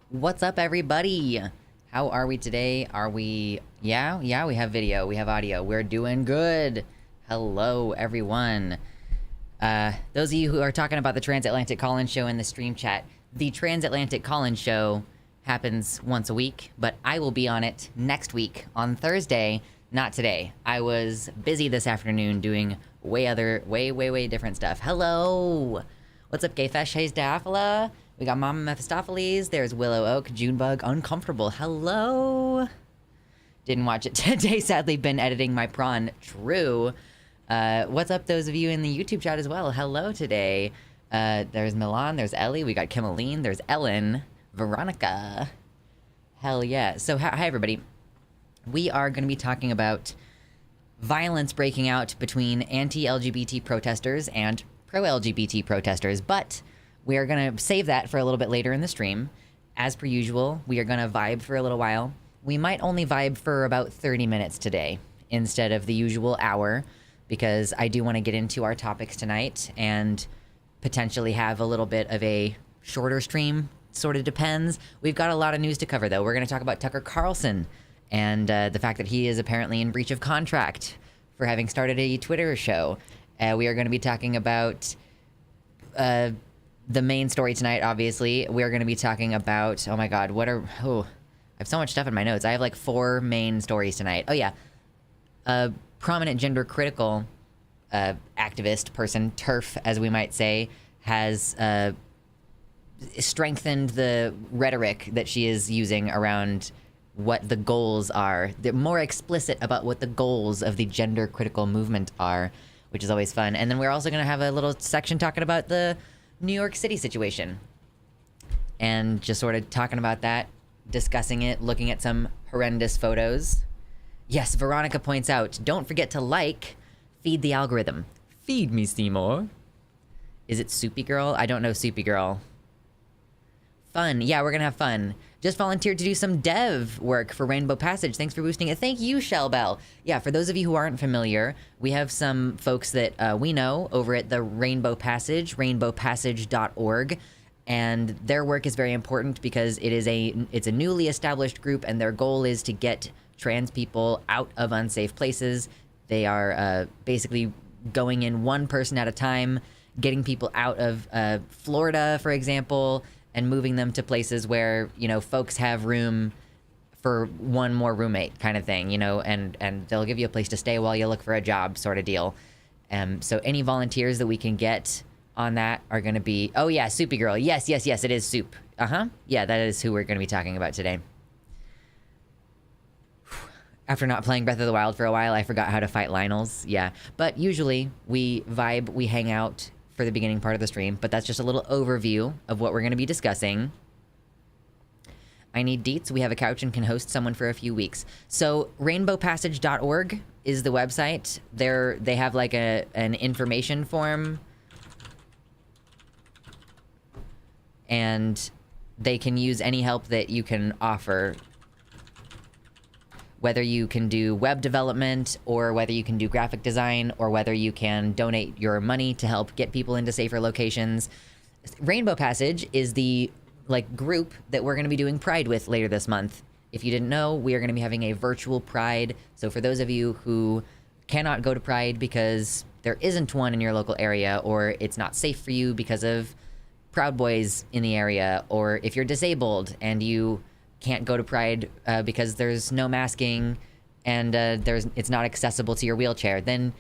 What's up, everybody? How are we today? Are we... Yeah, we have video, we have audio. We're doing good. Hello, everyone. Those of you who are talking about the Transatlantic Call-In Show in the stream chat, the Transatlantic Call-In Show happens once a week, but I will be on it next week on Thursday, not today. I was busy this afternoon doing way different stuff. Hello! What's up, Gayfesh? Hey, Daphla. We got Mama Mephistopheles. There's Willow Oak, Junebug, Uncomfortable. Hello! Didn't watch it today, sadly. Been editing my prawn. True. What's up, those of you in the YouTube chat as well? Hello today. There's Milan, there's Ellie, we got Kimmeline, there's Ellen, Veronica. Hell yeah. So, hi everybody. We are going to be talking about violence breaking out between anti-LGBT protesters and pro-LGBT protesters, but we are going to save that for a little bit later in the stream. As per usual, we are going to vibe for a little while. We might only vibe for about 30 minutes today instead of the usual hour, because I do want to get into our topics tonight and potentially have a little bit of a shorter stream. Sort of depends. We've got a lot of news to cover, though. We're going to talk about Tucker Carlson and the fact that he is apparently in breach of contract for having started a Twitter show. We are going to be talking about the main story tonight, obviously. We're going to be talking about, oh my god, I have so much stuff in my notes. I have like 4 main stories tonight. Oh yeah. A prominent gender critical activist person, TERF as we might say, has strengthened the rhetoric that she is using around what the goals are. They're more explicit about what the goals of the gender critical movement are, which is always fun. And then we're also going to have a little section talking about the New York City situation and just sort of talking about that, discussing it, looking at some horrendous photos. Yes, Veronica points out, don't forget to feed the algorithm. Feed me, Seymour. Is it Soupy Girl? I don't know Soupy Girl. Fun. Yeah, we're gonna have fun. Just volunteered to do some dev work for Rainbow Passage. Thanks for boosting it. Thank you, Shellbell. Yeah, for those of you who aren't familiar, we have some folks that we know over at the Rainbow Passage, rainbowpassage.org. And their work is very important because it's a newly established group, and their goal is to get trans people out of unsafe places. They are basically going in one person at a time, getting people out of Florida, for example, and moving them to places where, you know, folks have room for one more roommate kind of thing, you know, and they'll give you a place to stay while you look for a job sort of deal. So any volunteers that we can get on that are going to be... Oh, yeah, Soupy Girl. Yes, it is Soup. Yeah, that is who we're going to be talking about today. After not playing Breath of the Wild for a while, I forgot how to fight Lionels. Yeah, but usually we vibe, we hang out for the beginning part of the stream, but that's just a little overview of what we're going to be discussing. I need deets. We have a couch and can host someone for a few weeks. So rainbowpassage.org is the website. They have like an information form, and they can use any help that you can offer, whether you can do web development, or whether you can do graphic design, or whether you can donate your money to help get people into safer locations. Rainbow Passage is the group that we're going to be doing Pride with later this month. If you didn't know, we are going to be having a virtual Pride. So for those of you who cannot go to Pride because there isn't one in your local area, or it's not safe for you because of Proud Boys in the area, or if you're disabled and you can't go to Pride because there's no masking and it's not accessible to your wheelchair, then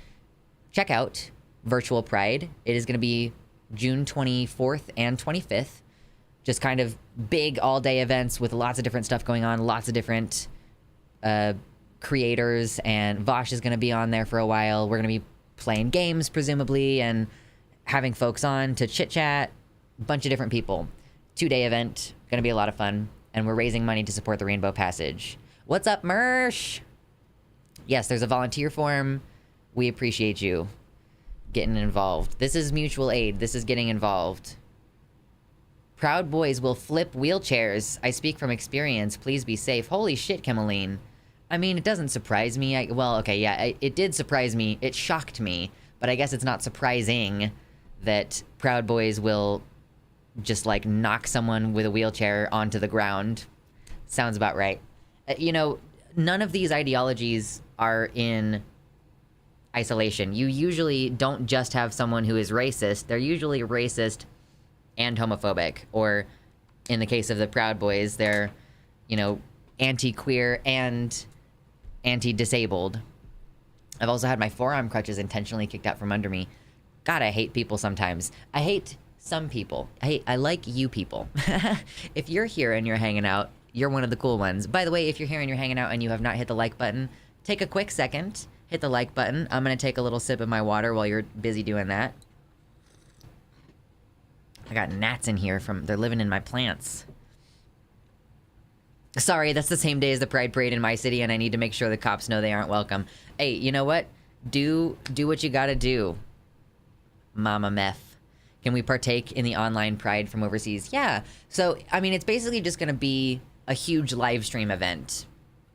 check out Virtual Pride. It is going to be June 24th and 25th. Just kind of big all-day events with lots of different stuff going on, lots of different creators, and Vosh is going to be on there for a while. We're going to be playing games, presumably, and having folks on to chit-chat. A bunch of different people. 2-day event. Going to be a lot of fun. And we're raising money to support the Rainbow Passage. What's up, Mersh? Yes, there's a volunteer form. We appreciate you getting involved. This is mutual aid. This is getting involved. Proud Boys will flip wheelchairs. I speak from experience. Please be safe. Holy shit, Kimmeline. I mean, it doesn't surprise me. It did surprise me. It shocked me. But I guess it's not surprising that Proud Boys will just knock someone with a wheelchair onto the ground. Sounds about right. You know, none of these ideologies are in isolation. You usually don't just have someone who is racist. They're usually racist and homophobic. Or in the case of the Proud Boys, they're, you know, anti-queer and anti-disabled. I've also had my forearm crutches intentionally kicked out from under me. God, I hate people sometimes. I hate some people. I like you people. If you're here and you're hanging out, you're one of the cool ones. By the way, if you're here and you're hanging out and you have not hit the like button, take a quick second, hit the like button. I'm going to take a little sip of my water while you're busy doing that. I got gnats in here they're living in my plants. Sorry, that's the same day as the Pride Parade in my city, and I need to make sure the cops know they aren't welcome. Hey, you know what? Do what you gotta do, Mama Meth. Can we partake in the online Pride from overseas? Yeah. So, I mean, it's basically just going to be a huge live stream event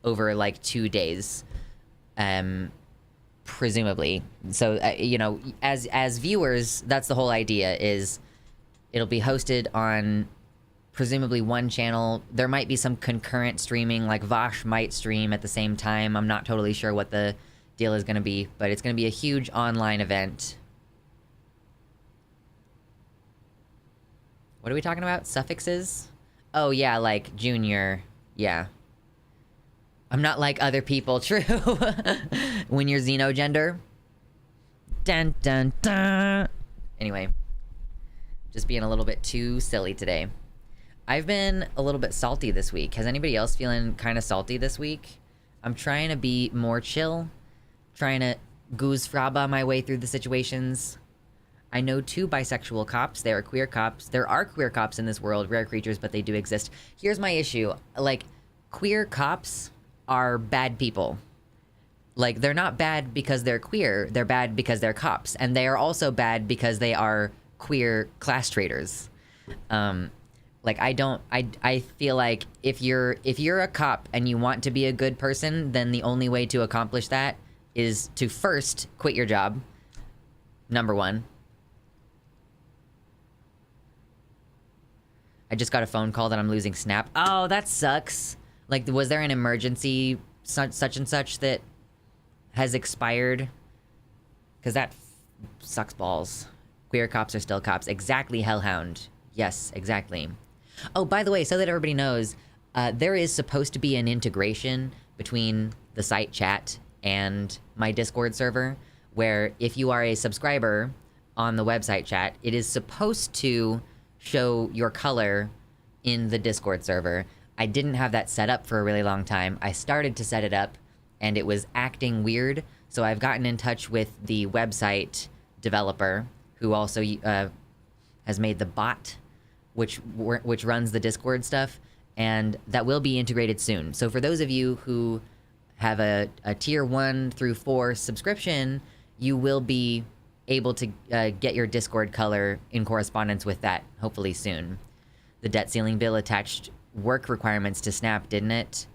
over 2 days, presumably. So, you know, as viewers, that's the whole idea, is it'll be hosted on presumably one channel. There might be some concurrent streaming, Vosh might stream at the same time. I'm not totally sure what the deal is going to be, but it's going to be a huge online event. What are we talking about? Suffixes? Oh, yeah, junior. Yeah. I'm not like other people, true. When you're xenogender. Dun, dun, dun. Anyway. Just being a little bit too silly today. I've been a little bit salty this week. Has anybody else feeling kind of salty this week? I'm trying to be more chill. Trying to goose-fraba my way through the situations. I know 2 bisexual cops. They are queer cops. There are queer cops in this world. Rare creatures, but they do exist. Here's my issue. Queer cops are bad people. They're not bad because they're queer. They're bad because they're cops. And they are also bad because they are queer class traitors. Like, I feel like if you're a cop and you want to be a good person, then the only way to accomplish that is to first quit your job. Number one. I just got a phone call that I'm losing Snap. Oh, that sucks. Like, was there an emergency such and such that has expired? Because that sucks balls. Queer cops are still cops. Exactly, Hellhound. Yes, exactly. Oh, by the way, so that everybody knows, there is supposed to be an integration between the site chat and my Discord server, where if you are a subscriber on the website chat, it is supposed to show your color in the Discord server. I didn't have that set up for a really long time. I started to set it up, and it was acting weird, so I've gotten in touch with the website developer, who also has made the bot, which runs the Discord stuff, and that will be integrated soon. So for those of you who have a tier 1 through 4 subscription, you will be able to get your Discord color in correspondence with that, hopefully soon. The debt ceiling bill attached work requirements to Snap, didn't it?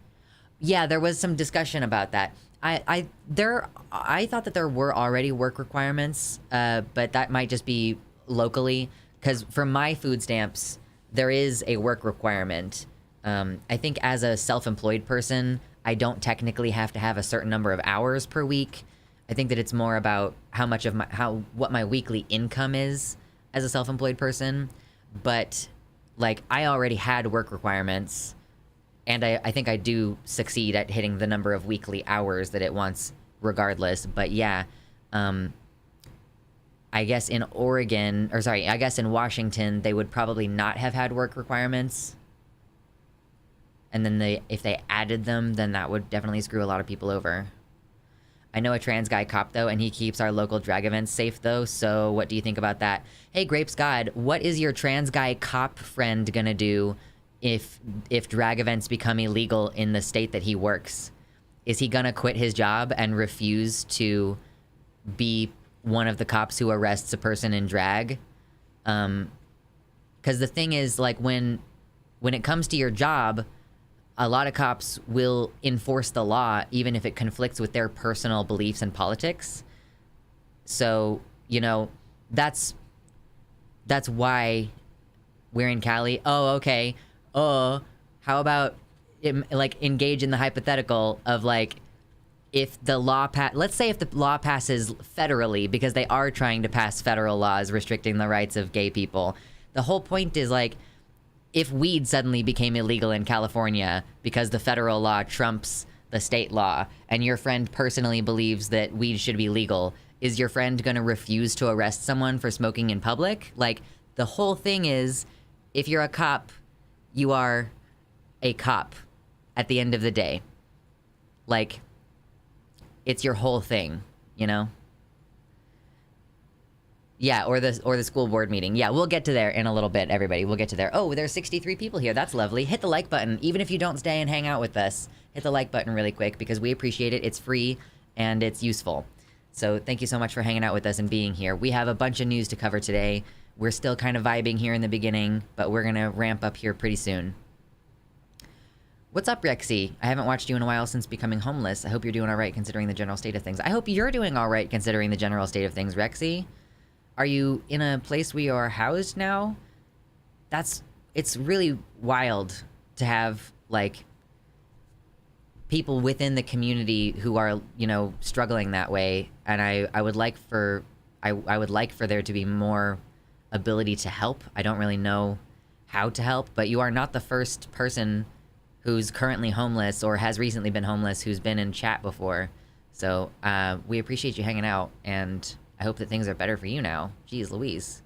Yeah, there was some discussion about that. I thought that there were already work requirements, but that might just be locally, because for my food stamps, there is a work requirement. I think as a self-employed person, I don't technically have to have a certain number of hours per week. I think that it's more about what my weekly income is as a self-employed person. But like, I already had work requirements, and I think I do succeed at hitting the number of weekly hours that it wants regardless. But yeah, I guess in Washington, they would probably not have had work requirements. And then if they added them, then that would definitely screw a lot of people over. I know a trans guy cop, though, and he keeps our local drag events safe, though, so what do you think about that? Hey, Grapes God, what is your trans guy cop friend gonna do if drag events become illegal in the state that he works? Is he gonna quit his job and refuse to be one of the cops who arrests a person in drag? Because the thing is, like, when it comes to your job, a lot of cops will enforce the law even if it conflicts with their personal beliefs and politics. So, you know, that's why we're in Cali. Oh, okay. Oh, how about like engage in the hypothetical of like, if the law let's say if the law passes federally, because they are trying to pass federal laws restricting the rights of gay people. The whole point is, like, if weed suddenly became illegal in California because the federal law trumps the state law, and your friend personally believes that weed should be legal, is your friend going to refuse to arrest someone for smoking in public? Like, the whole thing is, if you're a cop, you are a cop at the end of the day. Like, it's your whole thing, you know? Yeah, or the school board meeting. Yeah, we'll get to there in a little bit, everybody. We'll get to there. Oh, there's 63 people here. That's lovely. Hit the like button. Even if you don't stay and hang out with us, hit the like button really quick, because we appreciate it. It's free and it's useful. So thank you so much for hanging out with us and being here. We have a bunch of news to cover today. We're still kind of vibing here in the beginning, but we're going to ramp up here pretty soon. What's up, Rexy? I haven't watched you in a while since becoming homeless. I hope you're doing all right considering the general state of things. I hope you're doing all right considering the general state of things, Rexy. Are you in a place where you are housed now? It's really wild to have, like, people within the community who are, you know, struggling that way. And I would like for there to be more ability to help. I don't really know how to help, but you are not the first person who's currently homeless or has recently been homeless who's been in chat before. So we appreciate you hanging out, and I hope that things are better for you now. Jeez Louise.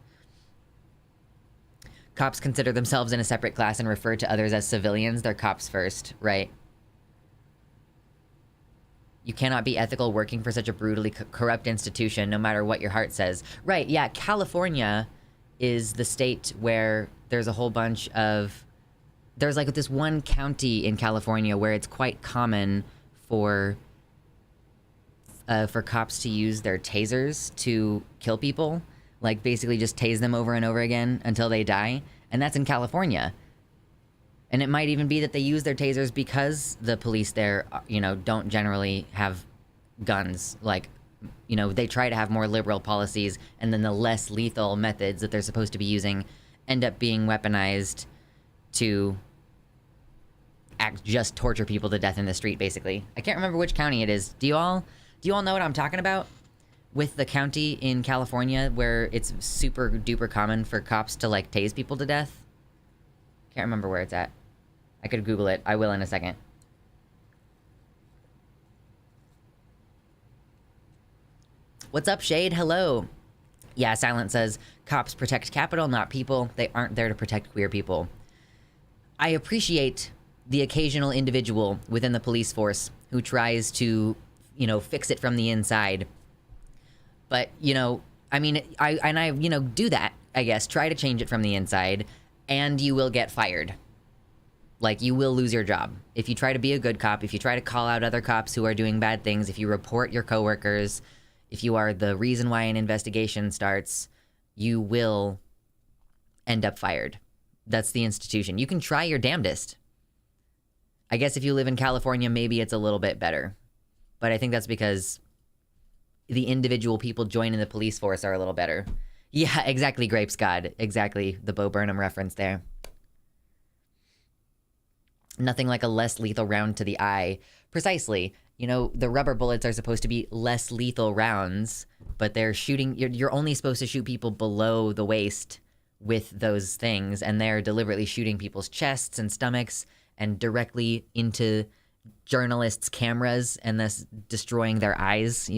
Cops consider themselves in a separate class and refer to others as civilians. They're cops first, right? You cannot be ethical working for such a brutally corrupt institution, no matter what your heart says. Right, yeah, California is the state where there's a whole bunch of... There's like this one county in California where it's quite common for cops to use their tasers to kill people. Like, basically just tase them over and over again until they die. And that's in California. And it might even be that they use their tasers because the police there, you know, don't generally have guns. Like, you know, they try to have more liberal policies, and then the less lethal methods that they're supposed to be using end up being weaponized to just torture people to death in the street, basically. I can't remember which county it is. Do you all know what I'm talking about? With the county in California where it's super duper common for cops to, like, tase people to death? Can't remember where it's at. I could Google it. I will in a second. What's up, Shade? Hello. Yeah, Silent says, cops protect capital, not people. They aren't there to protect queer people. I appreciate the occasional individual within the police force who tries to, you know, fix it from the inside. But, you know, I mean, I you know, do that, I guess. Try to change it from the inside, and you will get fired. Like, you will lose your job. If you try to be a good cop, if you try to call out other cops who are doing bad things, if you report your coworkers, if you are the reason why an investigation starts, you will end up fired. That's the institution. You can try your damnedest. I guess if you live in California, maybe it's a little bit better. But I think that's because the individual people joining the police force are a little better. Yeah, exactly, Grapes God. Exactly, the Bo Burnham reference there. Nothing like a less lethal round to the eye. Precisely. You know, the rubber bullets are supposed to be less lethal rounds, but they're shooting... You're only supposed to shoot people below the waist with those things, and they're deliberately shooting people's chests and stomachs and directly into journalists' cameras and thus destroying their eyes.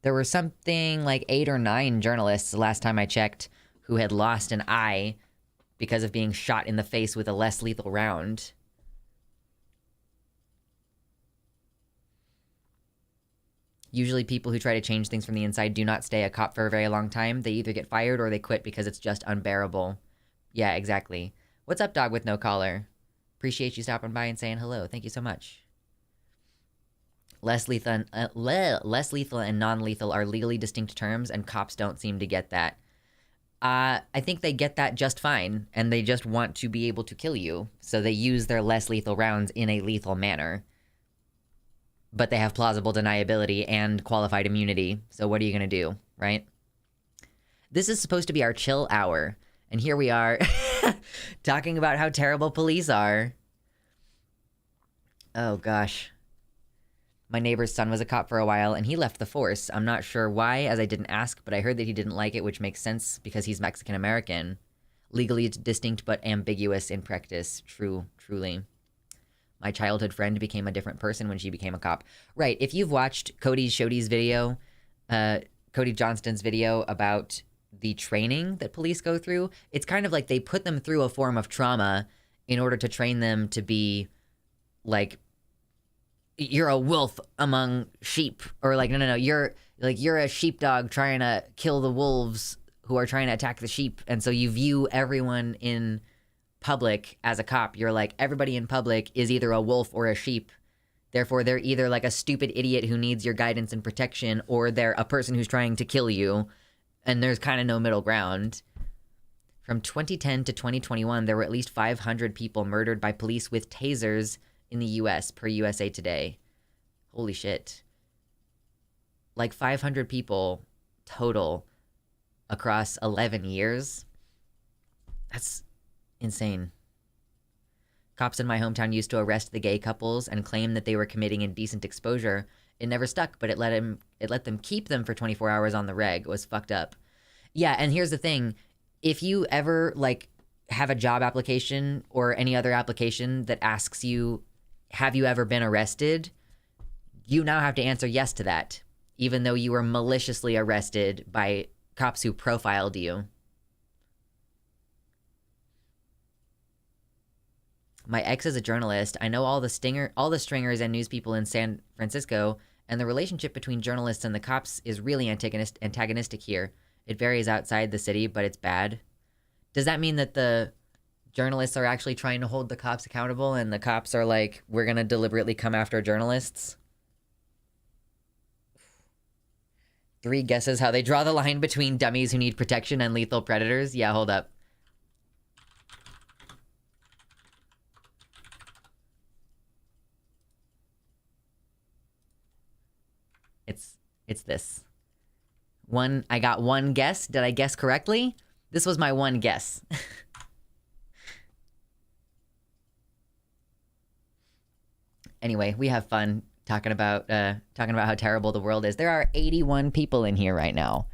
There were something like 8 or 9 journalists, the last time I checked, who had lost an eye because of being shot in the face with a less lethal round. Usually people who try to change things from the inside do not stay a cop for a very long time. They either get fired or they quit because it's just unbearable. Yeah, exactly. What's up, dog with no collar? Appreciate you stopping by and saying hello. Thank you so much. Less lethal and non-lethal are legally distinct terms, and cops don't seem to get that. I think they get that just fine, and they just want to be able to kill you, so they use their less lethal rounds in a lethal manner. But they have plausible deniability and qualified immunity, so what are you gonna do, right? This is supposed to be our chill hour, and here we are talking about how terrible police are. Oh gosh. My neighbor's son was a cop for a while, and he left the force. I'm not sure why, as I didn't ask, but I heard that he didn't like it, which makes sense because he's Mexican-American. Legally distinct, but ambiguous in practice. Truly. My childhood friend became a different person when she became a cop. Right, if you've watched Cody Shoddy's video, Cody Johnston's video about the training that police go through, it's kind of like they put them through a form of trauma in order to train them to be, like, you're a wolf among sheep, or like, no, you're a sheepdog trying to kill the wolves who are trying to attack the sheep, and so you view everyone in public as a cop. You're like, everybody in public is either a wolf or a sheep, therefore they're either like a stupid idiot who needs your guidance and protection, or they're a person who's trying to kill you, and there's kind of no middle ground. From 2010 to 2021, there were at least 500 people murdered by police with tasers in the US, per USA Today. Holy shit. Like 500 people total across 11 years? That's insane. Cops in my hometown used to arrest the gay couples and claim that they were committing indecent exposure. It never stuck, but it let them keep them for 24 hours on the reg. It was fucked up. Yeah, and here's the thing. If you ever, like, have a job application or any other application that asks you, have you ever been arrested? You now have to answer yes to that, even though you were maliciously arrested by cops who profiled you. My ex is a journalist. I know all the stringers and news people in San Francisco, and the relationship between journalists and the cops is really antagonistic here. It varies outside the city, but it's bad. Does that mean that the journalists are actually trying to hold the cops accountable, and the cops are like, we're gonna deliberately come after journalists? 3 guesses how they draw the line between dummies who need protection and lethal predators? Yeah, hold up. It's this. I got one guess. Did I guess correctly? This was my one guess. Anyway, we have fun talking about how terrible the world is. There are 81 people in here right now,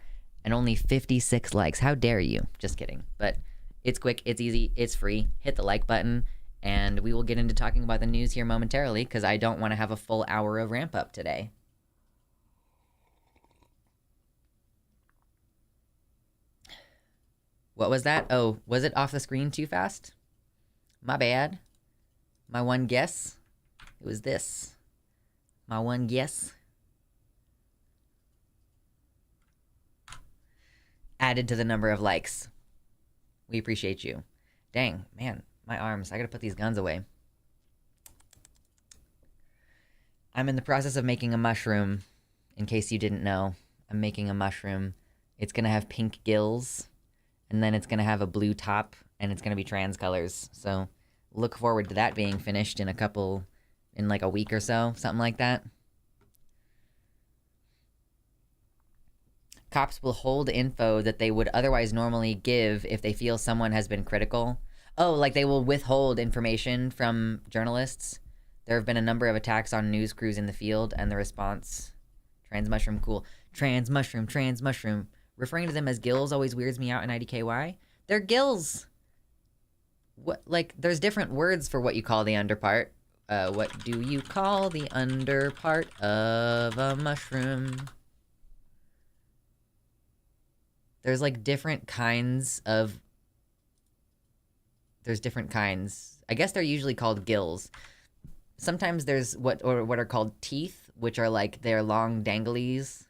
and only 56 likes. How dare you? Just kidding. But it's quick, it's easy, it's free. Hit the like button, and we will get into talking about the news here momentarily, because I don't want to have a full hour of ramp up today. What was that? Oh, was it off the screen too fast? My bad. My one guess. It was this. My one guess. Added to the number of likes. We appreciate you. Dang, man, my arms. I gotta put these guns away. I'm in the process of making a mushroom. In case you didn't know, I'm making a mushroom. It's gonna have pink gills, and then it's gonna have a blue top, and it's gonna be trans colors. So look forward to that being finished in like a week or so, something like that. Cops will hold info that they would otherwise normally give if they feel someone has been critical. Oh, like they will withhold information from journalists. There have been a number of attacks on news crews in the field, and the response... Trans mushroom, cool. Trans mushroom, trans mushroom. Referring to them as gills always weirds me out in IDKY. They're gills! What, like, there's different words for what you call the underpart. What do you call the underpart of a mushroom? There's like different kinds of... There's different kinds. I guess they're usually called gills. Sometimes there's what are called teeth, which are like they're long danglies.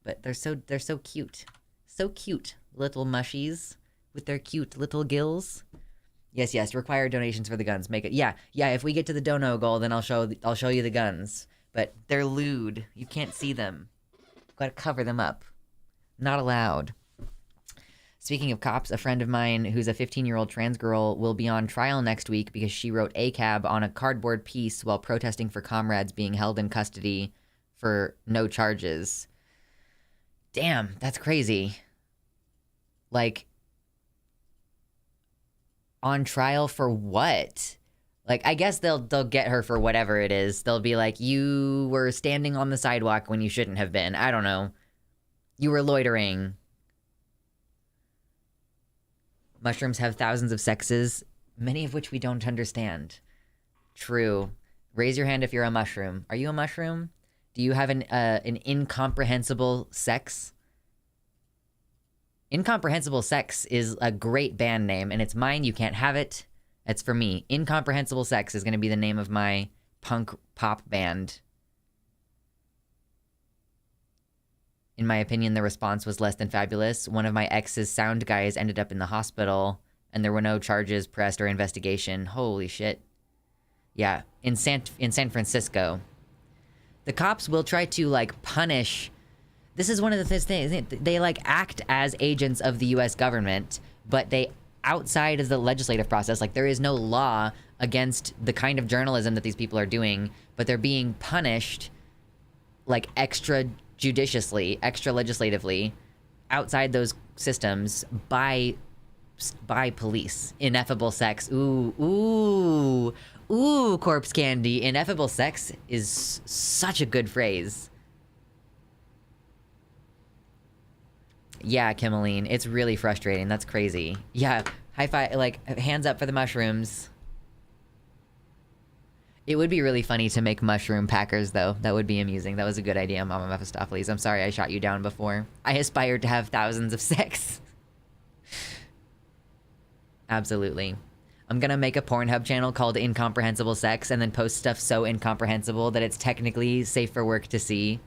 But they're so cute. So cute, little mushies with their cute little gills. Yes, require donations for the guns. Make it. Yeah, if we get to the dono goal, then I'll show you the guns. But they're lewd. You can't see them. Gotta cover them up. Not allowed. Speaking of cops, a friend of mine who's a 15-year-old trans girl will be on trial next week because she wrote ACAB on a cardboard piece while protesting for comrades being held in custody for no charges. Damn, that's crazy. Like, on trial for what? Like, I guess they'll get her for whatever it is. They'll be like, you were standing on the sidewalk when you shouldn't have been. I don't know. You were loitering. Mushrooms have thousands of sexes, many of which we don't understand. True. Raise your hand if you're a mushroom. Are you a mushroom? Do you have an incomprehensible sex? Incomprehensible Sex is a great band name, and it's mine. You can't have it. It's for me. Incomprehensible Sex is going to be the name of my punk pop band. In my opinion, the response was less than fabulous. One of my ex's sound guys ended up in the hospital, and there were no charges pressed or investigation. Holy shit. Yeah, in San Francisco. The cops will try to, like, punish... This is one of the things. They, like, act as agents of the U.S. government, but they, outside of the legislative process, like, there is no law against the kind of journalism that these people are doing, but they're being punished, like, extra-judiciously, extra-legislatively, outside those systems by police. Ineffable Sex. Ooh, Corpse Candy. Ineffable Sex is such a good phrase. Yeah, Kimmeline, it's really frustrating. That's crazy. Yeah, high five, like, hands up for the mushrooms. It would be really funny to make mushroom packers, though. That would be amusing. That was a good idea, Mama Mephistopheles. I'm sorry I shot you down before. I aspired to have thousands of sex. Absolutely. I'm gonna make a Pornhub channel called Incomprehensible Sex and then post stuff so incomprehensible that it's technically safe for work to see.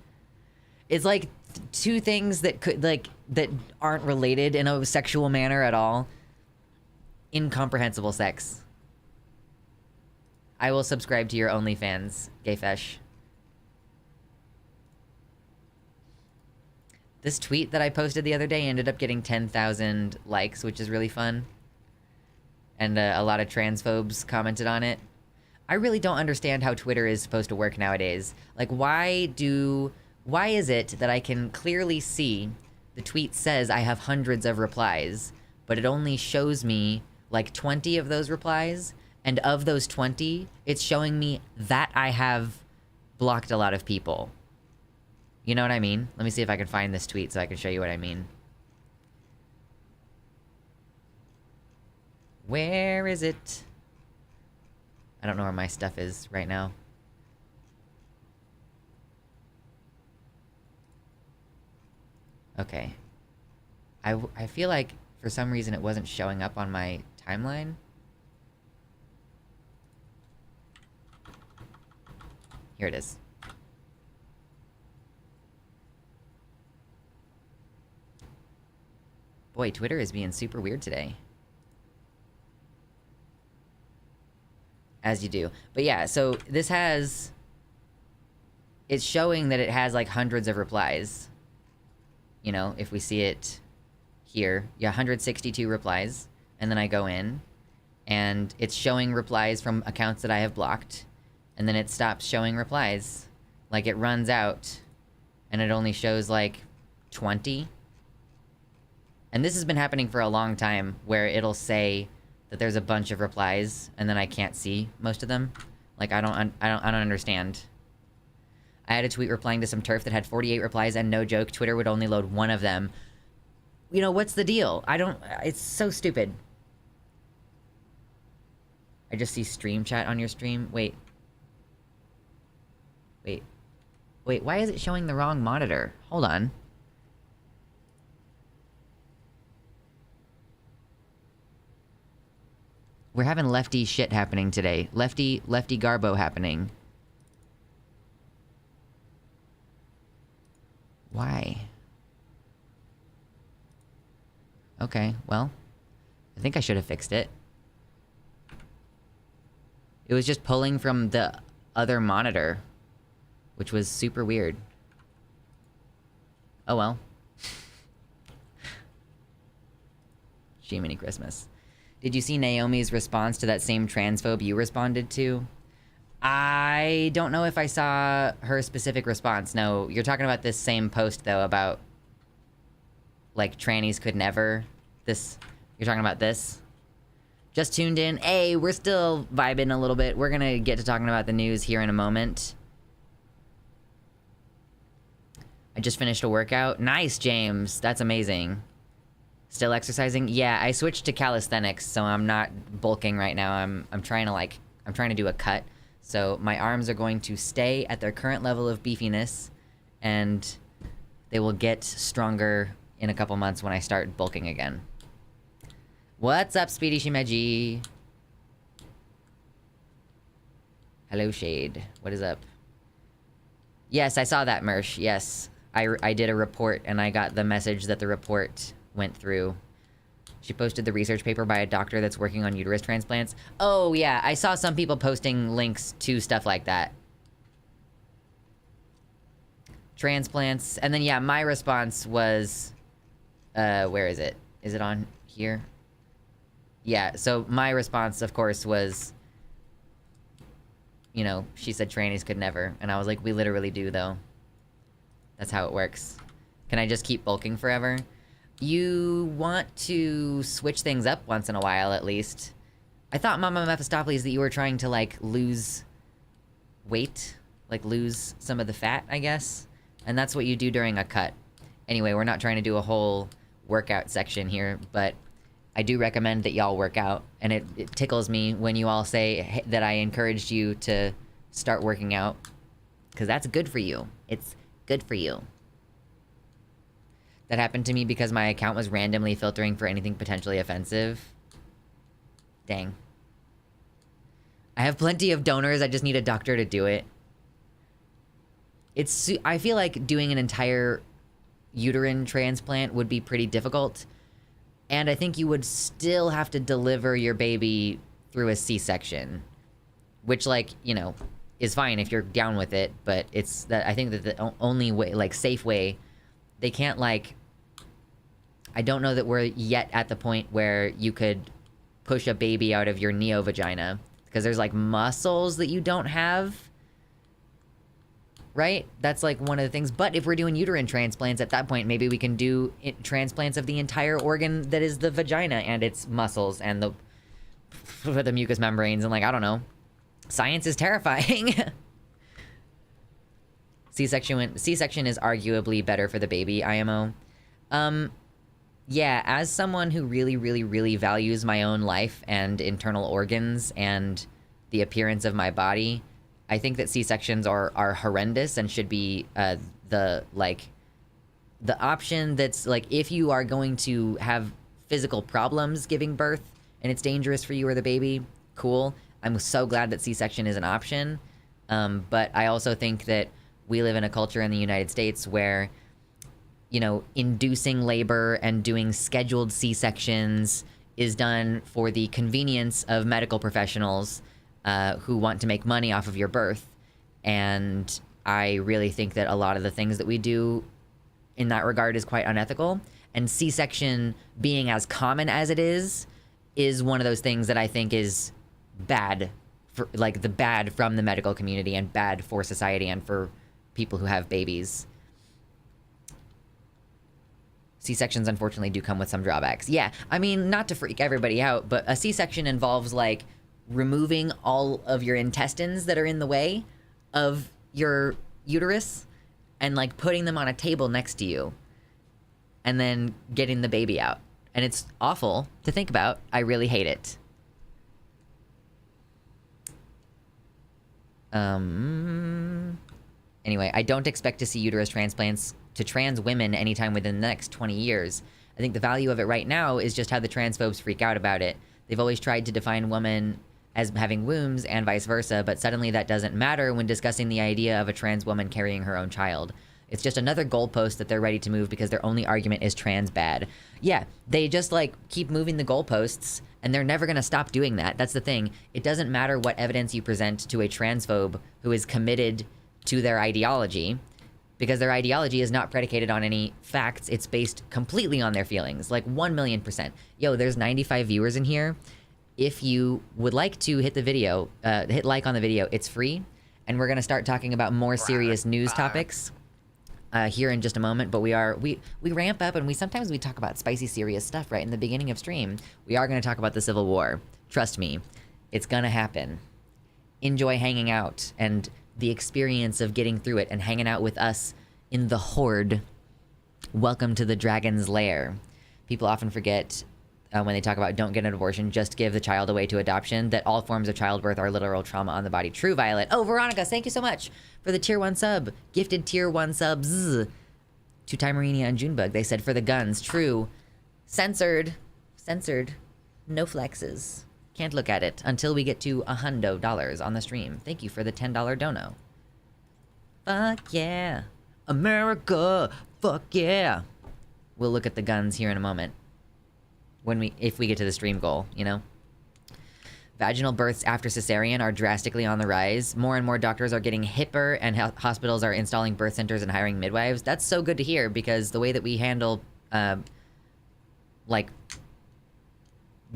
It's like two things that could, like, that aren't related in a sexual manner at all. Incomprehensible Sex. I will subscribe to your OnlyFans, Gayfesh. This tweet that I posted the other day ended up getting 10,000 likes, which is really fun. And a lot of transphobes commented on it. I really don't understand how Twitter is supposed to work nowadays. Like, why do Why is it that I can clearly see the tweet says I have hundreds of replies, but it only shows me like 20 of those replies, and of those 20, it's showing me that I have blocked a lot of people. You know what I mean? Let me see if I can find this tweet so I can show you what I mean. Where is it? I don't know where my stuff is right now. Okay. I feel like for some reason it wasn't showing up on my timeline. Here it is. Boy, Twitter is being super weird today. As you do. But yeah, so this has... It's showing that it has like hundreds of replies. You know, if we see it here. Yeah, 162 replies. And then I go in. And it's showing replies from accounts that I have blocked. And then it stops showing replies. Like, it runs out. And it only shows, like, 20. And this has been happening for a long time, where it'll say that there's a bunch of replies, and then I can't see most of them. Like, I don't understand. I had a tweet replying to some turf that had 48 replies, and no joke, Twitter would only load one of them. You know, what's the deal? It's so stupid. I just see stream chat on your stream. Wait, why is it showing the wrong monitor? Hold on. We're having lefty shit happening today. Lefty garbo happening. Why? Okay, well, I think I should have fixed it. It was just pulling from the other monitor, which was super weird. Oh well. Jiminy Christmas. Did you see Naomi's response to that same transphobe you responded to? I don't know if I saw her specific response. No, you're talking about this same post, though, about, like, trannies could never. You're talking about this? Just tuned in. Hey, we're still vibing a little bit. We're gonna get to talking about the news here in a moment. I just finished a workout. Nice, James. That's amazing. Still exercising? Yeah, I switched to calisthenics, so I'm not bulking right now. I'm trying to do a cut. So my arms are going to stay at their current level of beefiness, and they will get stronger in a couple months when I start bulking again. What's up, Speedy Shimeji? Hello, Shade. What is up? Yes, I saw that, Mersh. Yes. I did a report, and I got the message that the report went through. She posted the research paper by a doctor that's working on uterus transplants. Oh, yeah. I saw some people posting links to stuff like that. Transplants. And then, yeah, my response was... where is it? Is it on here? Yeah, so my response, of course, was... You know, she said trannies could never. And I was like, we literally do, though. That's how it works. Can I just keep bulking forever? You want to switch things up once in a while, at least. I thought, Mama Mephistopheles, that you were trying to, like, lose weight. Like, lose some of the fat, I guess. And that's what you do during a cut. Anyway, we're not trying to do a whole workout section here, but I do recommend that y'all work out. And it tickles me when you all say that I encouraged you to start working out. Because that's good for you. It's good for you. That happened to me because my account was randomly filtering for anything potentially offensive. Dang. I have plenty of donors, I just need a doctor to do it. I feel like doing an entire uterine transplant would be pretty difficult. And I think you would still have to deliver your baby through a C-section. Which, like, you know, is fine if you're down with it, but it's that I think that the only way, like, safe way, they can't, like... I don't know that we're yet at the point where you could push a baby out of your neo-vagina. Because there's, like, muscles that you don't have. right? That's like one of the things. But if we're doing uterine transplants, at that point, maybe we can do transplants of the entire organ that is the vagina and its muscles and the mucous membranes and, like, I don't know. Science is terrifying. C-section is arguably better for the baby, IMO. Yeah, as someone who really, really, really values my own life and internal organs and the appearance of my body, I think that C-sections are horrendous and should be the option that's, like, if you are going to have physical problems giving birth and it's dangerous for you or the baby, cool. I'm so glad that C-section is an option. But I also think that we live in a culture in the United States where, you know, inducing labor and doing scheduled C-sections is done for the convenience of medical professionals who want to make money off of your birth. And I really think that a lot of the things that we do in that regard is quite unethical. And C-section being as common as it is one of those things that I think is bad for, like, the bad from the medical community and bad for society and for people who have babies. C-sections unfortunately do come with some drawbacks. Yeah, I mean, not to freak everybody out, but a C-section involves, like, removing all of your intestines that are in the way of your uterus and, like, putting them on a table next to you and then getting the baby out. And it's awful to think about. I really hate it. Anyway, I don't expect to see uterus transplants to trans women anytime within the next 20 years. I think the value of it right now is just how the transphobes freak out about it. They've always tried to define women as having wombs and vice versa, but suddenly that doesn't matter when discussing the idea of a trans woman carrying her own child. It's just another goalpost that they're ready to move because their only argument is trans bad. Yeah, they just, like, keep moving the goalposts, and they're never gonna stop doing that. That's the thing. It doesn't matter what evidence you present to a transphobe who is committed to their ideology, because their ideology is not predicated on any facts. It's based completely on their feelings, like 1,000,000%. Yo, there's 95 viewers in here. If you would like to hit the video, hit like on the video, it's free. And we're gonna start talking about more serious news topics here in just a moment. But we ramp up and we sometimes talk about spicy, serious stuff right in the beginning of stream. We are gonna talk about the Civil War. Trust me, it's gonna happen. Enjoy hanging out and the experience of getting through it and hanging out with us in the Horde. Welcome to the Dragon's Lair. People often forget when they talk about don't get an abortion, just give the child away to adoption, that all forms of childbirth are literal trauma on the body. True, Violet. Oh, Veronica, thank you so much for the tier 1 sub. Gifted tier 1 subs to Timerinia and Junebug. They said for the guns. True. Censored. No flexes. Can't look at it until we get to $100 on the stream. Thank you for the $10 dono. Fuck yeah. America. Fuck yeah. We'll look at the guns here in a moment. If we get to the stream goal, you know? Vaginal births after cesarean are drastically on the rise. More and more doctors are getting hipper and hospitals are installing birth centers and hiring midwives. That's so good to hear because the way that we handle, like,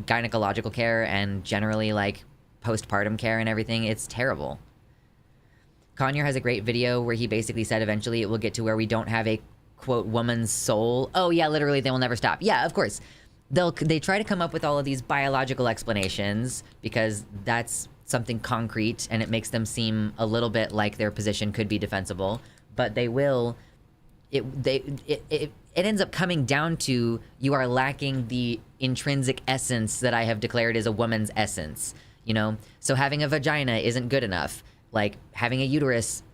gynecological care and generally, like, postpartum care and everything, it's terrible. Conyer has a great video where he basically said eventually it will get to where we don't have a, quote, woman's soul. Oh, yeah, literally, they will never stop. Yeah, of course. They try to come up with all of these biological explanations because that's something concrete and it makes them seem a little bit like their position could be defensible. But they will... It ends up coming down to you are lacking the intrinsic essence that I have declared is a woman's essence, you know? So having a vagina isn't good enough. Like, having a uterus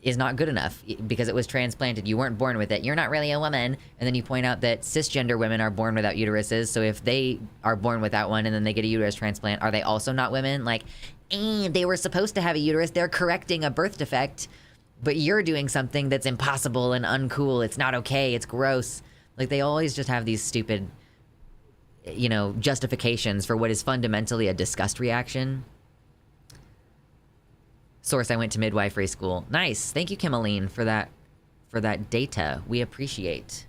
is not good enough because it was transplanted. You weren't born with it. You're not really a woman. And then you point out that cisgender women are born without uteruses. So if they are born without one and then they get a uterus transplant, are they also not women? Like, they were supposed to have a uterus. They're correcting a birth defect. But you're doing something that's impossible and uncool. It's not okay. It's gross. Like, they always just have these stupid, you know, justifications for what is fundamentally a disgust reaction. Source, I went to midwifery school. Nice. Thank you, Kimmeline, for that data. We appreciate.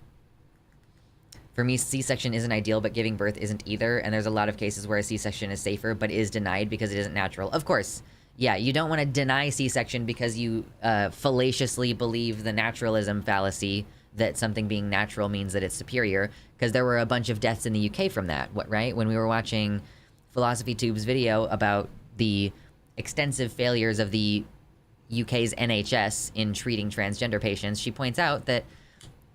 For me, C-section isn't ideal, but giving birth isn't either. And there's a lot of cases where a C-section is safer, but is denied because it isn't natural. Of course. Yeah, you don't want to deny C-section because you fallaciously believe the naturalism fallacy that something being natural means that it's superior, because there were a bunch of deaths in the UK from that, right? When we were watching Philosophy Tube's video about the extensive failures of the UK's NHS in treating transgender patients, she points out that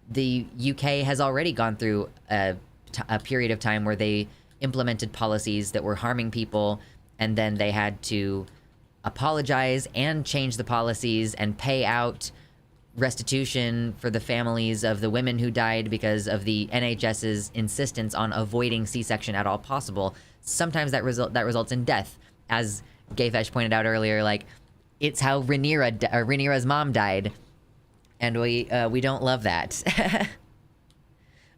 the UK has already gone through a period of time where they implemented policies that were harming people, and then they had to apologize and change the policies and pay out restitution for the families of the women who died because of the NHS's insistence on avoiding C-section at all possible. Sometimes that results in death, as Gayfesh pointed out earlier. Like, it's how Rhaenyra's mom died, and we don't love that.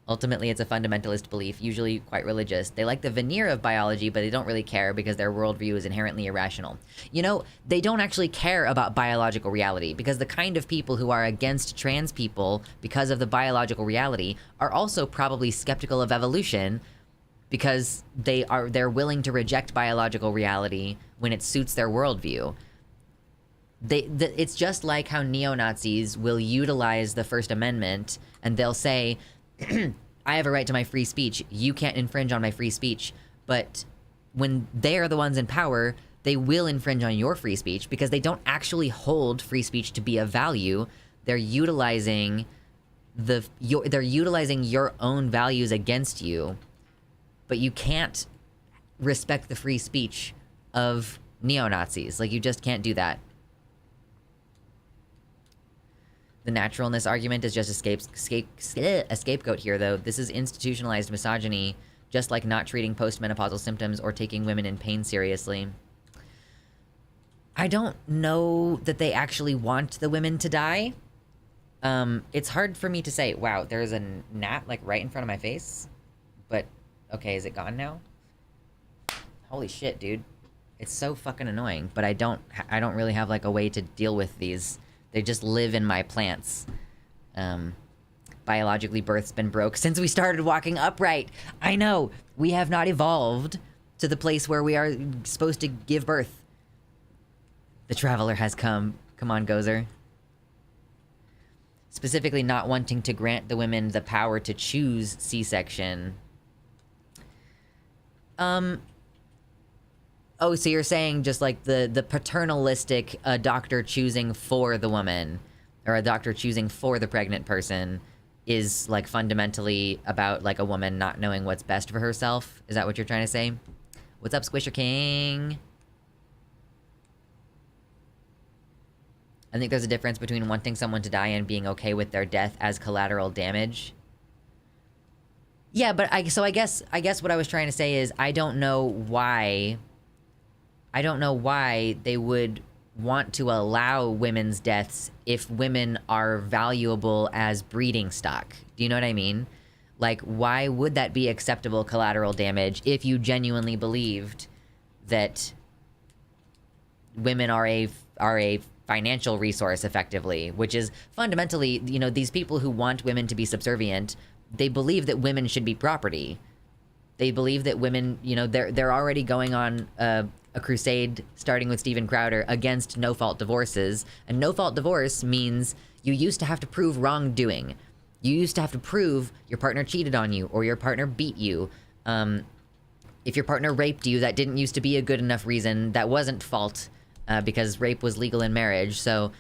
Ultimately, it's a fundamentalist belief, usually quite religious. They like the veneer of biology, but they don't really care because their worldview is inherently irrational. You know, they don't actually care about biological reality, because the kind of people who are against trans people because of the biological reality are also probably skeptical of evolution, because they're willing to reject biological reality when it suits their worldview. It's just like how neo-Nazis will utilize the First Amendment, and they'll say, I have a right to my free speech. You can't infringe on my free speech. But when they are the ones in power, they will infringe on your free speech, because they don't actually hold free speech to be of value. They're utilizing your own values against you. But you can't respect the free speech of neo-Nazis. Like, you just can't do that. The naturalness argument is just a scapegoat here, though. This is institutionalized misogyny, just like not treating postmenopausal symptoms or taking women in pain seriously. I don't know that they actually want the women to die. It's hard for me to say. Wow, there's a gnat, like, right in front of my face. But, okay, is it gone now? Holy shit, dude. It's so fucking annoying, but I don't really have, like, a way to deal with these. They just live in my plants. Biologically, birth's been broke since we started walking upright. I know! We have not evolved to the place where we are supposed to give birth. The traveler has come. Come on, Gozer. Specifically not wanting to grant the women the power to choose C-section. Oh, so you're saying just like the paternalistic doctor choosing for the woman, or a doctor choosing for the pregnant person, is like fundamentally about like a woman not knowing what's best for herself? Is that what you're trying to say? What's up, Squisher King? I think there's a difference between wanting someone to die and being okay with their death as collateral damage. Yeah, but I guess what I was trying to say is I don't know why they would want to allow women's deaths if women are valuable as breeding stock. Do you know what I mean? Like, why would that be acceptable collateral damage if you genuinely believed that women are a financial resource, effectively, which is fundamentally, you know, these people who want women to be subservient, they believe that women should be property. They believe that women, you know, they're already going on a crusade, starting with Steven Crowder, against no-fault divorces. And no-fault divorce means you used to have to prove wrongdoing. You used to have to prove your partner cheated on you, or your partner beat you. If your partner raped you, that didn't used to be a good enough reason. That wasn't fault, because rape was legal in marriage. So,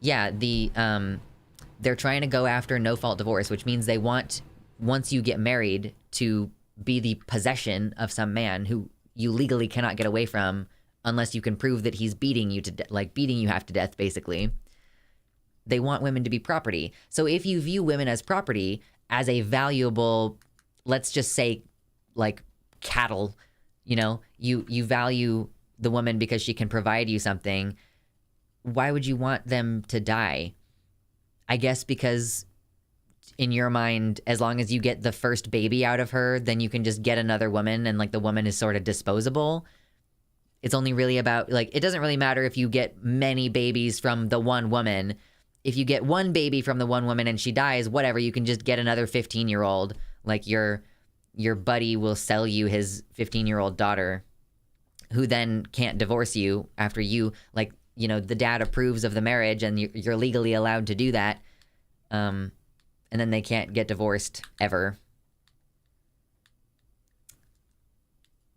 yeah, they're trying to go after no-fault divorce, which means they want, once you get married, to be the possession of some man who you legally cannot get away from unless you can prove that he's beating you beating you half to death, basically. They want women to be property. So if you view women as property, as a valuable, let's just say, like, cattle, you know, you value the woman because she can provide you something, why would you want them to die? I guess because in your mind, as long as you get the first baby out of her, then you can just get another woman, and like the woman is sort of disposable. It's only really about, like, it doesn't really matter if you get many babies from the one woman. If you get one baby from the one woman and she dies, whatever, you can just get another 15-year-old. Like, your buddy will sell you his 15-year-old daughter. who then can't divorce you after you, like, you know, the dad approves of the marriage and you're legally allowed to do that. And then they can't get divorced ever.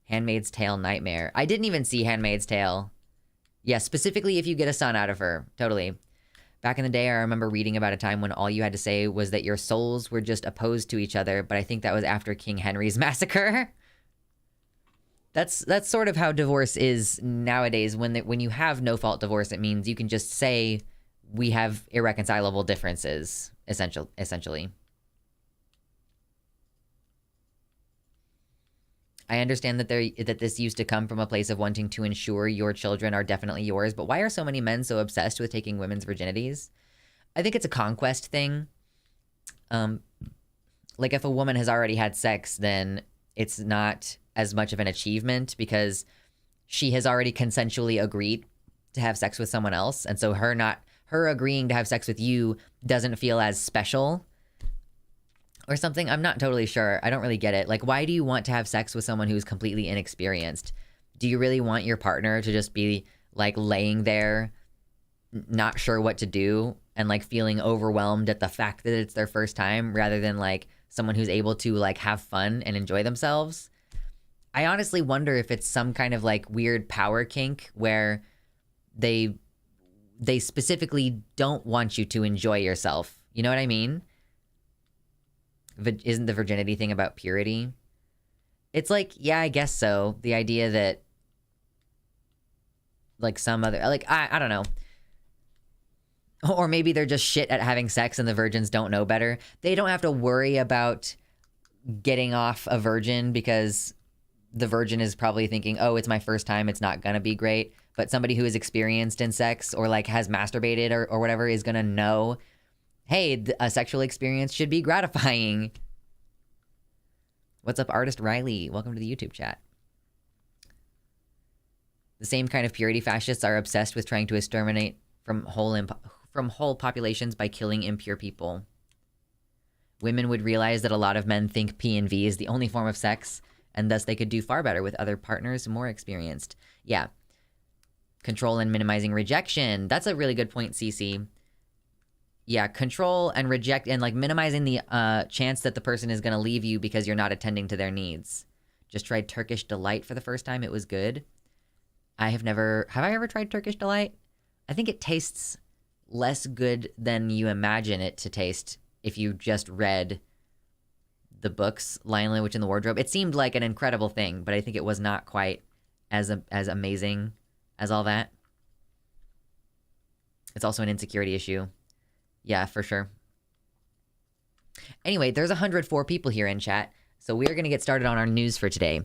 Handmaid's Tale nightmare. I didn't even see Handmaid's Tale. Yeah, specifically if you get a son out of her. Totally. Back in the day, I remember reading about a time when all you had to say was that your souls were just opposed to each other, but I think that was after King Henry's massacre. That's sort of how divorce is nowadays. When you have no-fault divorce, it means you can just say we have irreconcilable differences, essentially. I understand that this used to come from a place of wanting to ensure your children are definitely yours, but why are so many men so obsessed with taking women's virginities? I think it's a conquest thing. Like if a woman has already had sex, then it's not as much of an achievement because she has already consensually agreed to have sex with someone else, and so her agreeing to have sex with you doesn't feel as special. Or something. I'm not totally sure. I don't really get it. Like, why do you want to have sex with someone who's completely inexperienced? Do you really want your partner to just be, like, laying there, not sure what to do, and, like, feeling overwhelmed at the fact that it's their first time, rather than, like, someone who's able to, like, have fun and enjoy themselves? I honestly wonder if it's some kind of, like, weird power kink where they specifically don't want you to enjoy yourself. You know what I mean? Isn't the virginity thing about purity? It's like, yeah, I guess so. The idea that, like, some other, like, I don't know. Or maybe they're just shit at having sex and the virgins don't know better. They don't have to worry about getting off a virgin because the virgin is probably thinking, oh, it's my first time, it's not gonna be great. But somebody who is experienced in sex or, like, has masturbated or whatever is gonna know, hey, a sexual experience should be gratifying. What's up, Artist Riley? Welcome to the YouTube chat. The same kind of purity fascists are obsessed with trying to exterminate from whole populations by killing impure people. Women would realize that a lot of men think P and V is the only form of sex, and thus they could do far better with other partners more experienced. Yeah. Control and minimizing rejection. That's a really good point, Cece. Yeah, control and reject and, like, minimizing the chance that the person is going to leave you because you're not attending to their needs. Just tried Turkish Delight for the first time. It was good. Have I ever tried Turkish Delight? I think it tastes less good than you imagine it to taste if you just read the books, Lion, the Witch, and the Wardrobe. It seemed like an incredible thing, but I think it was not quite as amazing as all that. It's also an insecurity issue. Yeah, for sure. Anyway, there's 104 people here in chat, so we are going to get started on our news for today.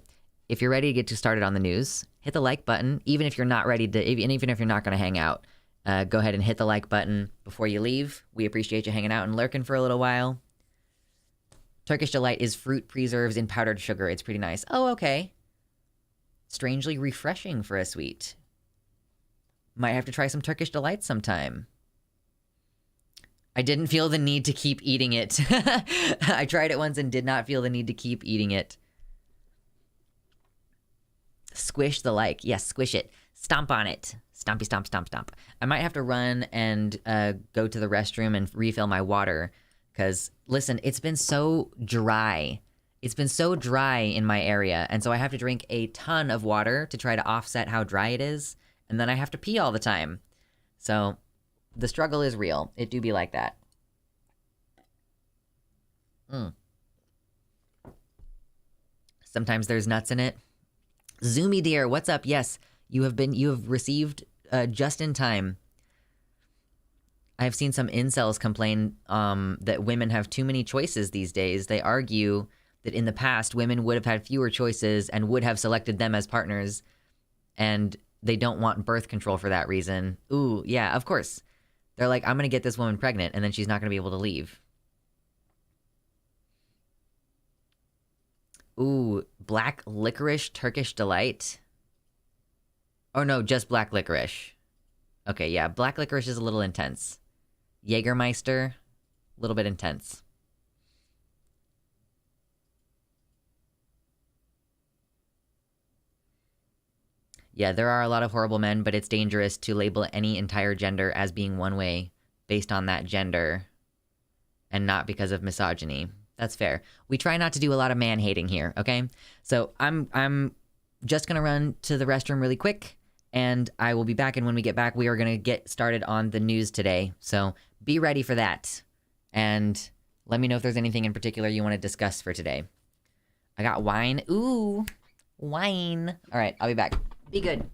If you're ready to get started on the news, hit the like button. Even if you're not ready to, even if you're not going to hang out, go ahead and hit the like button before you leave. We appreciate you hanging out and lurking for a little while. Turkish Delight is fruit preserves in powdered sugar. It's pretty nice. Oh, okay. Strangely refreshing for a sweet. Might have to try some Turkish Delight sometime. I didn't feel the need to keep eating it. I tried it once and did not feel the need to keep eating it. Squish the like. Yes, squish it. Stomp on it. Stompy, stomp, stomp, stomp. I might have to run and go to the restroom and refill my water. Because, listen, it's been so dry. It's been so dry in my area. And so I have to drink a ton of water to try to offset how dry it is. And then I have to pee all the time. So the struggle is real. It do be like that. Sometimes there's nuts in it. Zoomy dear, what's up? Yes, you have received just in time. I have seen some incels complain that women have too many choices these days. They argue that in the past, women would have had fewer choices and would have selected them as partners, and they don't want birth control for that reason. Ooh, yeah, of course. They're like, I'm going to get this woman pregnant, and then she's not going to be able to leave. Ooh, black licorice Turkish Delight. Oh, no, just black licorice. Okay, yeah, black licorice is a little intense. Jägermeister, a little bit intense. Yeah, there are a lot of horrible men, but it's dangerous to label any entire gender as being one way based on that gender and not because of misogyny. That's fair. We try not to do a lot of man-hating here, okay? So I'm just gonna run to the restroom really quick, and I will be back, and when we get back, we are gonna get started on the news today. So be ready for that. And let me know if there's anything in particular you want to discuss for today. I got wine. Ooh, wine. All right, I'll be back. Be good.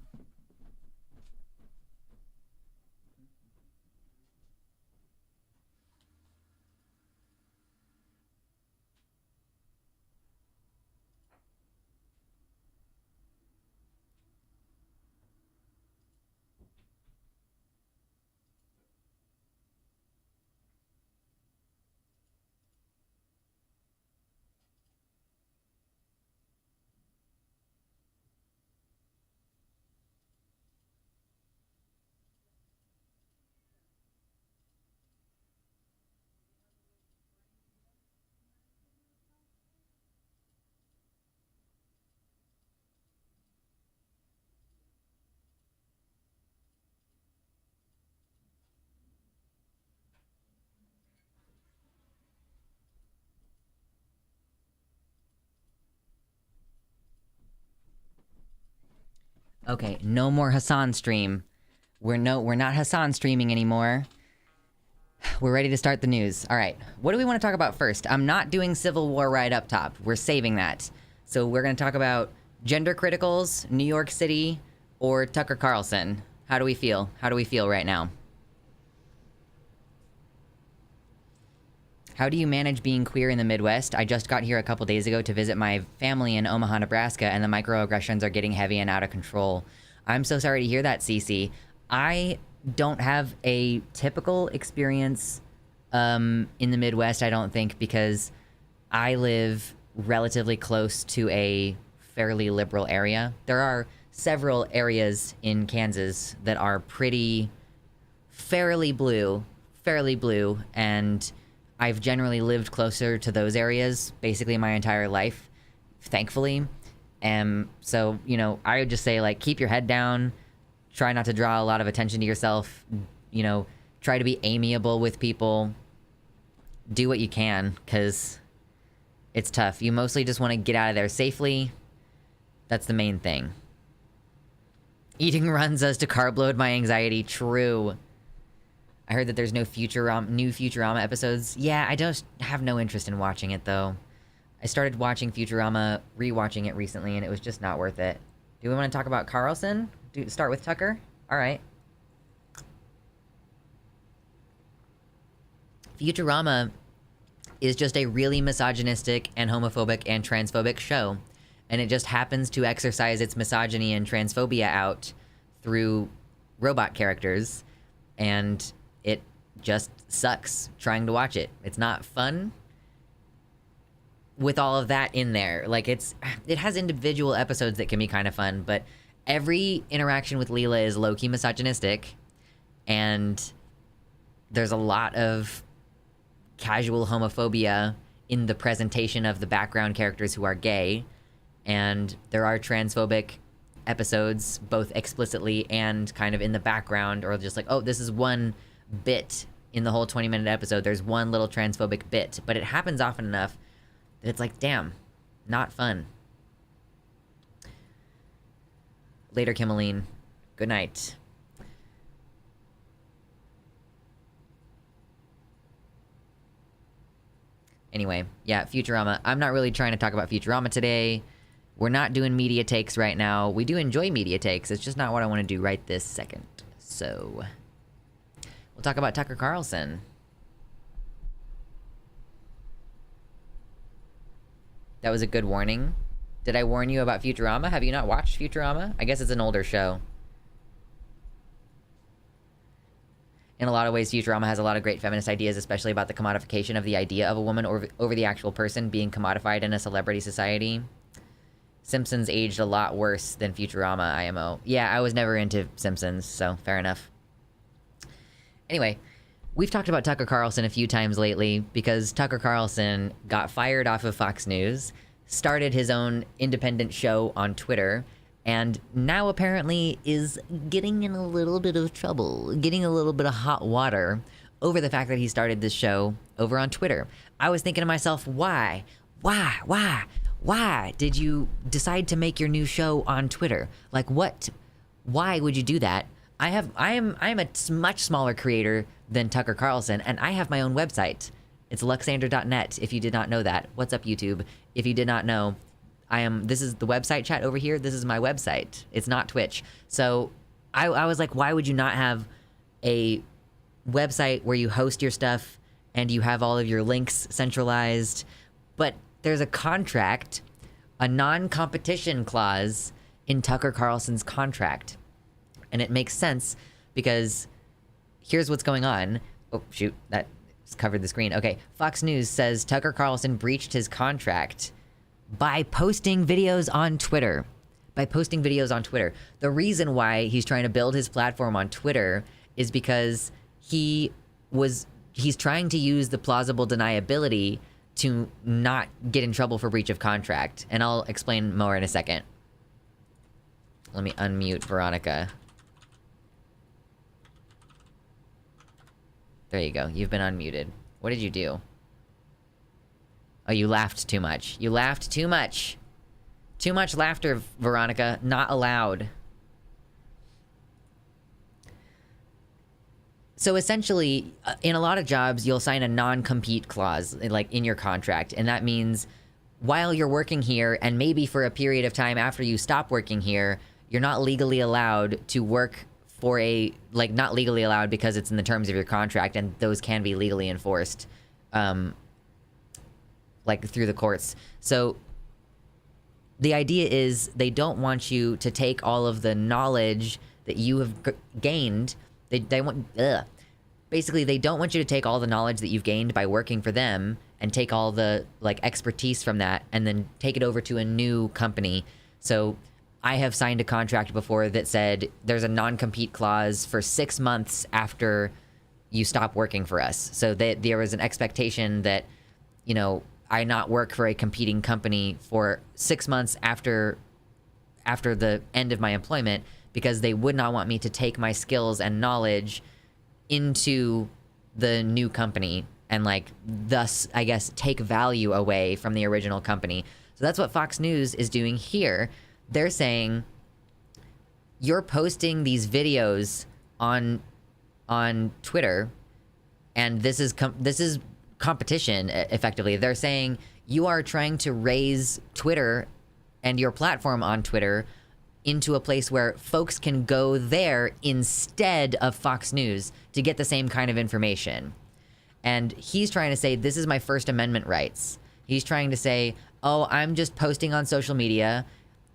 Okay, no more Hassan stream. We're not Hassan streaming anymore. We're ready to start the news. All right, what do we want to talk about first? I'm not doing Civil War right up top. We're saving that. So we're going to talk about gender criticals, New York City, or Tucker Carlson. How do we feel? How do we feel right now? How do you manage being queer in the Midwest? I just got here a couple days ago to visit my family in Omaha, Nebraska, and the microaggressions are getting heavy and out of control. I'm so sorry to hear that, Cece. I don't have a typical experience in the Midwest, I don't think, because I live relatively close to a fairly liberal area. There are several areas in Kansas that are fairly blue, and I've generally lived closer to those areas basically my entire life, thankfully. So, you know, I would just say, like, keep your head down, try not to draw a lot of attention to yourself, you know, try to be amiable with people, do what you can, because it's tough. You mostly just want to get out of there safely. That's the main thing. Eating runs us to carb load my anxiety. True. I heard that there's no new Futurama episodes. Yeah, I just have no interest in watching it, though. I started watching Futurama, rewatching it recently, and it was just not worth it. Do we want to talk about Carlson? Start with Tucker? All right. Futurama is just a really misogynistic and homophobic and transphobic show, and it just happens to exercise its misogyny and transphobia out through robot characters, and it just sucks trying to watch it. It's not fun with all of that in there. Like, it has individual episodes that can be kind of fun, but every interaction with Leela is low-key misogynistic, and there's a lot of casual homophobia in the presentation of the background characters who are gay, and there are transphobic episodes, both explicitly and kind of in the background, or just like, oh, this is one bit in the whole 20-minute episode. There's one little transphobic bit, but it happens often enough that it's like, damn, not fun. Later, Kimmeline. Good night. Anyway, yeah, Futurama. I'm not really trying to talk about Futurama today. We're not doing media takes right now. We do enjoy media takes. It's just not what I want to do right this second. So we'll talk about Tucker Carlson. That was a good warning. Did I warn you about Futurama? Have you not watched Futurama? I guess it's an older show. In a lot of ways, Futurama has a lot of great feminist ideas, especially about the commodification of the idea of a woman over the actual person being commodified in a celebrity society. Simpsons aged a lot worse than Futurama, IMO. Yeah, I was never into Simpsons, so fair enough. Anyway, we've talked about Tucker Carlson a few times lately because Tucker Carlson got fired off of Fox News, started his own independent show on Twitter, and now apparently is getting in a little bit of trouble, getting a little bit of hot water over the fact that he started this show over on Twitter. I was thinking to myself, why did you decide to make your new show on Twitter? Like, why would you do that? I am a much smaller creator than Tucker Carlson, and I have my own website. It's luxander.net, if you did not know that. What's up, YouTube? If you did not know, this is the website chat over here. This is my website. It's not Twitch. So I was like, why would you not have a website where you host your stuff and you have all of your links centralized? But there's a contract, a non-competition clause in Tucker Carlson's contract. And it makes sense because here's what's going on. Oh, shoot, that covered the screen. Okay, Fox News says Tucker Carlson breached his contract by posting videos on Twitter. The reason why he's trying to build his platform on Twitter is because he's trying to use the plausible deniability to not get in trouble for breach of contract. And I'll explain more in a second. Let me unmute Veronica. There you go. You've been unmuted. What did you do? Oh, you laughed too much. You laughed too much. Too much laughter, Veronica. Not allowed. So essentially, in a lot of jobs, you'll sign a non-compete clause, like in your contract. And that means while you're working here, and maybe for a period of time after you stop working here, you're not legally allowed to work for not legally allowed because it's in the terms of your contract, and those can be legally enforced, like through the courts. So the idea is they don't want you to take all of the knowledge that you have gained. Basically, they don't want you to take all the knowledge that you've gained by working for them and take all the expertise from that and then take it over to a new company. So I have signed a contract before that said there's a non-compete clause for 6 months after you stop working for us. So that there was an expectation that, I not work for a competing company for 6 months after the end of my employment, because they would not want me to take my skills and knowledge into the new company and thus, I guess, take value away from the original company. So that's what Fox News is doing here. They're saying you're posting these videos on Twitter, and this is competition, effectively. They're saying you are trying to raise Twitter and your platform on Twitter into a place where folks can go there instead of Fox News to get the same kind of information. And he's trying to say, this is my First Amendment rights. He's trying to say, oh, I'm just posting on social media.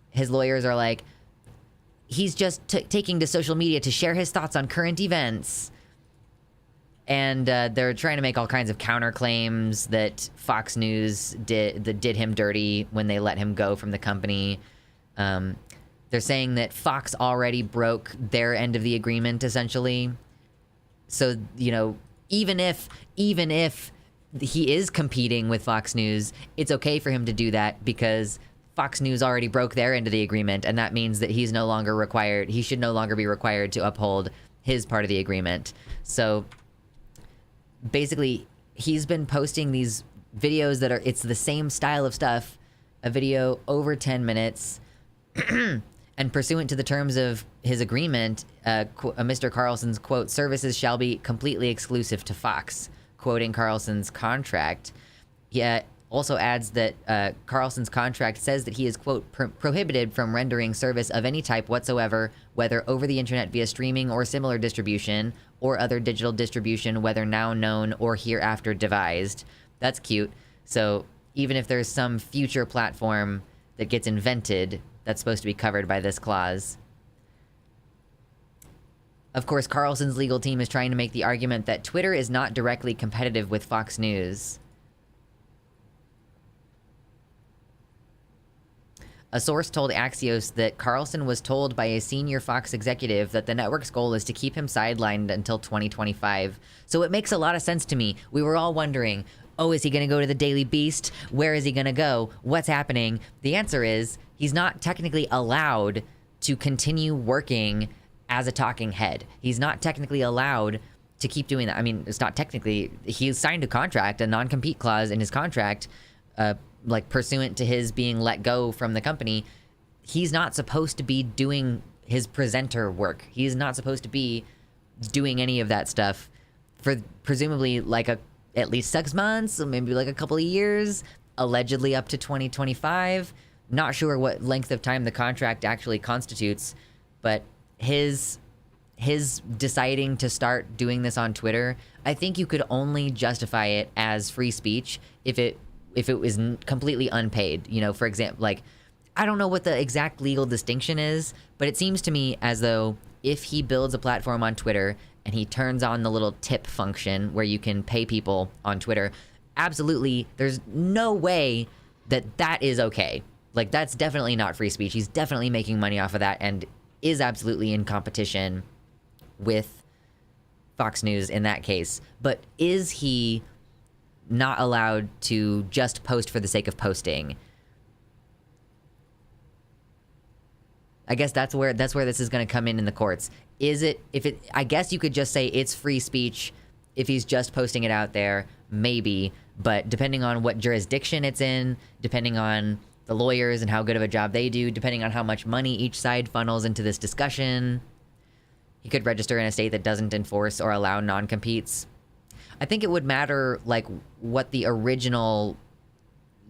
His lawyers are like, he's just taking to social media to share his thoughts on current events. And they're trying to make all kinds of counterclaims that Fox News did him dirty when they let him go from the company. They're saying that Fox already broke their end of the agreement, essentially. So, even if he is competing with Fox News, it's okay for him to do that because Fox News already broke their end of the agreement, and that means that he should no longer be required to uphold his part of the agreement. So basically, he's been posting these videos it's the same style of stuff, a video over 10 minutes, and pursuant to the terms of his agreement, Mr. Carlson's, quote, services shall be completely exclusive to Fox, quoting Carlson's contract. He also adds that Carlson's contract says that he is, quote, prohibited from rendering service of any type whatsoever, whether over the internet via streaming or similar distribution, or other digital distribution, whether now known or hereafter devised. That's cute. So even if there's some future platform that gets invented, that's supposed to be covered by this clause. Of course, Carlson's legal team is trying to make the argument that Twitter is not directly competitive with Fox News. A source told Axios that Carlson was told by a senior Fox executive that the network's goal is to keep him sidelined until 2025. So it makes a lot of sense to me. We were all wondering, oh, is he going to go to the Daily Beast? Where is he going to go? What's happening? The answer is he's not technically allowed to continue working as a talking head. He's not technically allowed to keep doing that. I mean, it's not technically, he signed a contract, a non-compete clause in his contract, like pursuant to his being let go from the company. He's not supposed to be doing his presenter work. He is not supposed to be doing any of that stuff for presumably like at least 6 months, or maybe like a couple of years, allegedly up to 2025. Not sure what length of time the contract actually constitutes, but his deciding to start doing this on Twitter, I think you could only justify it as free speech if it was completely unpaid. You know, for example, like, I don't know what the exact legal distinction is, but it seems to me as though if he builds a platform on Twitter and he turns on the little tip function where you can pay people on Twitter, absolutely, there's no way that is okay. Like, that's definitely not free speech. He's definitely making money off of that and is absolutely in competition with Fox News in that case. But is he not allowed to just post for the sake of posting? I guess that's where this is going to come in the courts. I guess you could just say it's free speech if he's just posting it out there, maybe, but depending on what jurisdiction it's in, depending on the lawyers and how good of a job they do, depending on how much money each side funnels into this discussion, he could register in a state that doesn't enforce or allow non-competes. I think it would matter, like, what the original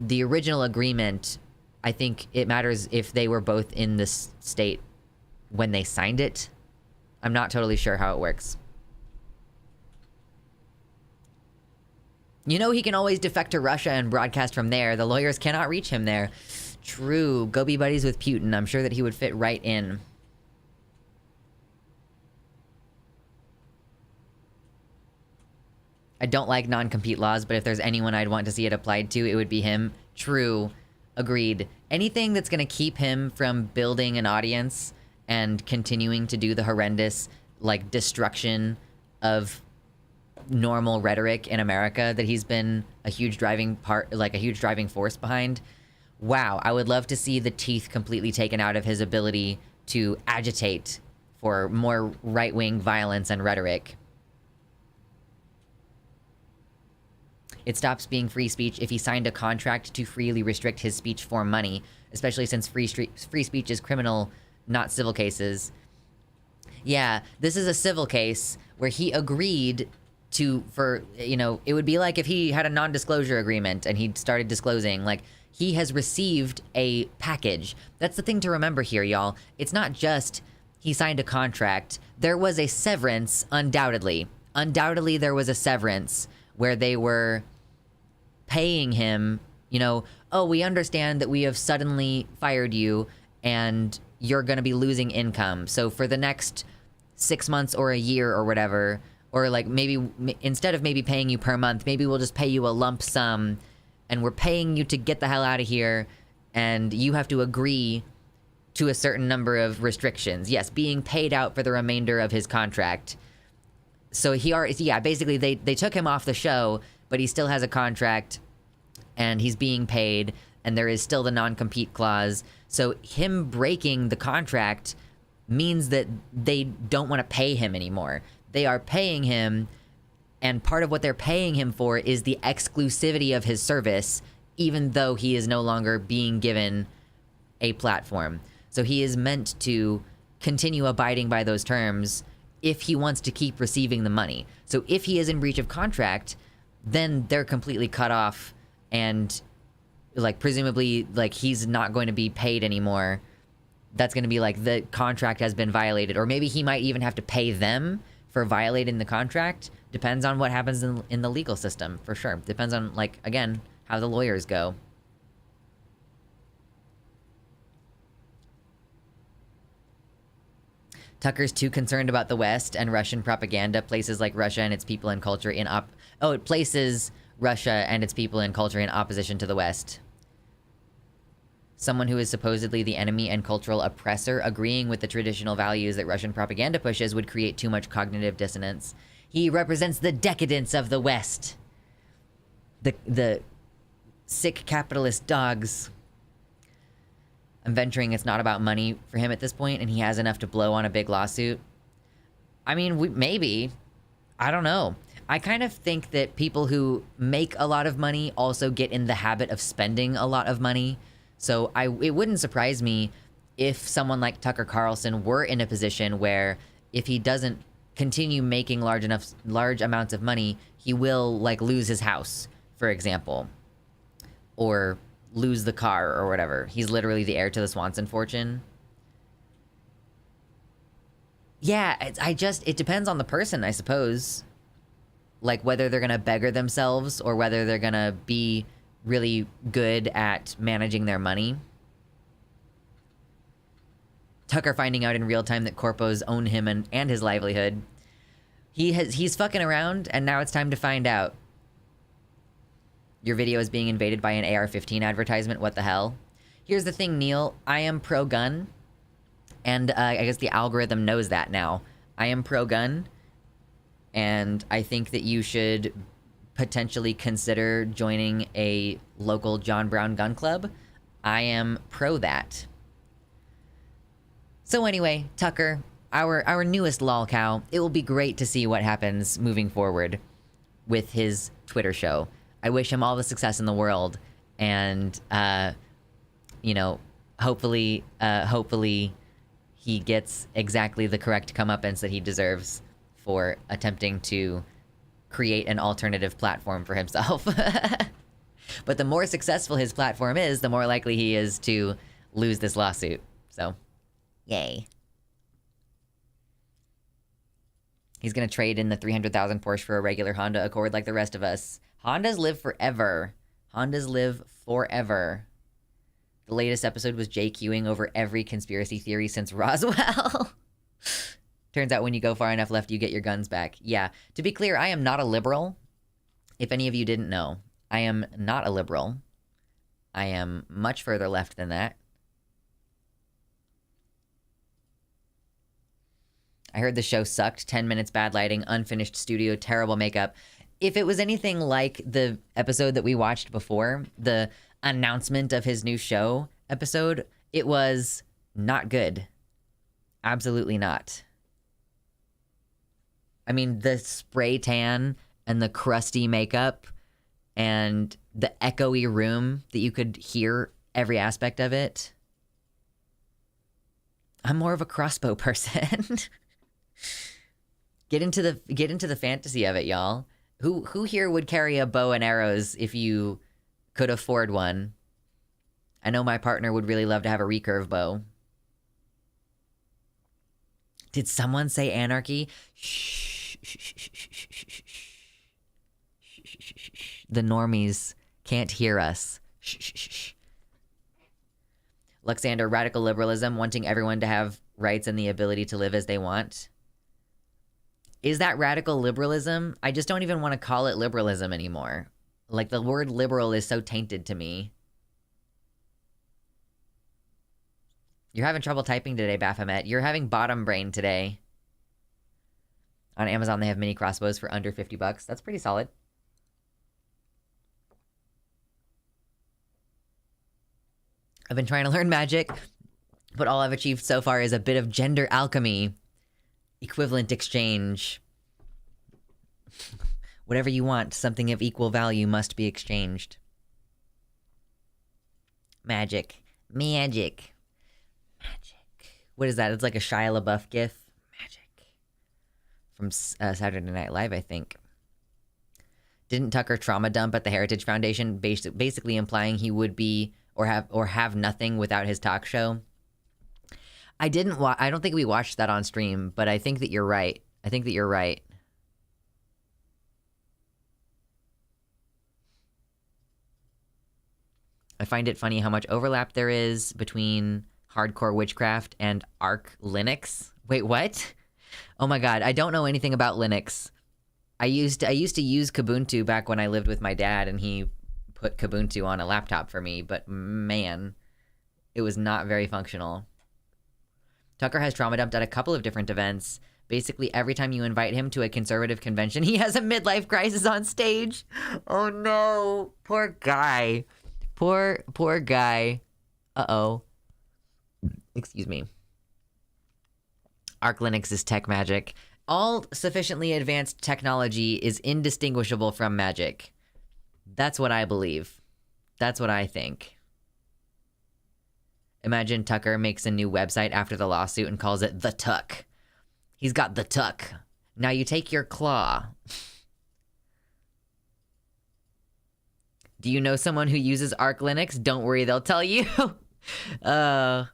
agreement. I think it matters if they were both in this state when they signed it. I'm not totally sure how it works. You know, he can always defect to Russia and broadcast from there. The lawyers cannot reach him there. True. Go be buddies with Putin. I'm sure that he would fit right in. I don't like non-compete laws, but if there's anyone I'd want to see it applied to, it would be him. True. Agreed. Anything that's going to keep him from building an audience and continuing to do the horrendous, like, destruction of normal rhetoric in America that he's been a huge driving force behind. Wow, I would love to see the teeth completely taken out of his ability to agitate for more right-wing violence and rhetoric. It stops being free speech if he signed a contract to freely restrict his speech for money, especially since free speech is criminal, not civil cases. Yeah, this is a civil case where he agreed it would be like if he had a non-disclosure agreement and he started disclosing, like, he has received a package. That's the thing to remember here, y'all. It's not just he signed a contract. There was a severance, undoubtedly. Undoubtedly, there was a severance where they were paying him, oh, we understand that we have suddenly fired you and you're going to be losing income. So for the next 6 months or a year or whatever, or like maybe instead of maybe paying you per month, maybe we'll just pay you a lump sum and we're paying you to get the hell out of here and you have to agree to a certain number of restrictions. Yes, being paid out for the remainder of his contract. So basically they took him off the show, but he still has a contract and he's being paid and there is still the non-compete clause. So him breaking the contract means that they don't want to pay him anymore. They are paying him, and part of what they're paying him for is the exclusivity of his service, even though he is no longer being given a platform. So he is meant to continue abiding by those terms if he wants to keep receiving the money. So if he is in breach of contract, then they're completely cut off and, like, presumably, like, he's not going to be paid anymore. That's going to be like the contract has been violated, or maybe he might even have to pay them for violating the contract. Depends on what happens in the legal system, for sure. Depends on, like, again, how the lawyers go. Tucker's too concerned about the West and Russian propaganda places like Russia and its people and culture it places Russia and its people and culture in opposition to the West. Someone who is supposedly the enemy and cultural oppressor agreeing with the traditional values that Russian propaganda pushes would create too much cognitive dissonance. He represents the decadence of the West. The sick capitalist dogs. I'm venturing it's not about money for him at this point, and he has enough to blow on a big lawsuit. I mean, maybe. I don't know. I kind of think that people who make a lot of money also get in the habit of spending a lot of money. So it wouldn't surprise me if someone like Tucker Carlson were in a position where if he doesn't continue making large amounts of money, he will like lose his house, for example, or lose the car or whatever. He's literally the heir to the Swanson fortune. Yeah, it depends on the person, I suppose. Like whether they're gonna beggar themselves or whether they're gonna be really good at managing their money. Tucker finding out in real time that corpos own him and his livelihood. He's fucking around, and now it's time to find out. Your video is being invaded by an AR-15 advertisement. What the hell? Here's the thing, Neil. I am pro-gun, and I guess the algorithm knows that now. I am pro-gun. And I think that you should potentially consider joining a local John Brown gun club. I am pro that. So anyway, Tucker, our newest lol cow, it will be great to see what happens moving forward with his Twitter show. I wish him all the success in the world. And, you know, hopefully he gets exactly the correct comeuppance that he deserves for attempting to create an alternative platform for himself. But the more successful his platform is, the more likely he is to lose this lawsuit. So, yay. He's gonna trade in the 300,000 Porsche for a regular Honda Accord like the rest of us. Hondas live forever. Hondas live forever. The latest episode was JQing over every conspiracy theory since Roswell. Turns out when you go far enough left, you get your guns back. Yeah. To be clear, I am not a liberal. If any of you didn't know, I am not a liberal. I am much further left than that. I heard the show sucked. 10 minutes, bad lighting, unfinished studio, terrible makeup. If it was anything like the episode that we watched before, the announcement of his new show episode, it was not good. Absolutely not. I mean, the spray tan and the crusty makeup and the echoey room that you could hear every aspect of it. I'm more of a crossbow person. Get into the fantasy of it, y'all. Who here would carry a bow and arrows if you could afford one? I know my partner would really love to have a recurve bow. Did someone say anarchy? Shh. The normies can't hear us. Shh. Luxander, radical liberalism, wanting everyone to have rights and the ability to live as they want. Is that radical liberalism? I just don't even want to call it liberalism anymore. Like, the word liberal is so tainted to me. You're having trouble typing today, Baphomet. You're having bottom brain today. On Amazon, they have mini crossbows for under 50 bucks. That's pretty solid. I've been trying to learn magic, but all I've achieved so far is a bit of gender alchemy. Equivalent exchange. Whatever you want, something of equal value must be exchanged. Magic. What is that? It's like a Shia LaBeouf gif. From Saturday Night Live, I think. Didn't Tucker trauma dump at the Heritage Foundation, basically implying he would be or have nothing without his talk show? I don't think we watched that on stream, but I think that you're right. I find it funny how much overlap there is between hardcore witchcraft and Arch Linux. Wait, what? Oh my god, I don't know anything about Linux. I used to use Kubuntu back when I lived with my dad, and he put Kubuntu on a laptop for me, but man, it was not very functional. Tucker has trauma dumped at a couple of different events. Basically, every time you invite him to a conservative convention, he has a midlife crisis on stage. Oh no, poor guy. Poor guy. Uh-oh. Excuse me. Arch Linux is tech magic. All sufficiently advanced technology is indistinguishable from magic. That's what I believe. That's what I think. Imagine Tucker makes a new website after the lawsuit and calls it The Tuck. He's got the tuck. Now you take your claw. Do you know someone who uses Arch Linux? Don't worry, they'll tell you. I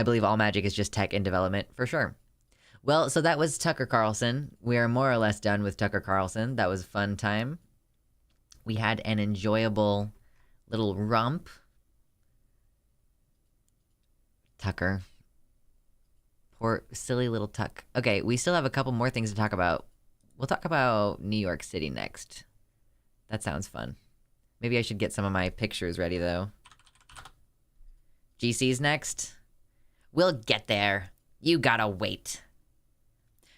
believe all magic is just tech in development, for sure. Well, so that was Tucker Carlson. We are more or less done with Tucker Carlson. That was a fun time. We had an enjoyable little romp. Tucker. Poor, silly little Tuck. Okay, we still have a couple more things to talk about. We'll talk about New York City next. That sounds fun. Maybe I should get some of my pictures ready, though. GC's next. We'll get there. You gotta wait.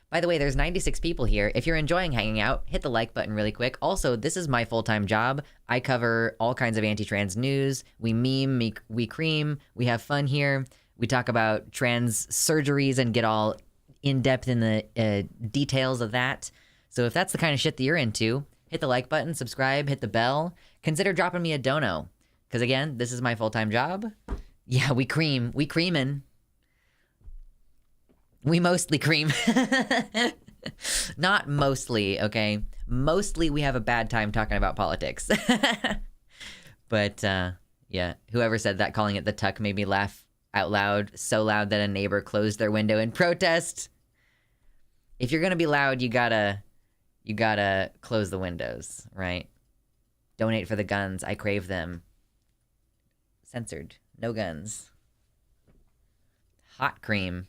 By the way, there's 96 people here. If you're enjoying hanging out, hit the like button really quick. Also, this is my full-time job. I cover all kinds of anti-trans news. We meme, we cream, we have fun here. We talk about trans surgeries and get all in-depth in the details of that. So if that's the kind of shit that you're into, hit the like button, subscribe, hit the bell. Consider dropping me a dono. Because again, this is my full-time job. Yeah, we cream. We creamin'. We mostly cream. Not mostly, okay? Mostly we have a bad time talking about politics. But, yeah, whoever said that, calling it the tuck, made me laugh out loud, so loud that a neighbor closed their window in protest. If you're gonna be loud, you gotta close the windows, right? Donate for the guns. I crave them. Censored. No guns. Hot cream.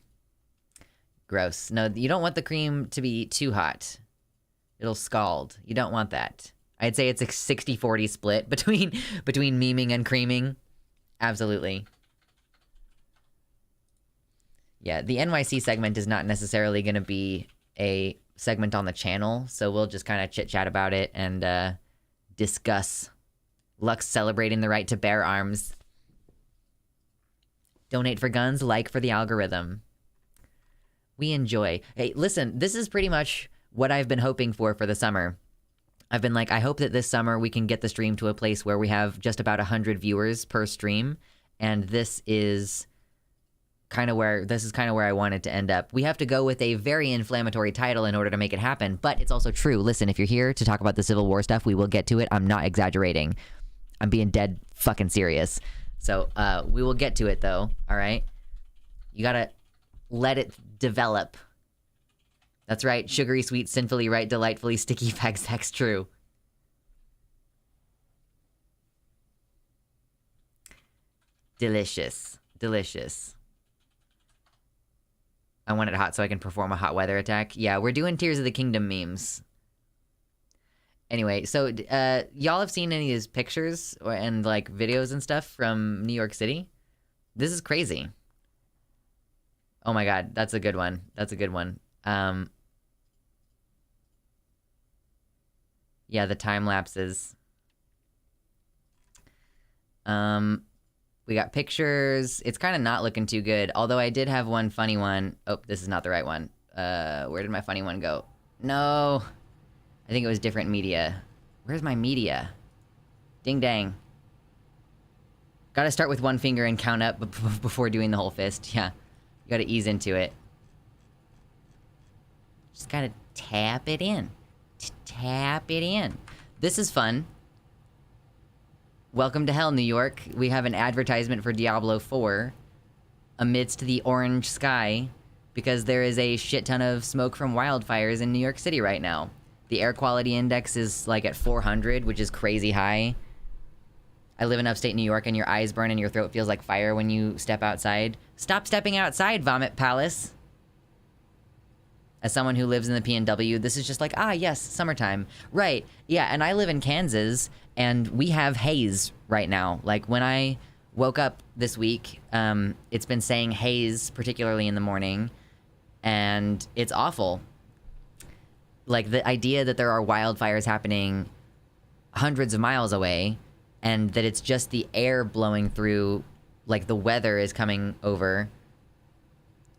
Gross. No, you don't want the cream to be too hot. It'll scald. You don't want that. I'd say it's a 60-40 split between memeing and creaming. Absolutely. Yeah, the NYC segment is not necessarily going to be a segment on the channel, so we'll just kind of chit-chat about it and discuss Lux celebrating the right to bear arms. Donate for guns, like for the algorithm. We enjoy. Hey, listen, this is pretty much what I've been hoping for the summer. I've been like, I hope that this summer we can get the stream to a place where we have just about 100 viewers per stream, and this is kind of where I wanted to end up. We have to go with a very inflammatory title in order to make it happen, but it's also true. Listen, if you're here to talk about the Civil War stuff, we will get to it. I'm not exaggerating. I'm being dead fucking serious. So, we will get to it though, all right? You gotta let it develop. That's right, sugary, sweet, sinfully right, delightfully, sticky, fag, sex, true. Delicious. Delicious. I want it hot so I can perform a hot weather attack. Yeah, we're doing Tears of the Kingdom memes. Anyway, so y'all have seen any of his pictures and like videos and stuff from New York City? This is crazy. Oh my god, that's a good one. That's a good one. Yeah, the time lapses. We got pictures. It's kind of not looking too good. Although I did have one funny one. Oh, this is not the right one. Where did my funny one go? No. I think it was different media. Where's my media? Ding dang. Gotta start with one finger and count up before doing the whole fist. Yeah. You gotta ease into it. Just gotta tap it in. Tap it in. This is fun. Welcome to hell, New York. We have an advertisement for Diablo 4 amidst the orange sky because there is a shit ton of smoke from wildfires in New York City right now. The air quality index is like at 400, which is crazy high. I live in upstate New York and your eyes burn and your throat feels like fire when you step outside. Stop stepping outside, Vomit Palace. As someone who lives in the PNW, this is just like, ah, yes, summertime. Right, yeah, and I live in Kansas, and we have haze right now. Like, when I woke up this week, it's been saying haze, particularly in the morning, and it's awful. Like, the idea that there are wildfires happening hundreds of miles away, and that it's just the air blowing through, like the weather is coming over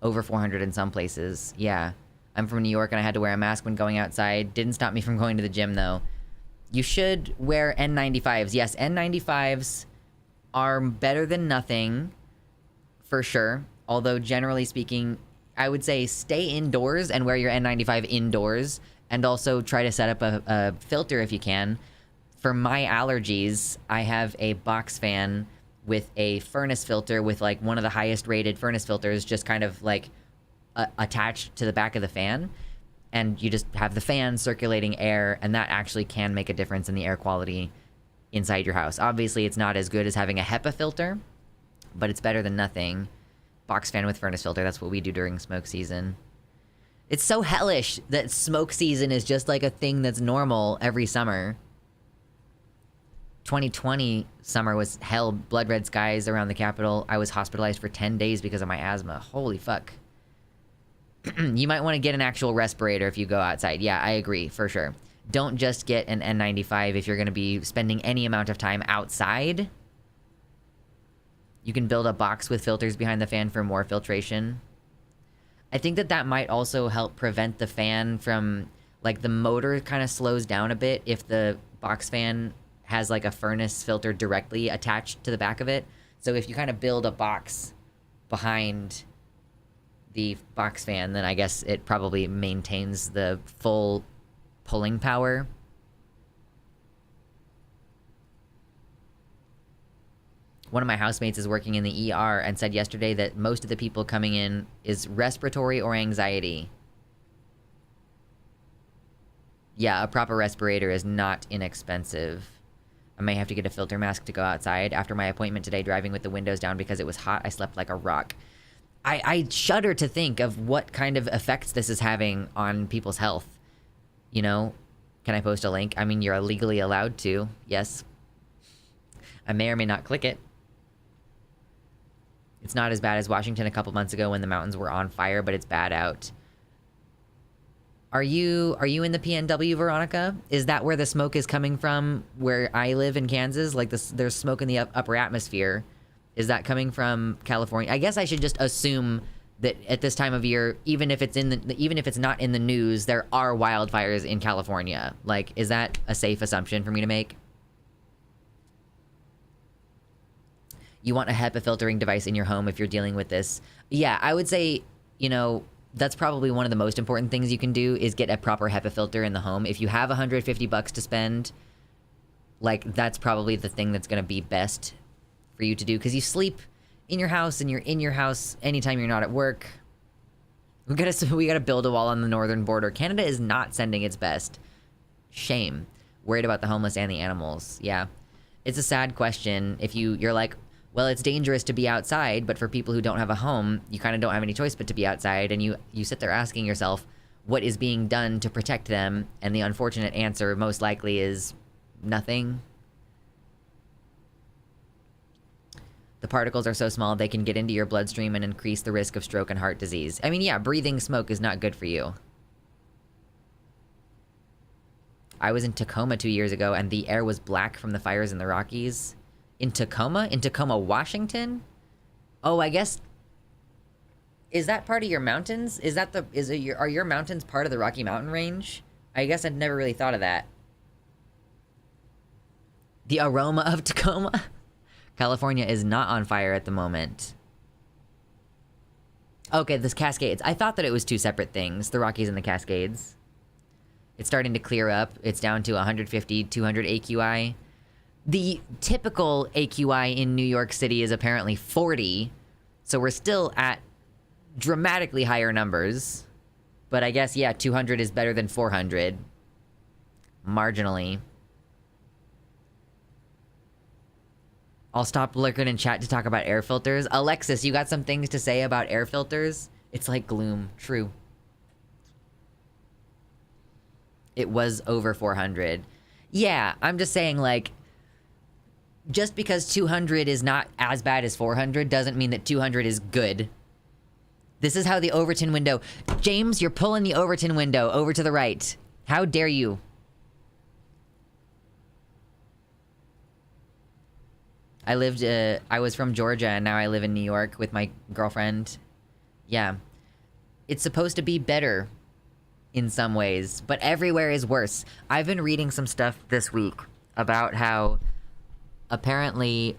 400 in some places. Yeah. I'm from New York and I had to wear a mask when going outside. Didn't stop me from going to the gym though. You should wear N95s. Yes, N95s are better than nothing, for sure. Although, generally speaking, I would say stay indoors and wear your N95 indoors. And also try to set up a filter if you can. For my allergies, I have a box fan with a furnace filter with, like, one of the highest rated furnace filters just kind of, like, attached to the back of the fan. And you just have the fan circulating air, and that actually can make a difference in the air quality inside your house. Obviously, it's not as good as having a HEPA filter, but it's better than nothing. Box fan with furnace filter, that's what we do during smoke season. It's so hellish that smoke season is just like a thing that's normal every summer. 2020 summer was hell, blood red skies around the Capitol. I was hospitalized for 10 days because of my asthma. Holy fuck. You might want to get an actual respirator if you go outside. Yeah, I agree, for sure. Don't just get an N95 if you're going to be spending any amount of time outside. You can build a box with filters behind the fan for more filtration. I think that might also help prevent the fan from, like, the motor kind of slows down a bit if the box fan has, like, a furnace filter directly attached to the back of it. So if you kind of build a box behind the box fan, then I guess it probably maintains the full pulling power. One of my housemates is working in the ER and said yesterday that most of the people coming in is respiratory or anxiety. Yeah, a proper respirator is not inexpensive. I may have to get a filter mask to go outside. After my appointment today, driving with the windows down because it was hot, I slept like a rock. I shudder to think of what kind of effects this is having on people's health. You know? Can I post a link? I mean, you're legally allowed to. Yes. I may or may not click it. It's not as bad as Washington a couple months ago when the mountains were on fire, but it's bad out. Are you in the PNW, Veronica? Is that where the smoke is coming from where I live in Kansas? Like, there's smoke in the upper atmosphere. Is that coming from California? I guess I should just assume that at this time of year, even if it's not in the news, there are wildfires in California. Like, is that a safe assumption for me to make? You want a HEPA filtering device in your home if you're dealing with this. Yeah, I would say, you know, that's probably one of the most important things you can do is get a proper HEPA filter in the home. If you have $150 to spend, like, that's probably the thing that's going to be best for you to do, because you sleep in your house and you're in your house anytime you're not at work. We gotta build a wall on the northern border. Canada is not sending its best. Shame. Worried about the homeless and the animals. Yeah. It's a sad question. If you're like, well, it's dangerous to be outside, but for people who don't have a home, you kind of don't have any choice but to be outside, and you sit there asking yourself, what is being done to protect them? And the unfortunate answer most likely is nothing. The particles are so small they can get into your bloodstream and increase the risk of stroke and heart disease. I mean, yeah, breathing smoke is not good for you. I was in Tacoma 2 years ago, and the air was black from the fires in the Rockies. In Tacoma? In Tacoma, Washington? Oh, I guess... Is that part of your mountains? Are your mountains part of the Rocky Mountain Range? I guess I'd never really thought of that. The aroma of Tacoma? California is not on fire at the moment. Okay, this Cascades. I thought that it was two separate things, the Rockies and the Cascades. It's starting to clear up. It's down to 150, 200 AQI. The typical AQI in New York City is apparently 40, so we're still at dramatically higher numbers. But I guess, yeah, 200 is better than 400. Marginally. I'll stop lurking in chat to talk about air filters. Alexis, you got some things to say about air filters? It's like gloom. True. It was over 400. Yeah, I'm just saying, like, just because 200 is not as bad as 400 doesn't mean that 200 is good. This is how the Overton window... James, you're pulling the Overton window over to the right. How dare you? I was from Georgia, and now I live in New York with my girlfriend. Yeah. It's supposed to be better in some ways, but everywhere is worse. I've been reading some stuff this week about how apparently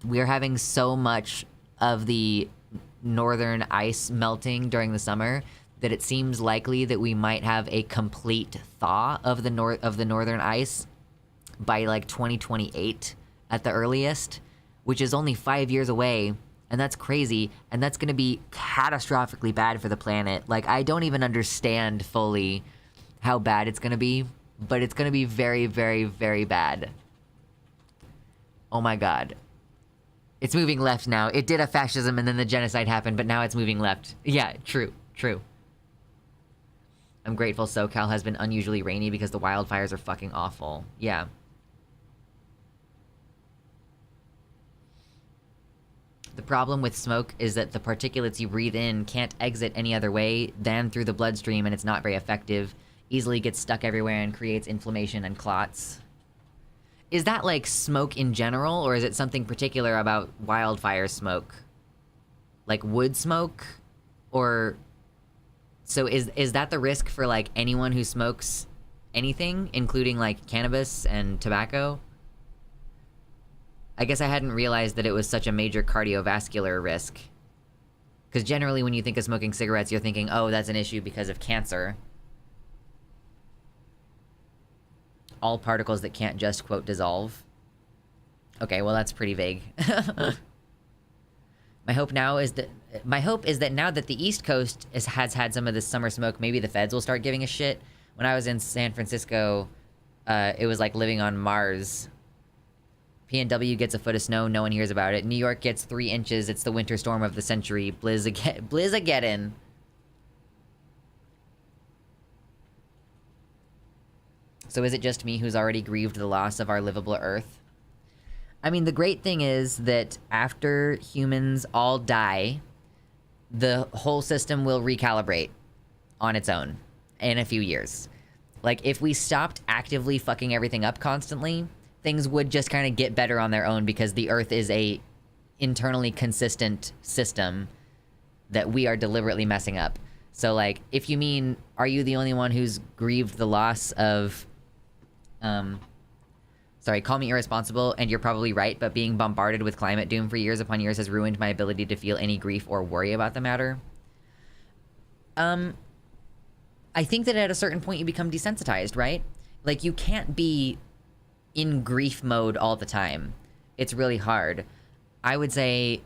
we're having so much of the northern ice melting during the summer that it seems likely that we might have a complete thaw of the northern ice by like 2028 at the earliest, which is only 5 years away. And that's crazy, and that's gonna be catastrophically bad for the planet. Like, I don't even understand fully how bad it's gonna be, but it's gonna be very, very, very bad. Oh my god. It's moving left now. It did a fascism and then the genocide happened, but now it's moving left. Yeah, true, true. I'm grateful SoCal has been unusually rainy because the wildfires are fucking awful. Yeah. The problem with smoke is that the particulates you breathe in can't exit any other way than through the bloodstream, and it's not very effective. Easily gets stuck everywhere and creates inflammation and clots. Is that like smoke in general, or is it something particular about wildfire smoke? Like wood smoke? Or... So is that the risk for like anyone who smokes anything, including like cannabis and tobacco? I guess I hadn't realized that it was such a major cardiovascular risk. Because generally when you think of smoking cigarettes, you're thinking, oh, that's an issue because of cancer. All particles that can't just, quote, dissolve. Okay, well that's pretty vague. My hope is that now that the East Coast has had some of this summer smoke, maybe the feds will start giving a shit. When I was in San Francisco, it was like living on Mars. PNW gets a foot of snow, no one hears about it. New York gets 3 inches, it's the winter storm of the century. Blizzageddon. So is it just me who's already grieved the loss of our livable Earth? I mean, the great thing is that after humans all die, the whole system will recalibrate on its own in a few years. Like, if we stopped actively fucking everything up constantly, things would just kind of get better on their own because the Earth is a internally consistent system that we are deliberately messing up. So, like, if you mean, are you the only one who's grieved the loss of, sorry, call me irresponsible, and you're probably right, but being bombarded with climate doom for years upon years has ruined my ability to feel any grief or worry about the matter. I think that at a certain point you become desensitized, right? Like, you can't be in grief mode all the time. It's really hard. I would say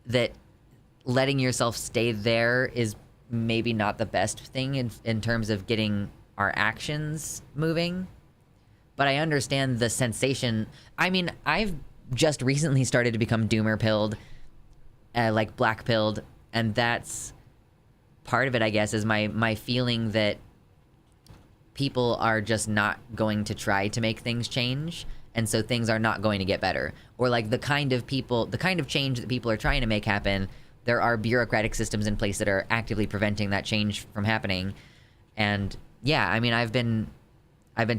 that letting yourself stay there is maybe not the best thing in terms of getting our actions moving. But I understand the sensation. I mean, I've just recently started to become doomer pilled, like black pilled, and that's part of it, I guess, is my feeling that people are just not going to try to make things change, and so things are not going to get better. Or like the kind of change that people are trying to make happen, there are bureaucratic systems in place that are actively preventing that change from happening. And yeah, I mean, I've been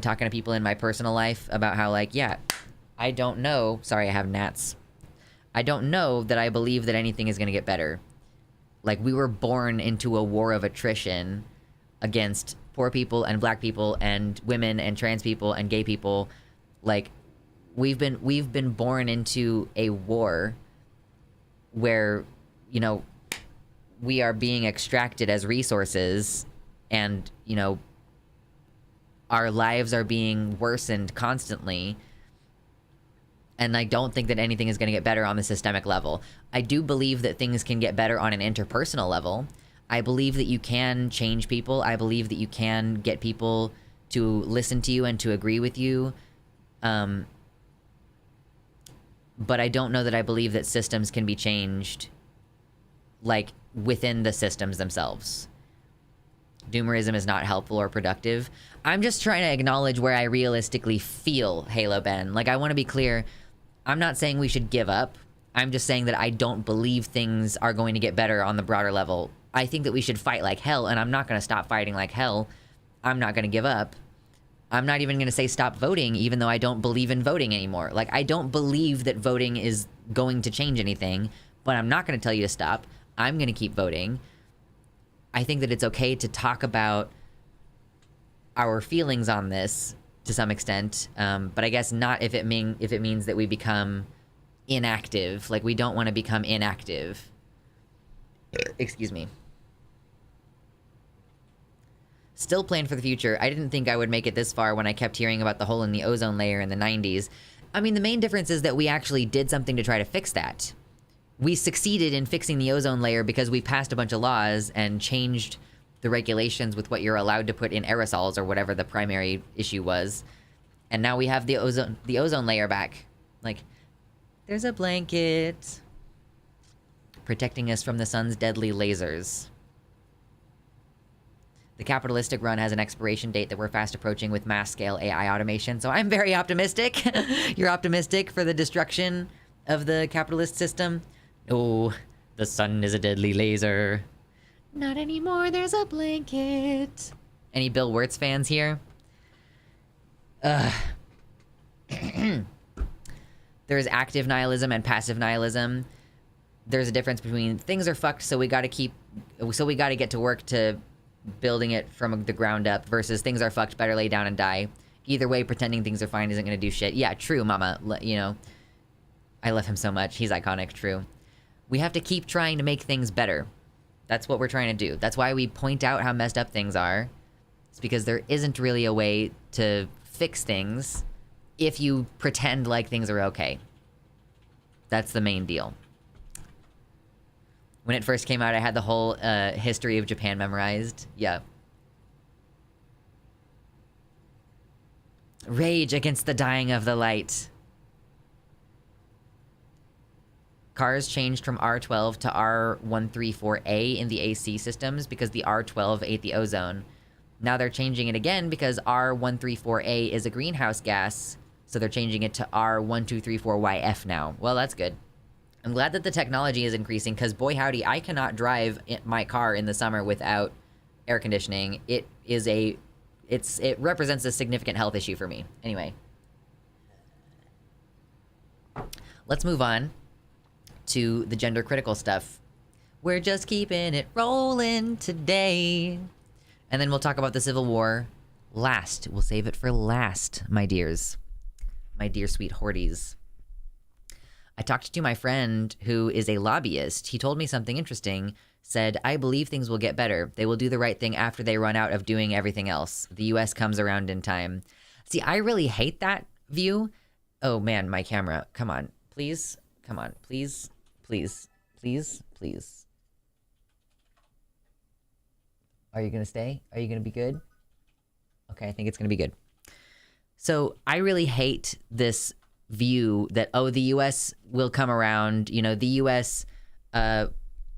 talking to people in my personal life about how, like, yeah, I don't know. Sorry, I have gnats. I don't know that I believe that anything is going to get better. Like, we were born into a war of attrition against poor people and black people and women and trans people and gay people. Like, we've been born into a war where, you know, we are being extracted as resources, and, you know, our lives are being worsened constantly. And I don't think that anything is going to get better on the systemic level. I do believe that things can get better on an interpersonal level. I believe that you can change people. I believe that you can get people to listen to you and to agree with you. But I don't know that I believe that systems can be changed, like, within the systems themselves. Doomerism is not helpful or productive. I'm just trying to acknowledge where I realistically feel Halo Ben. Like, I want to be clear. I'm not saying we should give up. I'm just saying that I don't believe things are going to get better on the broader level. I think that we should fight like hell, and I'm not going to stop fighting like hell. I'm not going to give up. I'm not even going to say stop voting, even though I don't believe in voting anymore. Like, I don't believe that voting is going to change anything, but I'm not going to tell you to stop. I'm going to keep voting. I think that it's okay to talk about our feelings on this to some extent, but I guess not if it means that we become inactive. Like, we don't want to become inactive. Excuse me. Still plan for the future. I didn't think I would make it this far when I kept hearing about the hole in the ozone layer in the 90s. I mean, the main difference is that we actually did something to try to fix that. We succeeded in fixing the ozone layer because we passed a bunch of laws and changed the regulations with what you're allowed to put in aerosols or whatever the primary issue was. And now we have the ozone layer back. Like, there's a blanket protecting us from the sun's deadly lasers. The capitalistic run has an expiration date that we're fast approaching with mass-scale AI automation, so I'm very optimistic. You're optimistic for the destruction of the capitalist system? Oh, the sun is a deadly laser. Not anymore, there's a blanket. Any Bill Wirtz fans here? There's active nihilism and passive nihilism. There's a difference between things are fucked, so we gotta get to work to building it from the ground up, versus things are fucked, better lay down and die. Either way, pretending things are fine isn't gonna do shit. Yeah, true, mama. You know, I love him so much. He's iconic, true. We have to keep trying to make things better. That's what we're trying to do. That's why we point out how messed up things are. It's because there isn't really a way to fix things if you pretend like things are okay. That's the main deal. When it first came out, I had the whole history of Japan memorized. Yeah. Rage against the dying of the light. Cars changed from R12 to R134A in the AC systems because the R12 ate the ozone. Now they're changing it again because R134A is a greenhouse gas, so they're changing it to R1234YF now. Well, that's good. I'm glad that the technology is increasing, because boy howdy, I cannot drive my car in the summer without air conditioning. It represents a significant health issue for me. Anyway. Let's move on to the gender critical stuff. We're just keeping it rolling today. And then we'll talk about the Civil War last. We'll save it for last, my dears. My dear sweet horties. I talked to my friend who is a lobbyist. He told me something interesting. Said, I believe things will get better. They will do the right thing after they run out of doing everything else. The US comes around in time. See, I really hate that view. Oh man, my camera. Come on. Please. Come on. Please. Please. Please. Please. Are you gonna stay? Are you gonna be good? Okay, I think it's gonna be good. So I really hate this view that, oh, the US will come around, you know, the US,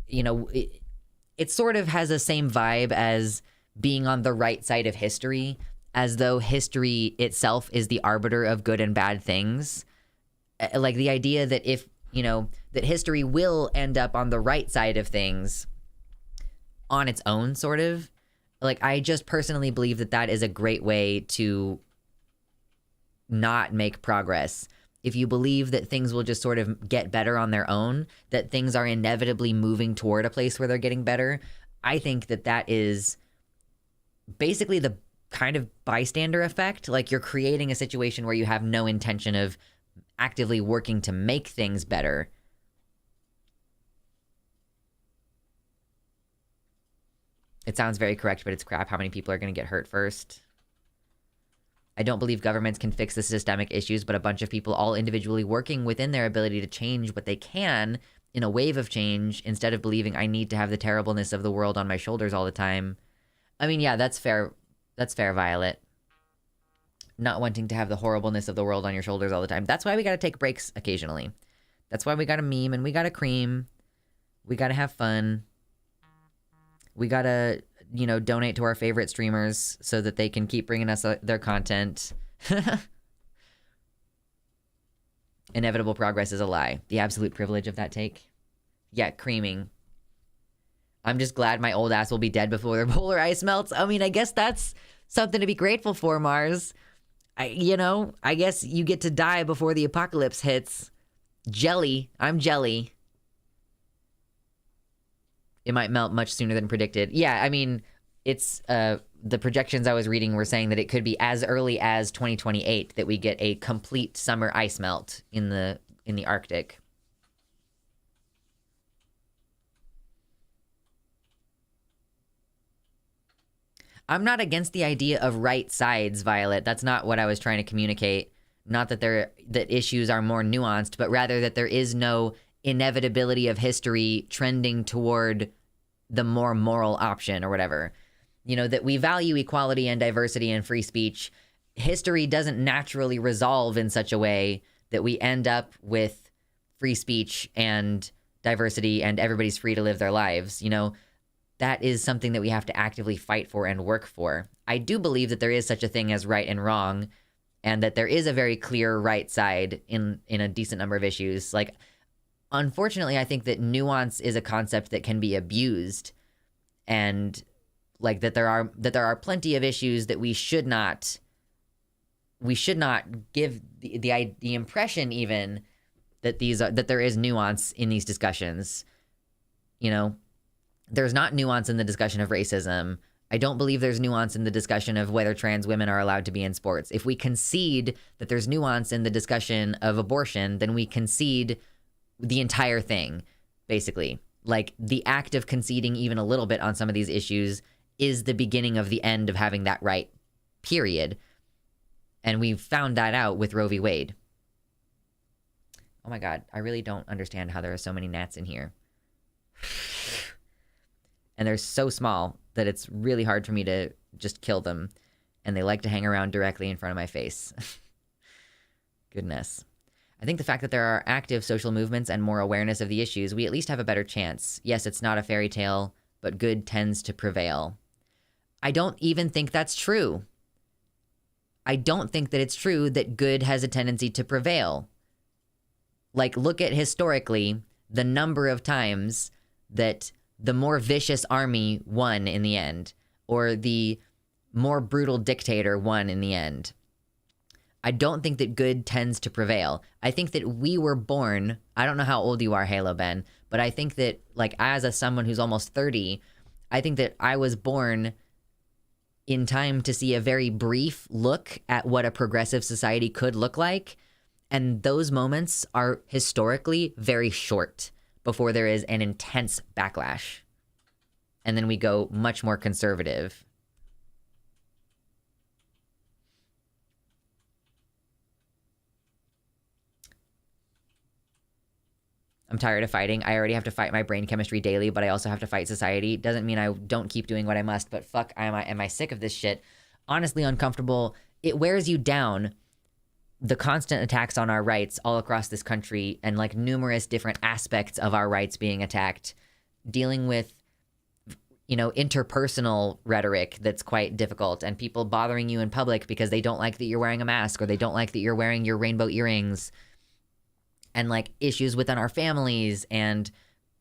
you know, it sort of has the same vibe as being on the right side of history, as though history itself is the arbiter of good and bad things. Like the idea that if, you know, that history will end up on the right side of things on its own, sort of. Like, I just personally believe that that is a great way to not make progress. If you believe that things will just sort of get better on their own, that things are inevitably moving toward a place where they're getting better, I think that that is basically the kind of bystander effect. Like, you're creating a situation where you have no intention of actively working to make things better. It sounds very correct, but it's crap. How many people are going to get hurt first? I don't believe governments can fix the systemic issues, but a bunch of people all individually working within their ability to change what they can in a wave of change, instead of believing I need to have the terribleness of the world on my shoulders all the time. I mean, yeah, that's fair. That's fair, Violet. Not wanting to have the horribleness of the world on your shoulders all the time. That's why we gotta take breaks occasionally. That's why we gotta meme and we gotta cream. We gotta have fun. We gotta, you know, donate to our favorite streamers so that they can keep bringing us their content. Inevitable progress is a lie. The absolute privilege of that take. Yeah, creaming. I'm just glad my old ass will be dead before the polar ice melts. I mean, I guess that's something to be grateful for, Mars. I guess you get to die before the apocalypse hits. Jelly. I'm jelly. It might melt much sooner than predicted. Yeah, I mean, it's the projections I was reading were saying that it could be as early as 2028 that we get a complete summer ice melt in the Arctic. I'm not against the idea of right sides, Violet. That's not what I was trying to communicate. Not that that issues are more nuanced, but rather that there is no inevitability of history trending toward the more moral option or whatever. That we value equality and diversity and free speech. History doesn't naturally resolve in such a way that we end up with free speech and diversity and everybody's free to live their lives. That is something that we have to actively fight for and work for. I do believe that there is such a thing as right and wrong, and that there is a very clear right side in a decent number of issues. Like, unfortunately, I think that nuance is a concept that can be abused, and like that there are plenty of issues that we should not give the impression even that that there is nuance in these discussions. There's not nuance in the discussion of racism. I don't believe there's nuance in the discussion of whether trans women are allowed to be in sports. If we concede that there's nuance in the discussion of abortion, then we concede the entire thing, basically. Like, the act of conceding even a little bit on some of these issues is the beginning of the end of having that right, period. And we've found that out with Roe v. Wade. Oh my God, I really don't understand how there are so many gnats in here. And they're so small that it's really hard for me to just kill them. And they like to hang around directly in front of my face. Goodness. I think the fact that there are active social movements and more awareness of the issues, we at least have a better chance. Yes, it's not a fairy tale, but good tends to prevail. I don't even think that's true. I don't think that it's true that good has a tendency to prevail. Like, look at historically the number of times that the more vicious army won in the end, or the more brutal dictator won in the end. I don't think that good tends to prevail. I think that we were born, I don't know how old you are, Halo Ben, but I think that, like, as someone who's almost 30, I think that I was born in time to see a very brief look at what a progressive society could look like. And those moments are historically very short before there is an intense backlash. And then we go much more conservative. I'm tired of fighting. I already have to fight my brain chemistry daily, but I also have to fight society. Doesn't mean I don't keep doing what I must, but fuck, am I sick of this shit? Honestly uncomfortable. It wears you down. The constant attacks on our rights all across this country, and like numerous different aspects of our rights being attacked, dealing with, interpersonal rhetoric that's quite difficult, and people bothering you in public because they don't like that you're wearing a mask, or they don't like that you're wearing your rainbow earrings, and like issues within our families, and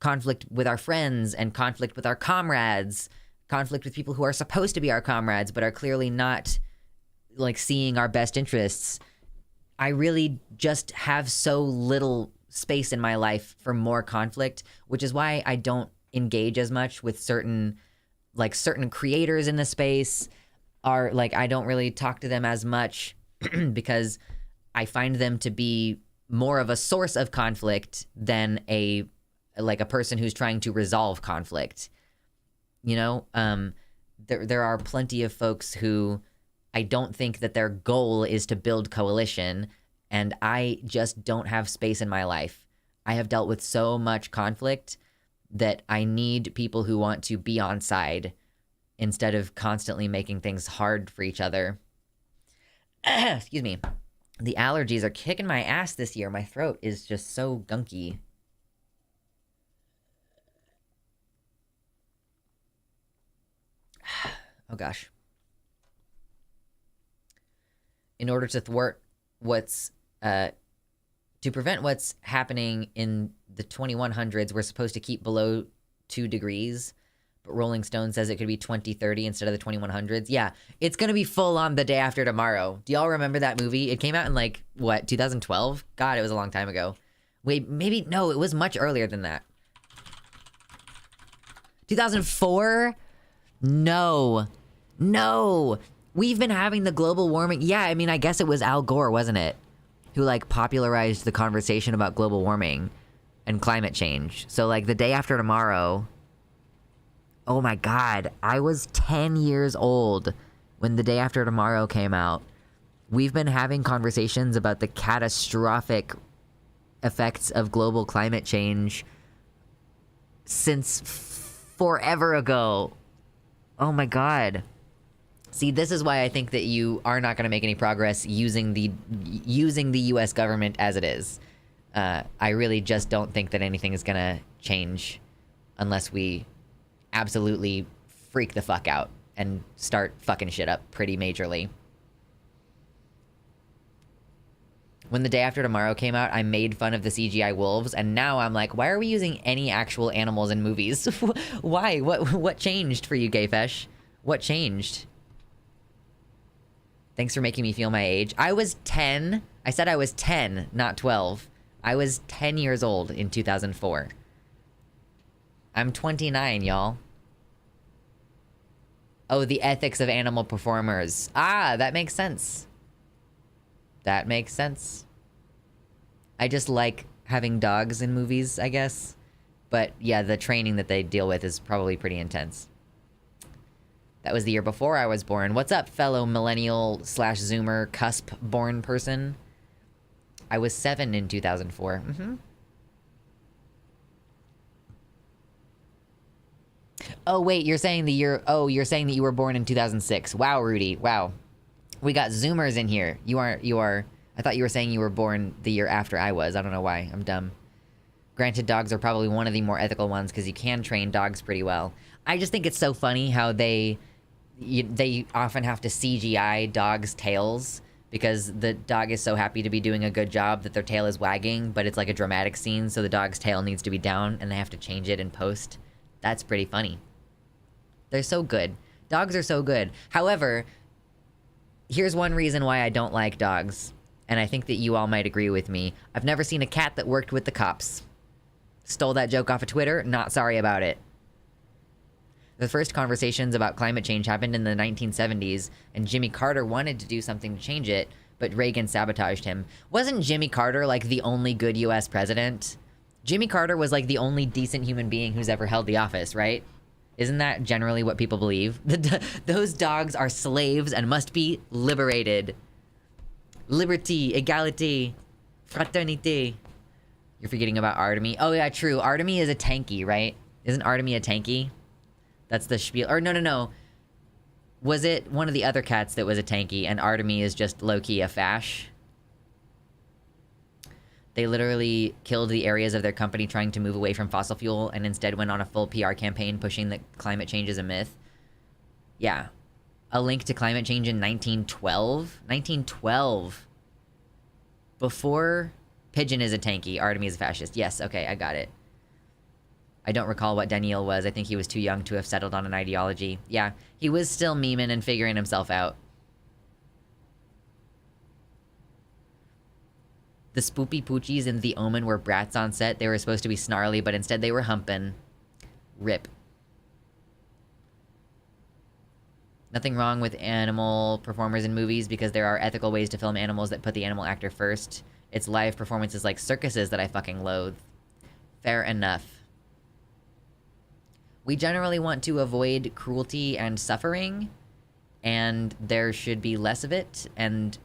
conflict with our friends, and conflict with our comrades, conflict with people who are supposed to be our comrades but are clearly not like seeing our best interests. I really just have so little space in my life for more conflict, which is why I don't engage as much with certain creators in the space. I don't really talk to them as much because I find them to be more of a source of conflict than a person who's trying to resolve conflict. There are plenty of folks who I don't think that their goal is to build coalition, and I just don't have space in my life. I have dealt with so much conflict that I need people who want to be on side instead of constantly making things hard for each other. Excuse me. The allergies are kicking my ass this year. My throat is just so gunky. Oh gosh. In order to thwart to prevent what's happening in the 2100s, we're supposed to keep below 2 degrees. But Rolling Stone says it could be 2030 instead of the 2100s. Yeah, it's gonna be full on The Day After Tomorrow. Do y'all remember that movie? It came out in like, what, 2012? God, it was a long time ago. Wait, maybe, no, it was much earlier than that. 2004? No. No. We've been having the global warming. Yeah, I mean, I guess it was Al Gore, wasn't it? Who, like, popularized the conversation about global warming and climate change. So, like, The Day After Tomorrow... Oh my God, I was 10 years old when The Day After Tomorrow came out. We've been having conversations about the catastrophic effects of global climate change since forever ago. Oh my God. See, this is why I think that you are not going to make any progress using the US government as it is. I really just don't think that anything is going to change unless we absolutely freak the fuck out and start fucking shit up pretty majorly. When The Day After Tomorrow came out, I made fun of the CGI wolves, and now I'm like, why are we using any actual animals in movies? Why? What changed for you, Gayfesh? What changed? Thanks for making me feel my age. I was 10. I said I was 10, not 12. I was 10 years old in 2004. I'm 29, y'all. Oh, the ethics of animal performers. Ah, that makes sense. That makes sense. I just like having dogs in movies, I guess. But yeah, the training that they deal with is probably pretty intense. That was the year before I was born. What's up, fellow millennial/zoomer cusp-born person? I was 7 in 2004. Oh, wait, you're saying the year... Oh, you're saying that you were born in 2006. Wow, Rudy. Wow. We got Zoomers in here. You are... I thought you were saying you were born the year after I was. I don't know why. I'm dumb. Granted, dogs are probably one of the more ethical ones because you can train dogs pretty well. I just think it's so funny how they often have to CGI dogs' tails because the dog is so happy to be doing a good job that their tail is wagging, but it's like a dramatic scene, so the dog's tail needs to be down, and they have to change it in post. That's pretty funny. They're so good. Dogs are so good. However, here's one reason why I don't like dogs, and I think that you all might agree with me. I've never seen a cat that worked with the cops. Stole that joke off of Twitter, not sorry about it. The first conversations about climate change happened in the 1970s, and Jimmy Carter wanted to do something to change it, but Reagan sabotaged him. Wasn't Jimmy Carter like the only good US president? Jimmy Carter was like the only decent human being who's ever held the office, right? Isn't that generally what people believe? Those dogs are slaves and must be liberated. Liberty, equality, fraternité. You're forgetting about Artemy. Oh yeah, true. Artemy is a tanky, right? Isn't Artemy a tanky? That's the spiel. Or no. Was it one of the other cats that was a tanky and Artemy is just low-key a fash? They literally killed the areas of their company trying to move away from fossil fuel and instead went on a full PR campaign pushing that climate change is a myth. Yeah. A link to climate change in 1912? 1912. Before Pigeon is a tanky, Artemy is a fascist. Yes, okay, I got it. I don't recall what Daniel was. I think he was too young to have settled on an ideology. Yeah, he was still memeing and figuring himself out. The Spoopy Poochies in The Omen were brats on set. They were supposed to be snarly, but instead they were humping. Rip. Nothing wrong with animal performers in movies because there are ethical ways to film animals that put the animal actor first. It's live performances like circuses that I fucking loathe. Fair enough. We generally want to avoid cruelty and suffering, and there should be less of it, and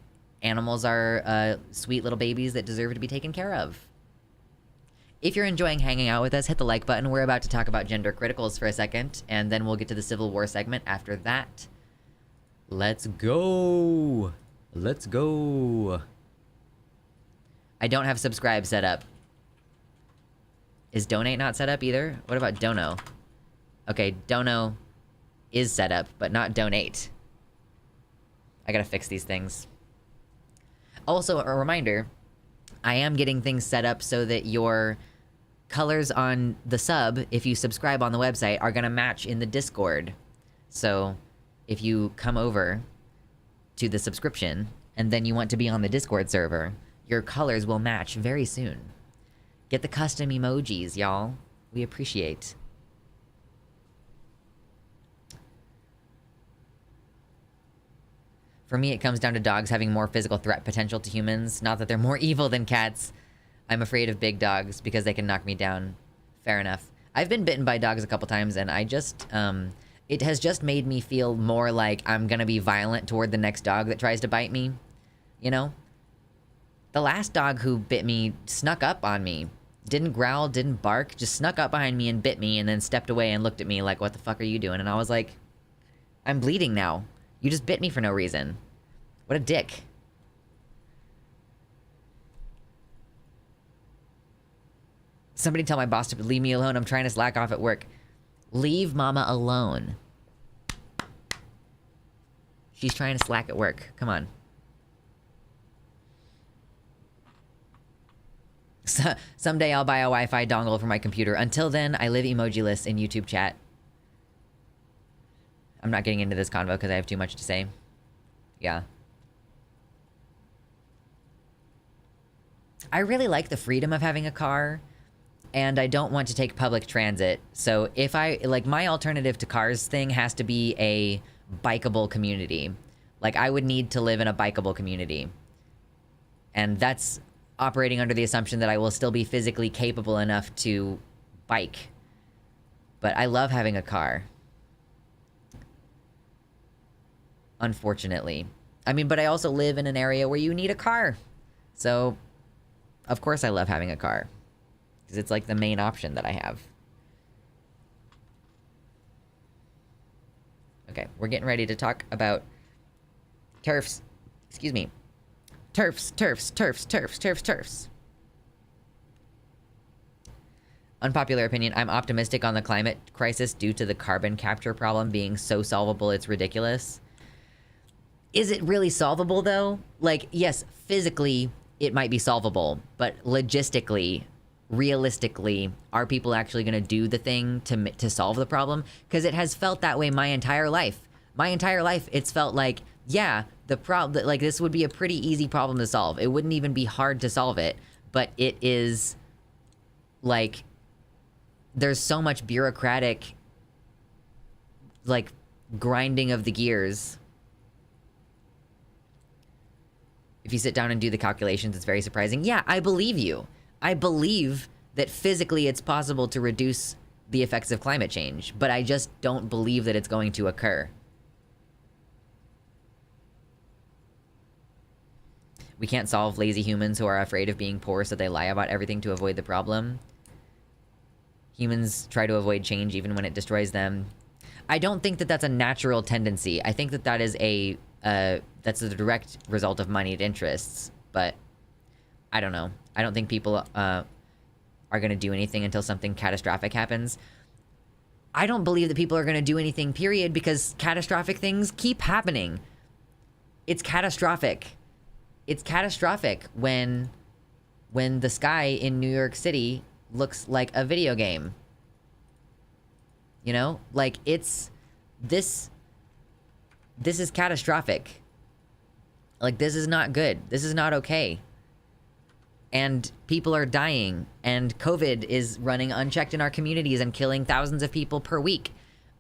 animals are sweet little babies that deserve to be taken care of. If you're enjoying hanging out with us, hit the like button. We're about to talk about gender criticals for a second, and then we'll get to the Civil War segment after that. Let's go! Let's go! I don't have subscribe set up. Is donate not set up either? What about dono? Okay, dono is set up, but not donate. I gotta fix these things. Also, a reminder, I am getting things set up so that your colors on the sub, if you subscribe on the website, are gonna match in the Discord. So if you come over to the subscription and then you want to be on the Discord server, your colors will match very soon. Get the custom emojis, y'all. We appreciate. For me, it comes down to dogs having more physical threat potential to humans. Not that they're more evil than cats. I'm afraid of big dogs because they can knock me down. Fair enough. I've been bitten by dogs a couple times, and I just, it has just made me feel more like I'm gonna be violent toward the next dog that tries to bite me. You know? The last dog who bit me snuck up on me. Didn't growl, didn't bark, just snuck up behind me and bit me and then stepped away and looked at me like, what the fuck are you doing? And I was like, I'm bleeding now. You just bit me for no reason. What a dick. Somebody tell my boss to leave me alone. I'm trying to slack off at work. Leave mama alone. She's trying to slack at work. Come on. Someday I'll buy a Wi-Fi dongle for my computer. Until then, I live emojiless in YouTube chat. I'm not getting into this convo because I have too much to say. Yeah. I really like the freedom of having a car, and I don't want to take public transit. So if my alternative to cars thing has to be a bikeable community. Like, I would need to live in a bikeable community. And that's operating under the assumption that I will still be physically capable enough to bike. But I love having a car. Unfortunately. I mean, but I also live in an area where you need a car. So, of course I love having a car. Because it's like the main option that I have. Okay, we're getting ready to talk about TERFs. Excuse me. TERFs. Unpopular opinion, I'm optimistic on the climate crisis due to the carbon capture problem being so solvable it's ridiculous. Is it really solvable, though? Like, yes, physically, it might be solvable, but logistically, realistically, are people actually going to do the thing to solve the problem? Because it has felt that way my entire life. My entire life, it's felt like, yeah, the problem, like, this would be a pretty easy problem to solve. It wouldn't even be hard to solve it, but it is, like, there's so much bureaucratic, like, grinding of the gears. If you sit down and do the calculations, it's very surprising. Yeah, I believe you. I believe that physically it's possible to reduce the effects of climate change, but I just don't believe that it's going to occur. We can't solve lazy humans who are afraid of being poor, so they lie about everything to avoid the problem. Humans try to avoid change even when it destroys them. I don't think that that's a natural tendency. I think that that is that's a direct result of moneyed interests, but I don't know. I don't think people are going to do anything until something catastrophic happens. I don't believe that people are going to do anything, period, because catastrophic things keep happening. It's catastrophic. It's catastrophic when the sky in New York City looks like a video game. You know? Like, it's... This is catastrophic. Like, this is not good. This is not okay. And people are dying, and COVID is running unchecked in our communities and killing thousands of people per week.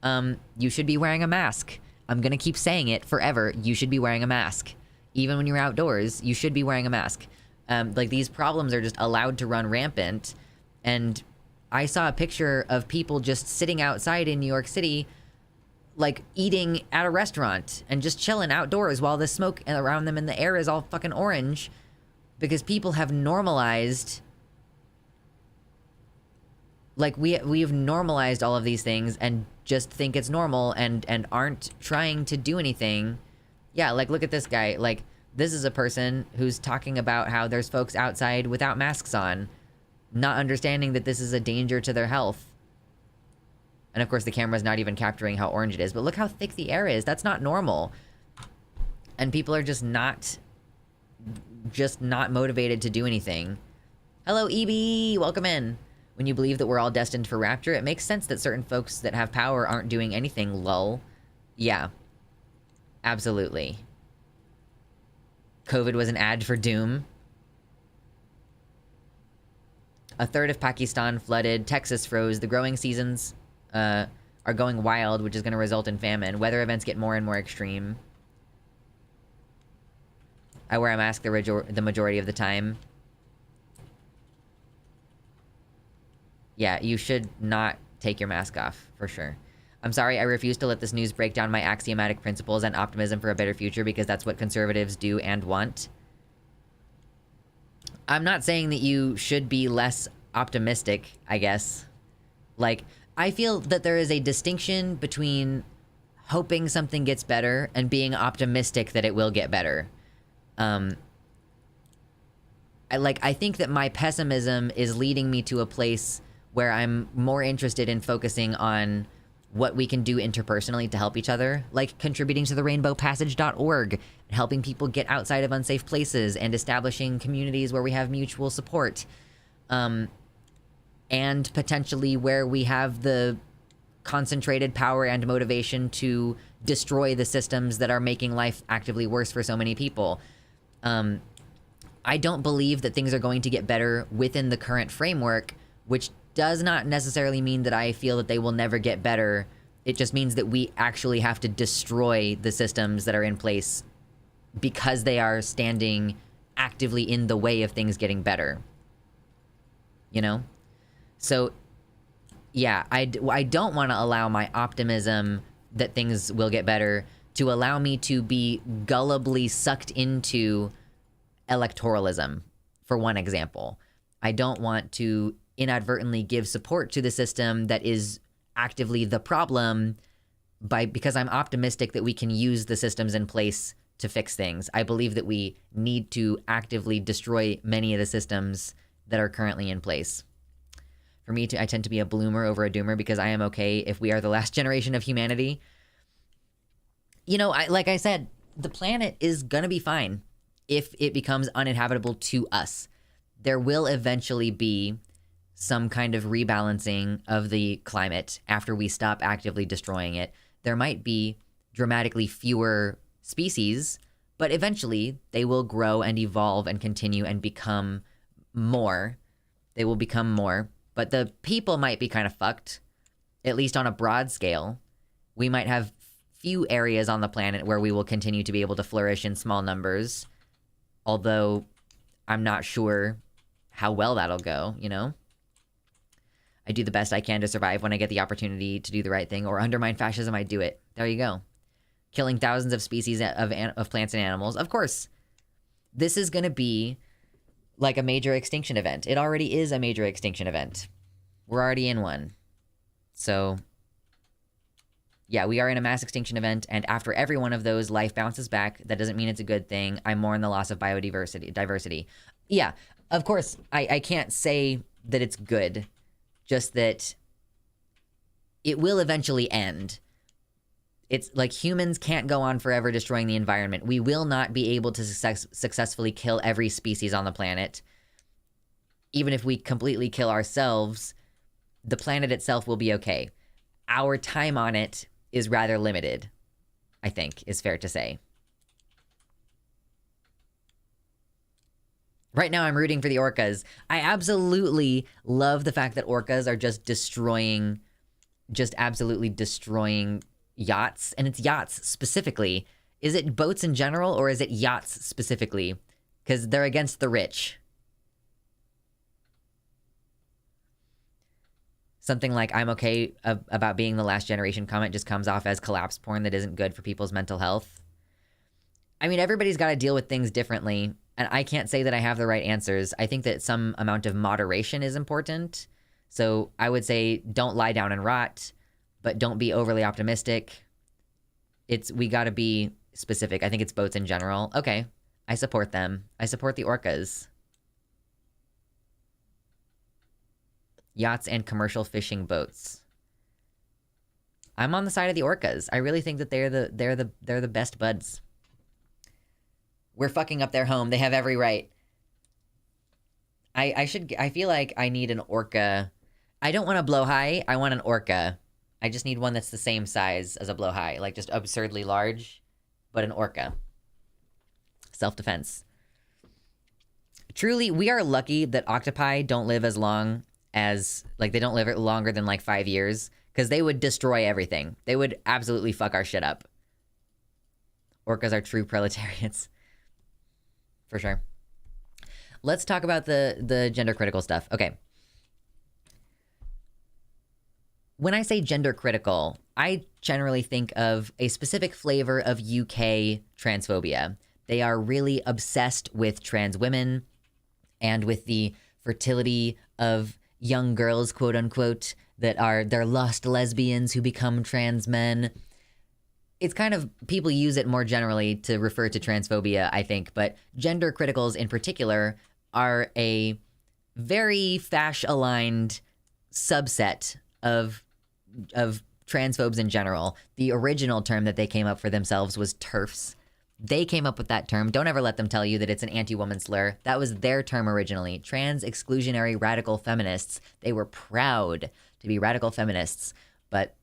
You should be wearing a mask. I'm gonna keep saying it forever. You should be wearing a mask. Even when you're outdoors, you should be wearing a mask. Like, these problems are just allowed to run rampant. And I saw a picture of people just sitting outside in New York City, like, eating at a restaurant and just chilling outdoors while the smoke around them and the air is all fucking orange. Because people have normalized, like, we have normalized all of these things and just think it's normal and aren't trying to do anything. Yeah, like, look at this guy. Like, this is a person who's talking about how there's folks outside without masks on, not understanding that this is a danger to their health. And of course, the camera's not even capturing how orange it is, but look how thick the air is. That's not normal. And people are just not motivated to do anything. Hello, EB, welcome in. When you believe that we're all destined for rapture, it makes sense that certain folks that have power aren't doing anything, lol. Yeah. Absolutely. COVID was an ad for doom. A third of Pakistan flooded. Texas froze. The growing seasons are going wild, which is going to result in famine. Weather events get more and more extreme. I wear a mask the majority of the time. Yeah, you should not take your mask off, for sure. I'm sorry, I refuse to let this news break down my axiomatic principles and optimism for a better future because that's what conservatives do and want. I'm not saying that you should be less optimistic, I guess. Like, I feel that there is a distinction between hoping something gets better and being optimistic that it will get better. I think that my pessimism is leading me to a place where I'm more interested in focusing on what we can do interpersonally to help each other, like contributing to the rainbowpassage.org, helping people get outside of unsafe places, and establishing communities where we have mutual support. And potentially where we have the concentrated power and motivation to destroy the systems that are making life actively worse for so many people. I don't believe that things are going to get better within the current framework, which does not necessarily mean that I feel that they will never get better. It just means that we actually have to destroy the systems that are in place because they are standing actively in the way of things getting better. You know? So, yeah, I don't want to allow my optimism that things will get better to allow me to be gullibly sucked into electoralism, for one example. I don't want to inadvertently give support to the system that is actively the problem because I'm optimistic that we can use the systems in place to fix things. I believe that we need to actively destroy many of the systems that are currently in place. For me, I tend to be a bloomer over a doomer because I am okay if we are the last generation of humanity. You know, like I said, the planet is gonna be fine if it becomes uninhabitable to us. There will eventually be some kind of rebalancing of the climate after we stop actively destroying it. There might be dramatically fewer species, but eventually they will grow and evolve and continue and become more. They will become more. But the people might be kind of fucked, at least on a broad scale. We might have few areas on the planet where we will continue to be able to flourish in small numbers, although I'm not sure how well that'll go, you know? I do the best I can to survive when I get the opportunity to do the right thing, or undermine fascism, I do it. There you go. Killing thousands of species of plants and animals. Of course, this is going to be like a major extinction event. It already is a major extinction event. We're already in one. So, yeah, we are in a mass extinction event, and after every one of those, life bounces back. That doesn't mean it's a good thing. I mourn the loss of diversity. Yeah, of course, I can't say that it's good. Just that it will eventually end. It's like humans can't go on forever destroying the environment. We will not be able to successfully kill every species on the planet. Even if we completely kill ourselves, the planet itself will be okay. Our time on it is rather limited, I think, is fair to say. Right now, I'm rooting for the orcas. I absolutely love the fact that orcas are just absolutely destroying yachts. And it's yachts specifically. Is it boats in general, or is it yachts specifically? Because they're against the rich. Something like "I'm okay about being the last generation" comment just comes off as collapse porn that isn't good for people's mental health. I mean, everybody's got to deal with things differently. And I can't say that I have the right answers. I think that some amount of moderation is important. So I would say don't lie down and rot, but don't be overly optimistic. We gotta be specific. I think it's boats in general. Okay, I support them. I support the orcas. Yachts and commercial fishing boats. I'm on the side of the orcas. I really think that they're the best buds. We're fucking up their home. They have every right. I feel like I need an orca. I don't want a blowhigh. I want an orca. I just need one that's the same size as a blowhigh. Like, just absurdly large, but an orca. Self-defense. Truly, we are lucky that octopi don't live as long as... Like, they don't live longer than, like, 5 years. Because they would destroy everything. They would absolutely fuck our shit up. Orcas are true proletariats. For sure. Let's talk about the gender critical stuff. Okay. When I say gender critical, I generally think of a specific flavor of UK transphobia. They are really obsessed with trans women and with the fertility of young girls, quote unquote, they're lost lesbians who become trans men. It's kind of, people use it more generally to refer to transphobia, I think, but gender criticals in particular are a very fash-aligned subset of transphobes in general. The original term that they came up for themselves was TERFs. They came up with that term. Don't ever let them tell you that it's an anti-woman slur. That was their term originally. Trans exclusionary radical feminists. They were proud to be radical feminists, but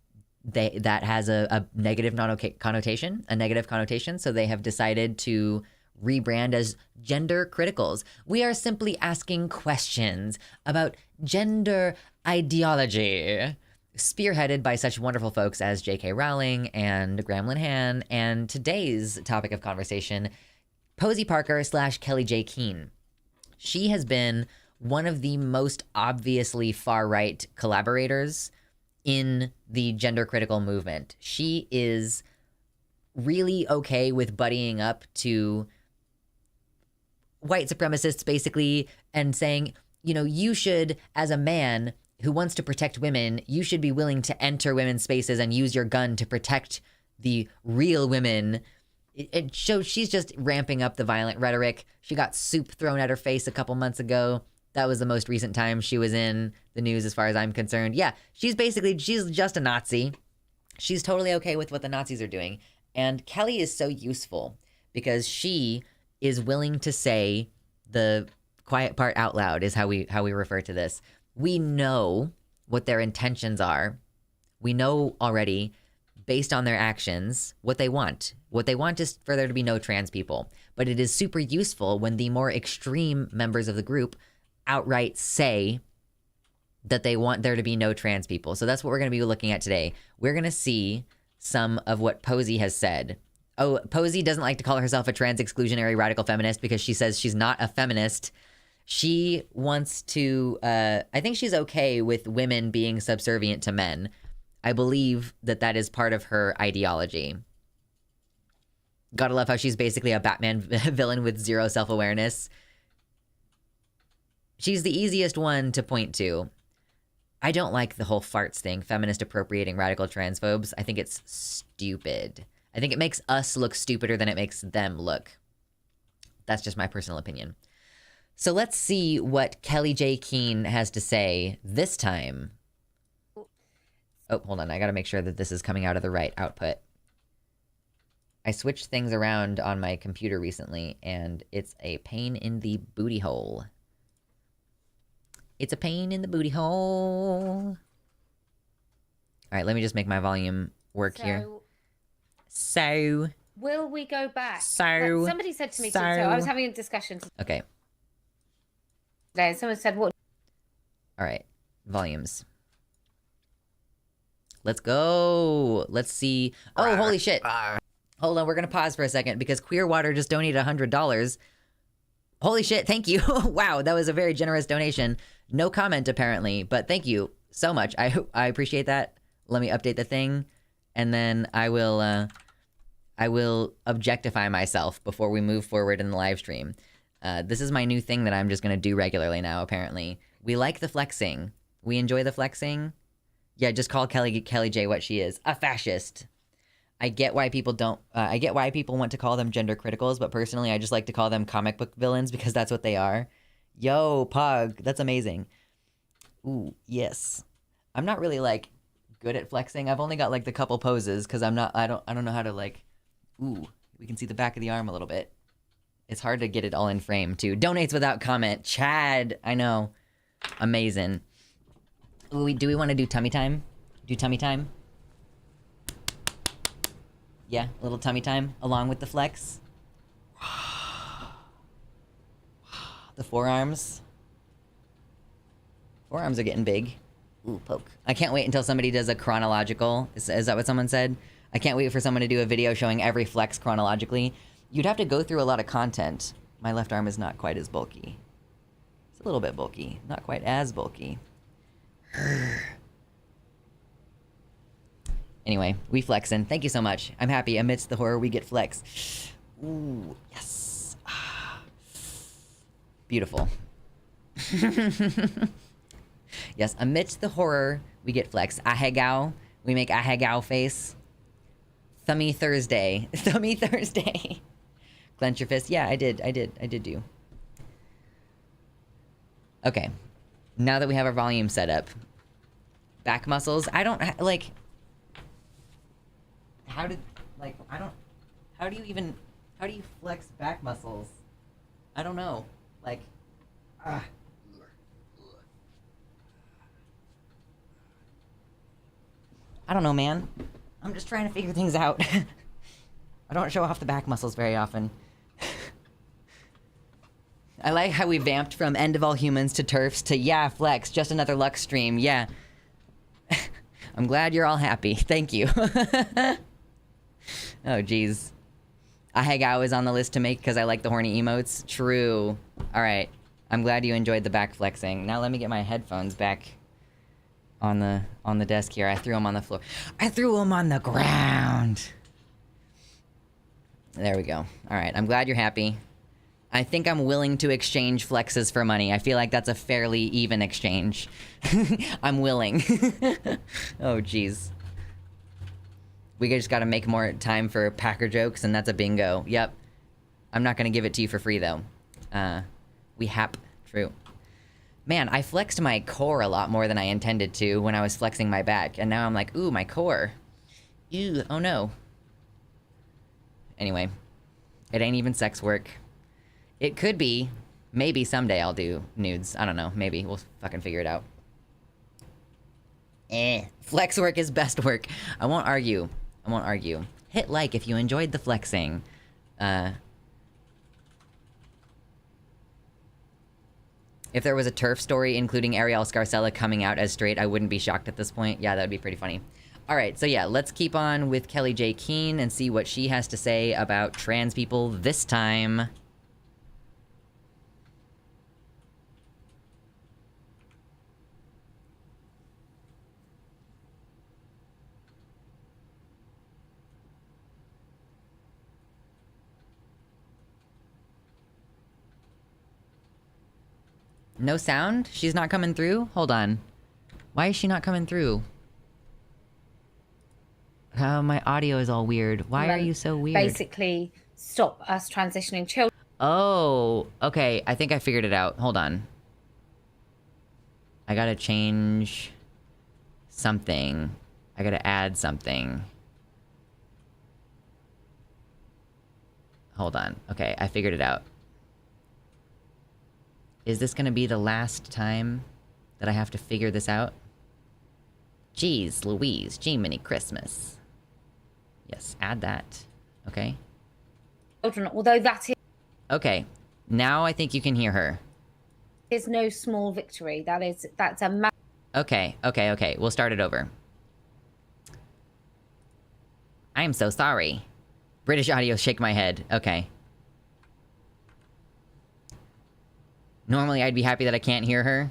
that has a negative connotation, so they have decided to rebrand as gender criticals. We are simply asking questions about gender ideology, spearheaded by such wonderful folks as J.K. Rowling and Graham Linehan, and today's topic of conversation, Posey Parker / Kelly J. Keane. She has been one of the most obviously far-right collaborators in the gender critical movement. She is really okay with buddying up to white supremacists, basically, and saying, you know, you should, as a man who wants to protect women, you should be willing to enter women's spaces and use your gun to protect the real women. It shows she's just ramping up the violent rhetoric. She got soup thrown at her face a couple months ago. That was the most recent time she was in the news as far as I'm concerned. Yeah, she's just a Nazi. She's totally okay with what the Nazis are doing. And Kelly is so useful because she is willing to say the quiet part out loud is how we refer to this. We know what their intentions are. We know already, based on their actions, what they want. What they want is for there to be no trans people. But it is super useful when the more extreme members of the group outright say that they want there to be no trans people. So that's what we're going to be looking at today. We're going to see some of what Posey has said. Oh, Posey doesn't like to call herself a trans exclusionary radical feminist because she says she's not a feminist. She wants to, I think she's okay with women being subservient to men. I believe that is part of her ideology. Gotta love how she's basically a Batman villain with zero self-awareness. She's the easiest one to point to. I don't like the whole farts thing, feminist appropriating radical transphobes. I think it's stupid. I think it makes us look stupider than it makes them look. That's just my personal opinion. So let's see what Kelly J. Keane has to say this time. Oh, hold on. I gotta make sure that this is coming out of the right output. I switched things around on my computer recently, and it's a pain in the booty hole. It's a pain in the booty hole. All right, let me just make my volume work here. So... will we go back? So... somebody said to me, so I was having a discussion okay. today, and someone said, what? All right, volumes. Let's go. Let's see. Oh, holy shit. Hold on, we're going to pause for a second because Queerwater just donated $100. Holy shit, thank you. Wow, that was a very generous donation. No comment, apparently, but thank you so much. I appreciate that. Let me update the thing, and then I will objectify myself before we move forward in the live stream. This is my new thing that I'm just going to do regularly now, apparently. We like the flexing. We enjoy the flexing. Yeah, just call Kelly J what she is. A fascist. I get why people don't... I get why people want to call them gender criticals, but personally, I just like to call them comic book villains because that's what they are. Yo, Pug, that's amazing. Ooh, yes. I'm not really, like, good at flexing. I've only got, like, the couple poses because I don't know how to, like... Ooh, we can see the back of the arm a little bit. It's hard to get it all in frame, too. Donates without comment. Chad, I know. Amazing. Do we want to do tummy time? Do tummy time? Yeah, a little tummy time along with the flex. The forearms. Forearms are getting big. Ooh, poke. I can't wait until somebody does a chronological. Is that what someone said? I can't wait for someone to do a video showing every flex chronologically. You'd have to go through a lot of content. My left arm is not quite as bulky. It's a little bit bulky. Not quite as bulky. Anyway, we flexing. Thank you so much. I'm happy. Amidst the horror, we get flex. Ooh, yes. Beautiful. Yes, amidst the horror, we get flex. Ahegao. We make ahegao face. Thummy Thursday. Thummy Thursday. Clench your fist. Yeah, I did do. Okay. Now that we have our volume set up. Back muscles. I don't, like... How do you flex back muscles? I don't know. Like... I don't know, man. I'm just trying to figure things out. I don't show off the back muscles very often. I like how we vamped from End of All Humans to TERFs to, yeah, flex, just another Lux stream, yeah. I'm glad you're all happy. Thank you. Oh, jeez. Ahegao is on the list to make because I like the horny emotes. True. All right. I'm glad you enjoyed the back flexing. Now let me get my headphones back on the desk here. I threw them on the floor. I threw them on the ground. There we go. All right. I'm glad you're happy. I think I'm willing to exchange flexes for money. I feel like that's a fairly even exchange. I'm willing. Oh, jeez. We just gotta make more time for Packer jokes, and that's a bingo. Yep. I'm not gonna give it to you for free, though. We hap. True. Man, I flexed my core a lot more than I intended to when I was flexing my back, and now I'm like, ooh, my core. Ew, oh no. Anyway. It ain't even sex work. It could be. Maybe someday I'll do nudes. I don't know. Maybe. We'll fucking figure it out. Flex work is best work. I won't argue. I won't argue. Hit like if you enjoyed the flexing. If there was a TERF story including Ariel Scarcella coming out as straight, I wouldn't be shocked at this point. Yeah, that would be pretty funny. Alright, so yeah, let's keep on with Kelly J. Keene and see what she has to say about trans people this time. No sound? She's not coming through? Hold on. Why is she not coming through? Oh, my audio is all weird. Why are you so weird? Basically, stop us transitioning children. Oh, okay. I think I figured it out. Hold on. I gotta change something. I gotta add something. Hold on. Okay, I figured it out. Is this gonna be the last time that I have to figure this out? Jeez Louise, Jiminy Christmas. Yes, add that. Okay. Children, although that Okay, now I think you can hear her. is no small victory. That's a Okay. We'll start it over. I'm so sorry. British audio, shake my head. Okay. Normally, I'd be happy that I can't hear her.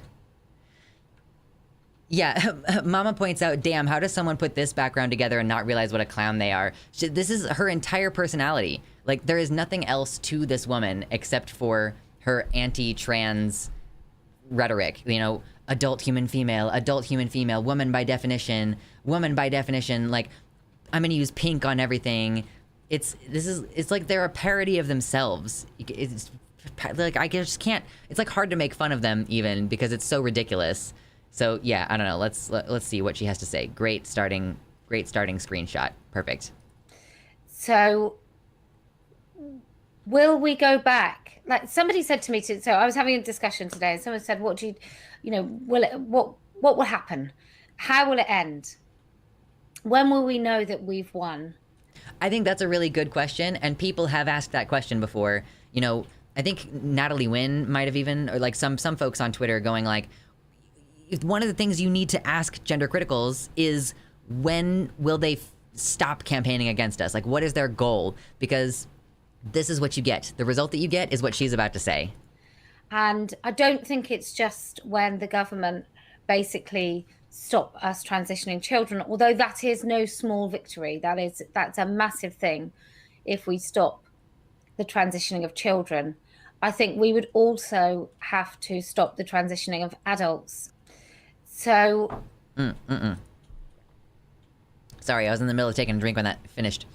Yeah, Mama points out, damn, how does someone put this background together and not realize what a clown they are? This is her entire personality. Like, there is nothing else to this woman except for her anti-trans rhetoric. You know, adult human female, woman by definition, like, I'm gonna use pink on everything. It's like they're a parody of themselves. It's like, I just can't, it's like hard to make fun of them even because it's so ridiculous. So yeah, I don't know. Let's see what she has to say. Great starting screenshot. Perfect. So will we go back? Like somebody said to me, so I was having a discussion today and someone said, what do you know, What will happen? How will it end? When will we know that we've won? I think that's a really good question, and people have asked that question before. You know, I think Natalie Wynn might have even, or like some folks on Twitter going like, one of the things you need to ask gender criticals is, when will they stop campaigning against us? Like, what is their goal? Because this is what you get. The result that you get is what she's about to say. And I don't think it's just when the government basically stop us transitioning children, although that is no small victory. That's a massive thing. If we stop the transitioning of children, I think we would also have to stop the transitioning of adults. So Sorry, I was in the middle of taking a drink when that finished.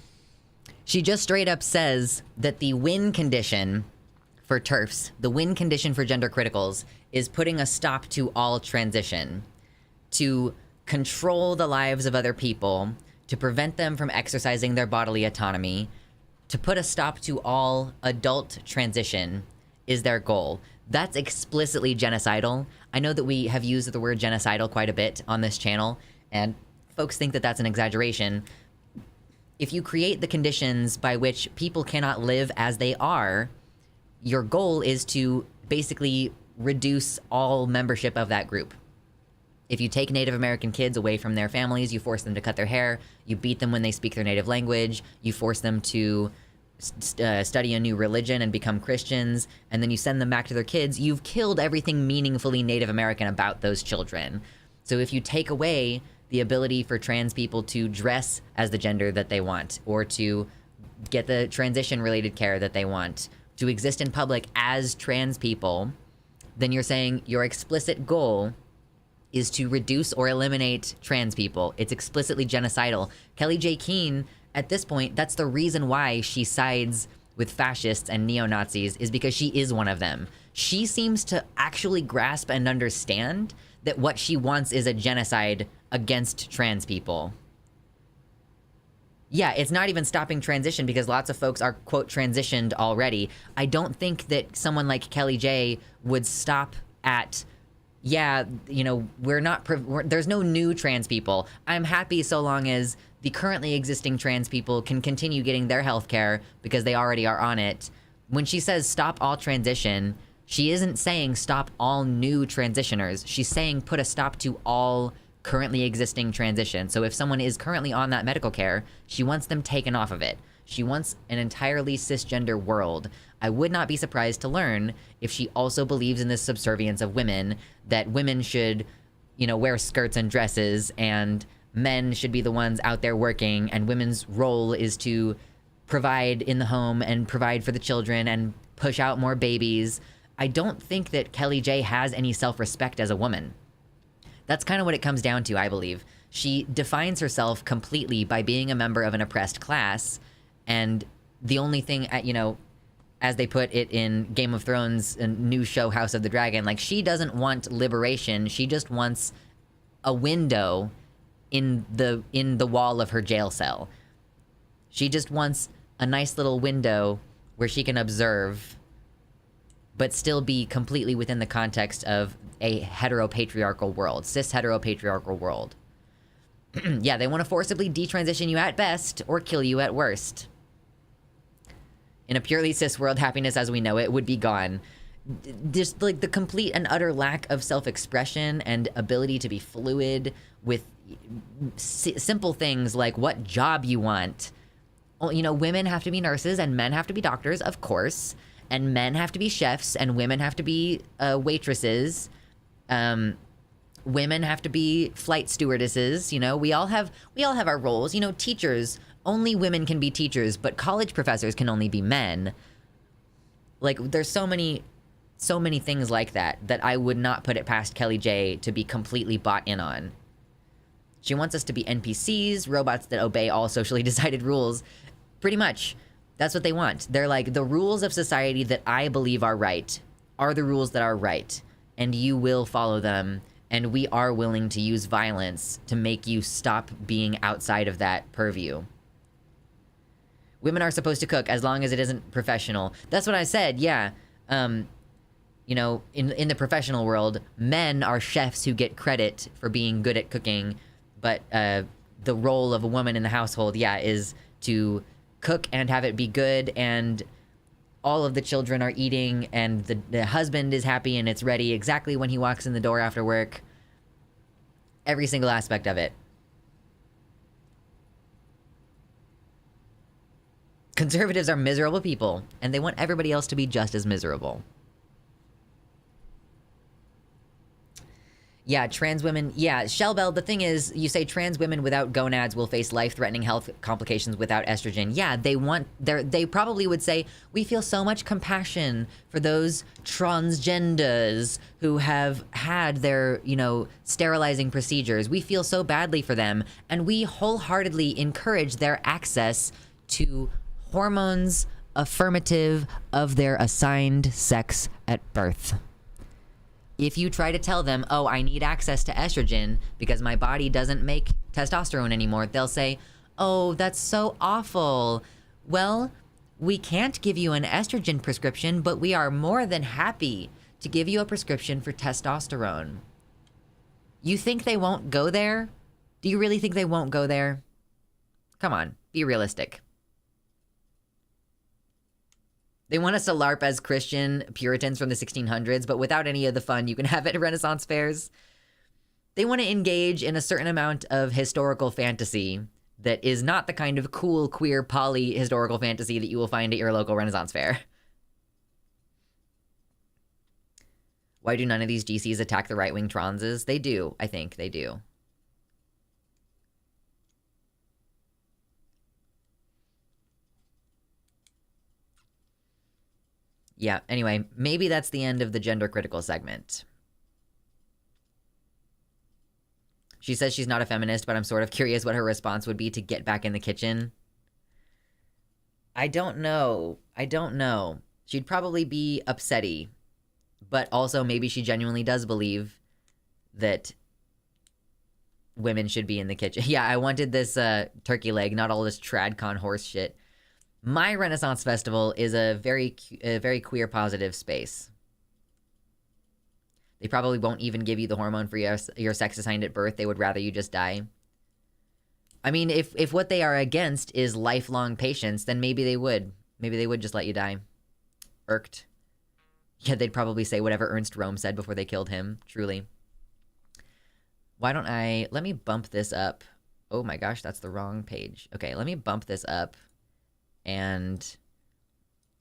She just straight up says that the win condition for TERFs, the win condition for gender criticals, is putting a stop to all transition, to control the lives of other people, to prevent them from exercising their bodily autonomy, to put a stop to all adult transition is their goal. That's explicitly genocidal. I know that we have used the word genocidal quite a bit on this channel, and folks think that that's an exaggeration. If you create the conditions by which people cannot live as they are, your goal is to basically reduce all membership of that group. If you take Native American kids away from their families, you force them to cut their hair, you beat them when they speak their native language, you force them to study a new religion and become Christians, and then you send them back to their kids, you've killed everything meaningfully Native American about those children. So if you take away the ability for trans people to dress as the gender that they want, or to get the transition-related care that they want, to exist in public as trans people, then you're saying your explicit goal is to reduce or eliminate trans people. It's explicitly genocidal. Kelly J. Keane, at this point, that's the reason why she sides with fascists and neo-Nazis, is because she is one of them. She seems to actually grasp and understand that what she wants is a genocide against trans people. Yeah, it's not even stopping transition because lots of folks are, quote, transitioned already. I don't think that someone like Kelly J would stop at, yeah, you know, there's no new trans people. I'm happy so long as the currently existing trans people can continue getting their health care because they already are on it. When she says stop all transition, she isn't saying stop all new transitioners. She's saying put a stop to all currently existing transition. So if someone is currently on that medical care, she wants them taken off of it. She wants an entirely cisgender world. I would not be surprised to learn if she also believes in this subservience of women, that women should, you know, wear skirts and dresses, and men should be the ones out there working, and women's role is to provide in the home and provide for the children and push out more babies. I don't think that Kelly J has any self-respect as a woman. That's kind of what it comes down to, I believe. She defines herself completely by being a member of an oppressed class, and the only thing, you know, as they put it in Game of Thrones' new show House of the Dragon, like, she doesn't want liberation, she just wants a window in the wall of her jail cell. She just wants a nice little window where she can observe, but still be completely within the context of a heteropatriarchal world, cis-heteropatriarchal world. Yeah, they want to forcibly detransition you at best or kill you at worst. In a purely cis world, happiness as we know it would be gone. Just like the complete and utter lack of self-expression and ability to be fluid with simple things like what job you want. Well, you know, women have to be nurses and men have to be doctors, of course. And men have to be chefs and women have to be waitresses. Women have to be flight stewardesses. You know, we all have our roles. You know, teachers, only women can be teachers, but college professors can only be men. Like, there's so many things like that I would not put it past Kelly J to be completely bought in on. She wants us to be NPCs, robots that obey all socially decided rules. Pretty much. That's what they want. They're like, the rules of society that I believe are right are the rules that are right, and you will follow them, and we are willing to use violence to make you stop being outside of that purview. Women are supposed to cook as long as it isn't professional. That's what I said, yeah. you know, in the professional world, men are chefs who get credit for being good at cooking, but the role of a woman in the household, yeah, is to cook and have it be good, and all of the children are eating, and the husband is happy and it's ready exactly when he walks in the door after work. Every single aspect of it. Conservatives are miserable people, and they want everybody else to be just as miserable. Yeah, trans women. Yeah, Shellbell, the thing is, you say trans women without gonads will face life-threatening health complications without estrogen. Yeah, they probably would say, we feel so much compassion for those transgenders who have had their, you know, sterilizing procedures. We feel so badly for them, and we wholeheartedly encourage their access to hormones affirmative of their assigned sex at birth. If you try to tell them, oh, I need access to estrogen because my body doesn't make testosterone anymore, they'll say, oh, that's so awful. Well, we can't give you an estrogen prescription, but we are more than happy to give you a prescription for testosterone. You think they won't go there? Do you really think they won't go there? Come on, be realistic. They want us to LARP as Christian Puritans from the 1600s, but without any of the fun you can have at Renaissance fairs. They want to engage in a certain amount of historical fantasy that is not the kind of cool, queer, poly historical fantasy that you will find at your local Renaissance fair. Why do none of these GCs attack the right-wing transes? They do, I think. They do. Yeah, anyway, maybe that's the end of the gender critical segment. She says she's not a feminist, but I'm sort of curious what her response would be to get back in the kitchen. I don't know. She'd probably be upsetty, but also maybe she genuinely does believe that women should be in the kitchen. Yeah, I wanted this turkey leg, not all this tradcon horse shit. My Renaissance Festival is a very queer positive space. They probably won't even give you the hormone for your sex assigned at birth. They would rather you just die. I mean, if what they are against is lifelong patience, then maybe they would. Maybe they would just let you die. Irked. Yeah, they'd probably say whatever Ernst Röhm said before they killed him. Truly. Why don't I... Let me bump this up. Oh my gosh, that's the wrong page. Okay, let me bump this up. And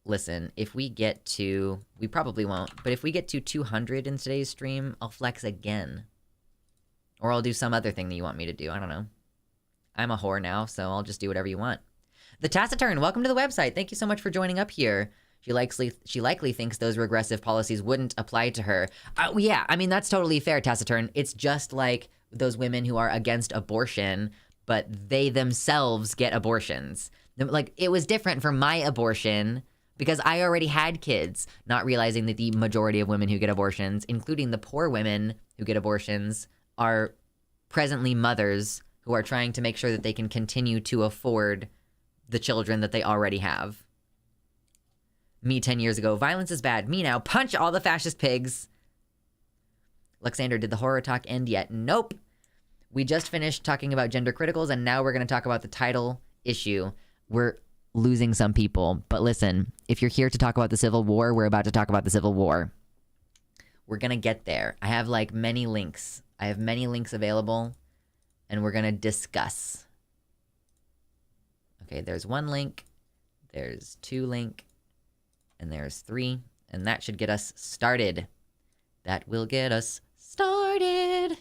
listen, if we get to, we probably won't, but if we get to 200 in today's stream, I'll flex again. Or I'll do some other thing that you want me to do. I don't know. I'm a whore now, so I'll just do whatever you want. The Taciturn, welcome to the website. Thank you so much for joining up here. She likely thinks those regressive policies wouldn't apply to her. Yeah, I mean, that's totally fair, Taciturn. It's just like those women who are against abortion, but they themselves get abortions. Like, it was different for my abortion because I already had kids, not realizing that the majority of women who get abortions, including the poor women who get abortions, are presently mothers who are trying to make sure that they can continue to afford the children that they already have. Me 10 years ago, violence is bad. Me now, punch all the fascist pigs. Luxander, did the horror talk end yet? Nope. We just finished talking about gender criticals, and now we're going to talk about the title issue. We're losing some people, but listen, if you're here to talk about the Civil War, we're about to talk about the Civil War. We're gonna get there. I have like many links. I have many links available, and we're gonna discuss. Okay, there's one link, there's two link, and there's three, and that should get us started. That will get us started.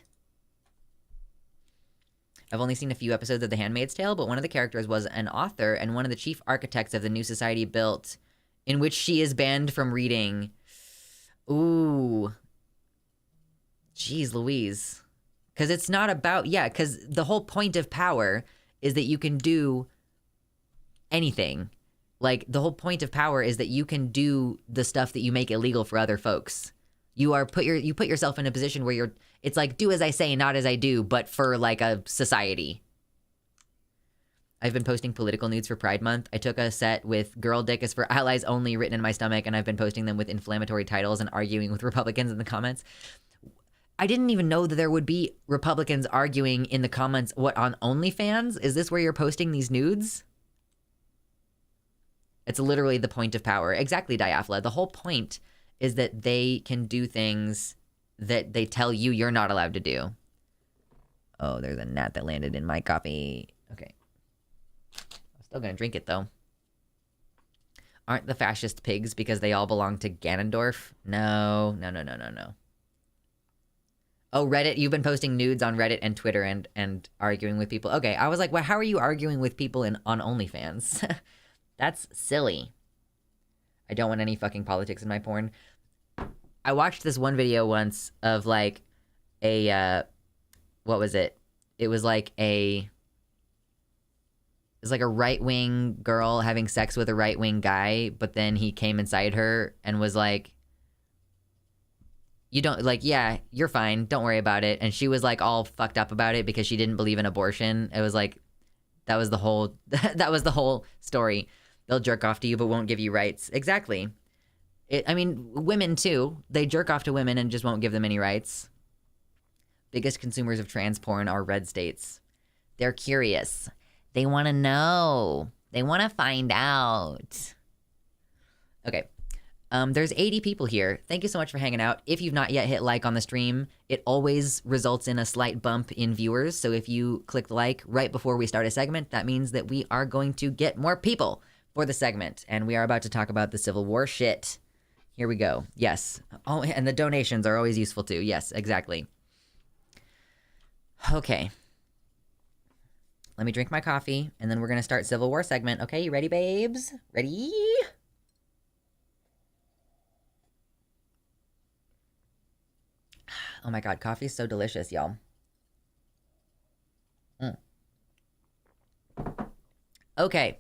I've only seen a few episodes of The Handmaid's Tale, but one of the characters was an author and one of the chief architects of the new society built, in which she is banned from reading. Ooh. Jeez Louise. Because it's not about... Yeah, because the whole point of power is that you can do anything. Like, the whole point of power is that you can do the stuff that you make illegal for other folks. You put yourself in a position where you're... It's like, do as I say, not as I do, but for, like, a society. I've been posting political nudes for Pride Month. I took a set with "Girl Dick is for Allies Only" written in my stomach, and I've been posting them with inflammatory titles and arguing with Republicans in the comments. I didn't even know that there would be Republicans arguing in the comments. What, on OnlyFans? Is this where you're posting these nudes? It's literally the point of power. Exactly, Diaphla. The whole point is that they can do things that they tell you you're not allowed to do. Oh, there's a gnat that landed in my coffee. Okay. I'm still gonna drink it, though. Aren't the fascist pigs because they all belong to Ganondorf? No. Oh, Reddit. You've been posting nudes on Reddit and Twitter and arguing with people. Okay, I was like, well, how are you arguing with people on OnlyFans? That's silly. I don't want any fucking politics in my porn. I watched this one video once of like a, what was it? It was like a right-wing girl having sex with a right-wing guy, but then he came inside her and was like, you don't, like, yeah, you're fine, don't worry about it. And she was like all fucked up about it because she didn't believe in abortion. It was like, that was the whole, that was the whole story. They'll jerk off to you but won't give you rights. Exactly. I mean, women too. They jerk off to women and just won't give them any rights. Biggest consumers of trans porn are red states. They're curious. They want to know. They want to find out. Okay. There's 80 people here. Thank you so much for hanging out. If you've not yet hit like on the stream, it always results in a slight bump in viewers. So if you click like right before we start a segment, that means that we are going to get more people for the segment. And we are about to talk about the Civil War shit. Here we go. Yes. Oh, and the donations are always useful too. Yes, exactly. Okay. Let me drink my coffee, and then we're going to start Civil War segment. Okay, you ready, babes? Ready? Oh my god, coffee is so delicious, y'all. Okay.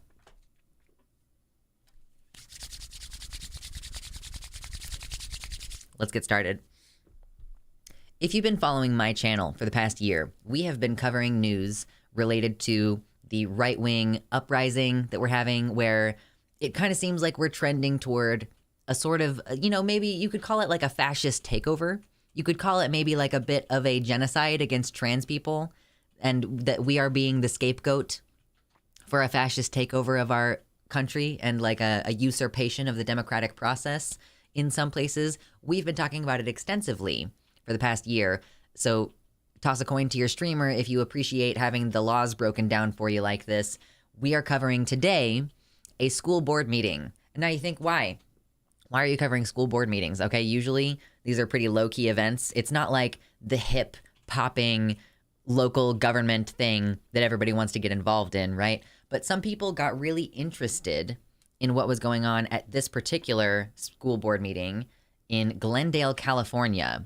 Let's get started. If you've been following my channel for the past year, we have been covering news related to the right-wing uprising that we're having, where it kind of seems like we're trending toward a sort of, you know, maybe you could call it like a fascist takeover. You could call it maybe like a bit of a genocide against trans people, and that we are being the scapegoat for a fascist takeover of our country and like a usurpation of the democratic process in some places. We've been talking about it extensively for the past year. So toss a coin to your streamer if you appreciate having the laws broken down for you like this. We are covering today a school board meeting. And now you think, why? Why are you covering school board meetings? Okay, usually these are pretty low-key events. It's not like the hip, popping local government thing that everybody wants to get involved in, right? But some people got really interested in what was going on at this particular school board meeting in Glendale, California.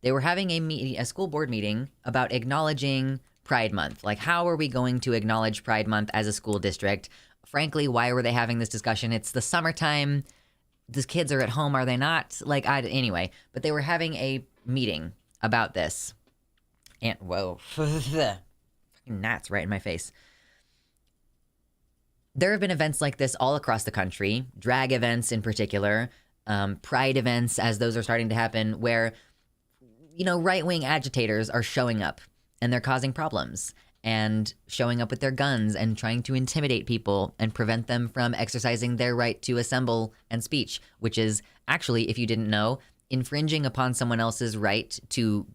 They were having a school board meeting about acknowledging Pride Month. Like, how are we going to acknowledge Pride Month as a school district? Frankly, why were they having this discussion? It's the summertime. These kids are at home, are they not? Like, anyway, but they were having a meeting about this. And, whoa, fucking gnats right in my face. There have been events like this all across the country, drag events in particular, pride events as those are starting to happen, where, you know, right-wing agitators are showing up and they're causing problems and showing up with their guns and trying to intimidate people and prevent them from exercising their right to assemble and speech, which is actually, if you didn't know, infringing upon someone else's right to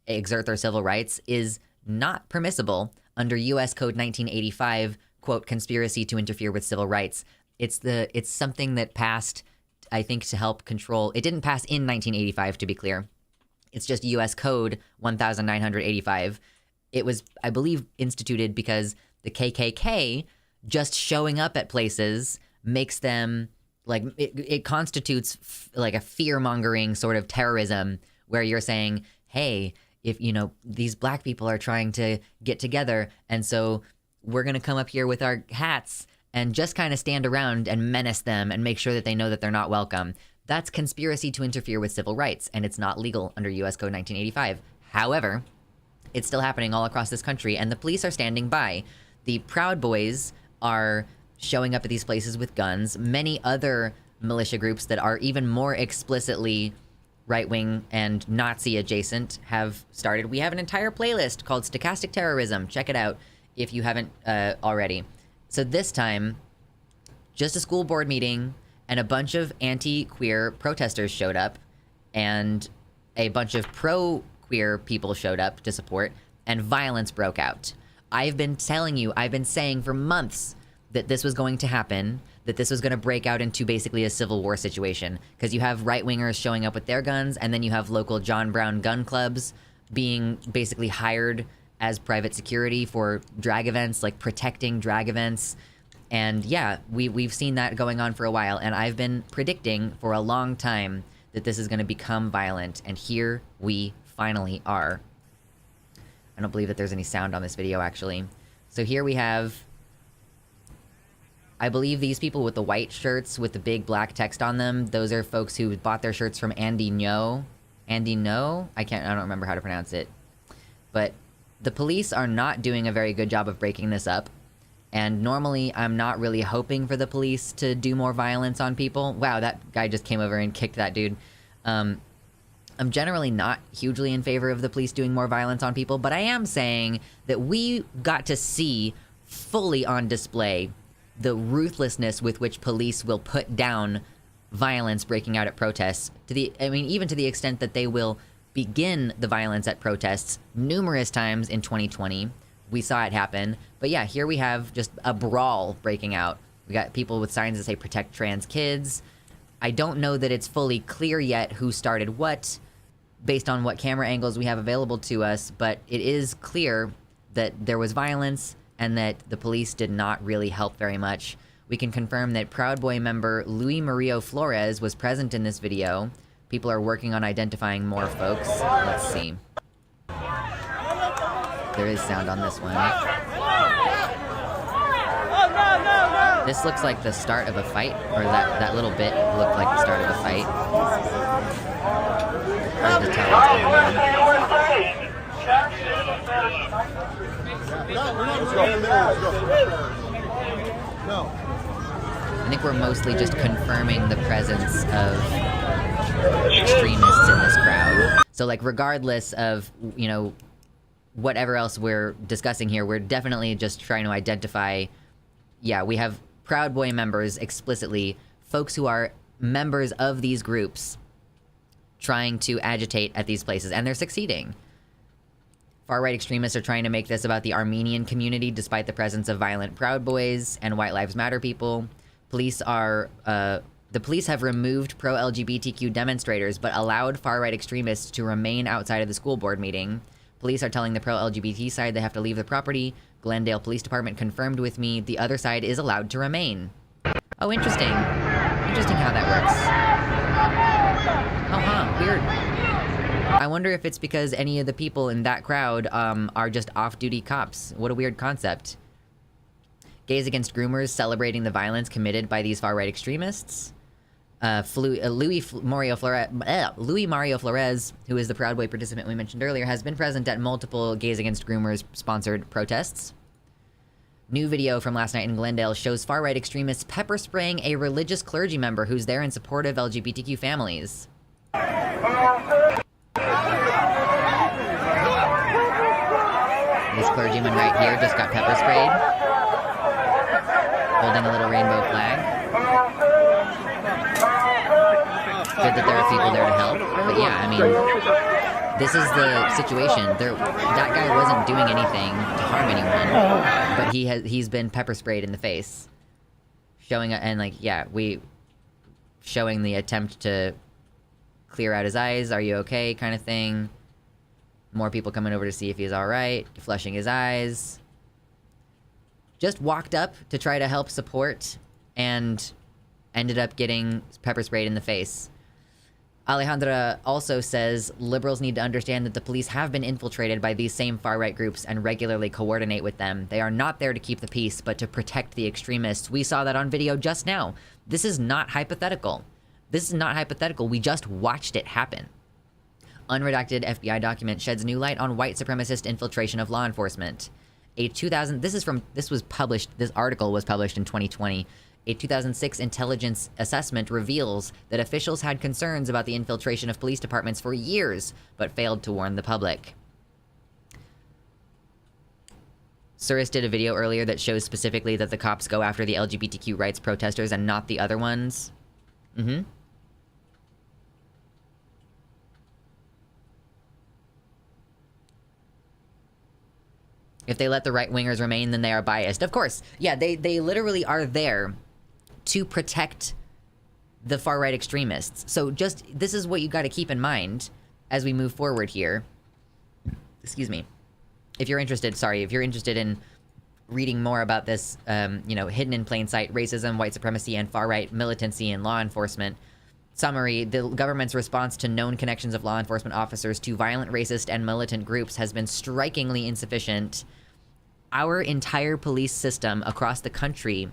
exert their civil rights is not permissible under U.S. Code 1985, quote, conspiracy to interfere with civil rights. It's something that passed, I think, to help control. It didn't pass in 1985, to be clear. It's just U.S. Code 1985. It was, I believe, instituted because the KKK just showing up at places makes them, like, it constitutes like a fear-mongering sort of terrorism where you're saying, hey, if, you know, these black people are trying to get together, and so we're going to come up here with our hats and just kind of stand around and menace them and make sure that they know that they're not welcome. That's conspiracy to interfere with civil rights, and it's not legal under U.S. Code 1985. However, it's still happening all across this country, and the police are standing by. The Proud Boys are showing up at these places with guns. Many other militia groups that are even more explicitly right-wing and Nazi adjacent have started. We have an entire playlist called Stochastic Terrorism. Check it out if you haven't already. So this time, just a school board meeting and a bunch of anti-queer protesters showed up, and a bunch of pro-queer people showed up to support, and violence broke out. I've been saying for months that this was going to happen, that this was going to break out into basically a civil war situation, because you have right-wingers showing up with their guns, and then you have local John Brown gun clubs being basically hired as private security for drag events, like protecting drag events. And yeah, we've seen that going on for a while, and I've been predicting for a long time that this is going to become violent, and here we finally are. I don't believe that there's any sound on this video, actually. So here we have, I believe these people with the white shirts with the big black text on them, those are folks who bought their shirts from Andy No. Andy No? I don't remember how to pronounce it. But the police are not doing a very good job of breaking this up. And normally, I'm not really hoping for the police to do more violence on people. Wow, that guy just came over and kicked that dude. I'm generally not hugely in favor of the police doing more violence on people, but I am saying that we got to see fully on display the ruthlessness with which police will put down violence breaking out at protests. Even to the extent that they will begin the violence at protests numerous times in 2020. We saw it happen. But yeah, here we have just a brawl breaking out. We got people with signs that say protect trans kids. I don't know that it's fully clear yet who started what, based on what camera angles we have available to us, but it is clear that there was violence and that the police did not really help very much. We can confirm that Proud Boy member Luis Mario Flores was present in this video. People are working on identifying more folks. Let's see. There is sound on this one. This looks like the start of a fight, or that little bit looked like the start of a fight. Hard to tell what's going on. I think we're mostly just confirming the presence of extremists in this crowd. So, like, regardless of, you know, whatever else we're discussing here, we're definitely just trying to identify, yeah, we have Proud Boy members explicitly, folks who are members of these groups trying to agitate at these places, and they're succeeding. Far-right extremists are trying to make this about the Armenian community despite the presence of violent Proud Boys and White Lives Matter people. The police have removed pro-LGBTQ demonstrators but allowed far-right extremists to remain outside of the school board meeting. Police are telling the pro-LGBT side they have to leave the property. Glendale Police Department confirmed with me the other side is allowed to remain. Oh, interesting. Interesting how that works. Oh, huh. Weird. I wonder if it's because any of the people in that crowd are just off-duty cops. What a weird concept. Gays Against Groomers celebrating the violence committed by these far-right extremists. Luis Mario Flores, who is the Proud Boy participant we mentioned earlier, has been present at multiple Gays Against Groomers sponsored protests. New video from last night in Glendale shows far-right extremists pepper spraying a religious clergy member who's there in support of LGBTQ families. This clergyman right here just got pepper sprayed, holding a little rainbow flag. Good that there are people there to help, but yeah, I mean, this is the situation. That guy wasn't doing anything to harm anyone, but he's been pepper sprayed in the face, showing the attempt to clear out his eyes. Are you okay? Kind of thing. More people coming over to see if he's all right, flushing his eyes. Just walked up to try to help support and ended up getting pepper sprayed in the face. Alejandra also says liberals need to understand that the police have been infiltrated by these same far-right groups and regularly coordinate with them. They are not there to keep the peace, but to protect the extremists. We saw that on video just now. This is not hypothetical. This is not hypothetical. We just watched it happen. Unredacted FBI document sheds new light on white supremacist infiltration of law enforcement. This article was published in 2020. A 2006 intelligence assessment reveals that officials had concerns about the infiltration of police departments for years, but failed to warn the public. Suris did a video earlier that shows specifically that the cops go after the LGBTQ rights protesters and not the other ones. If they let the right-wingers remain, then they are biased. Of course. Yeah, they literally are there to protect the far-right extremists. So this is what you got to keep in mind as we move forward here. Excuse me. If you're interested in reading more about this, hidden in plain sight, racism, white supremacy, and far-right militancy in law enforcement. Summary, the government's response to known connections of law enforcement officers to violent, racist, and militant groups has been strikingly insufficient. Our entire police system across the country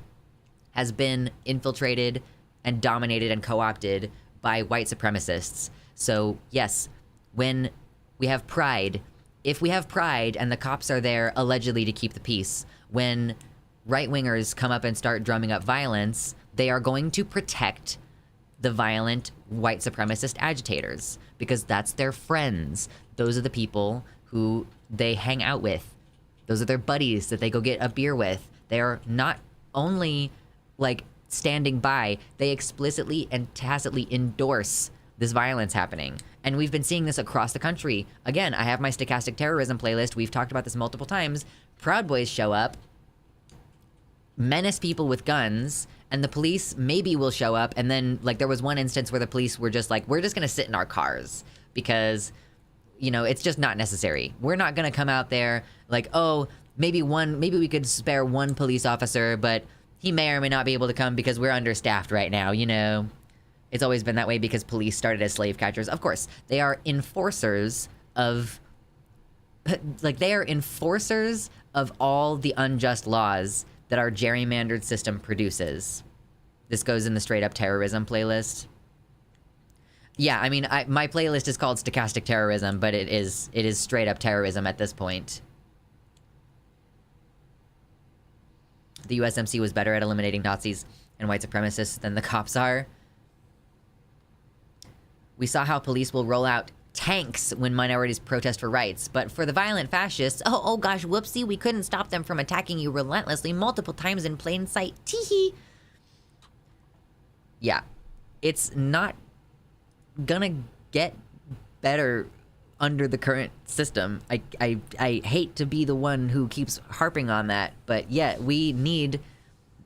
has been infiltrated and dominated and co-opted by white supremacists. So, yes, when we have pride, if we have pride and the cops are there allegedly to keep the peace, when right-wingers come up and start drumming up violence, they are going to protect the violent white supremacist agitators because that's their friends. Those are the people who they hang out with. Those are their buddies that they go get a beer with. They're not only like standing by, they explicitly and tacitly endorse this violence happening. And we've been seeing this across the country. Again, I have my stochastic terrorism playlist. We've talked about this multiple times. Proud Boys show up, menace people with guns, and the police maybe will show up. And then, like, there was one instance where the police were just like, we're just gonna sit in our cars because, it's just not necessary. We're not gonna come out there like, oh, maybe we could spare one police officer, but he may or may not be able to come because we're understaffed right now, It's always been that way because police started as slave catchers. Of course, they are enforcers of all the unjust laws that our gerrymandered system produces. This goes in the straight up terrorism playlist. Yeah, I mean, my playlist is called Stochastic Terrorism, but it is straight up terrorism at this point. The USMC was better at eliminating Nazis and white supremacists than the cops are. We saw how police will roll out tanks when minorities protest for rights, but for the violent fascists, oh gosh, whoopsie, we couldn't stop them from attacking you relentlessly multiple times in plain sight. Teehee. Yeah, it's not gonna get better under the current system. I hate to be the one who keeps harping on that, but yeah, we need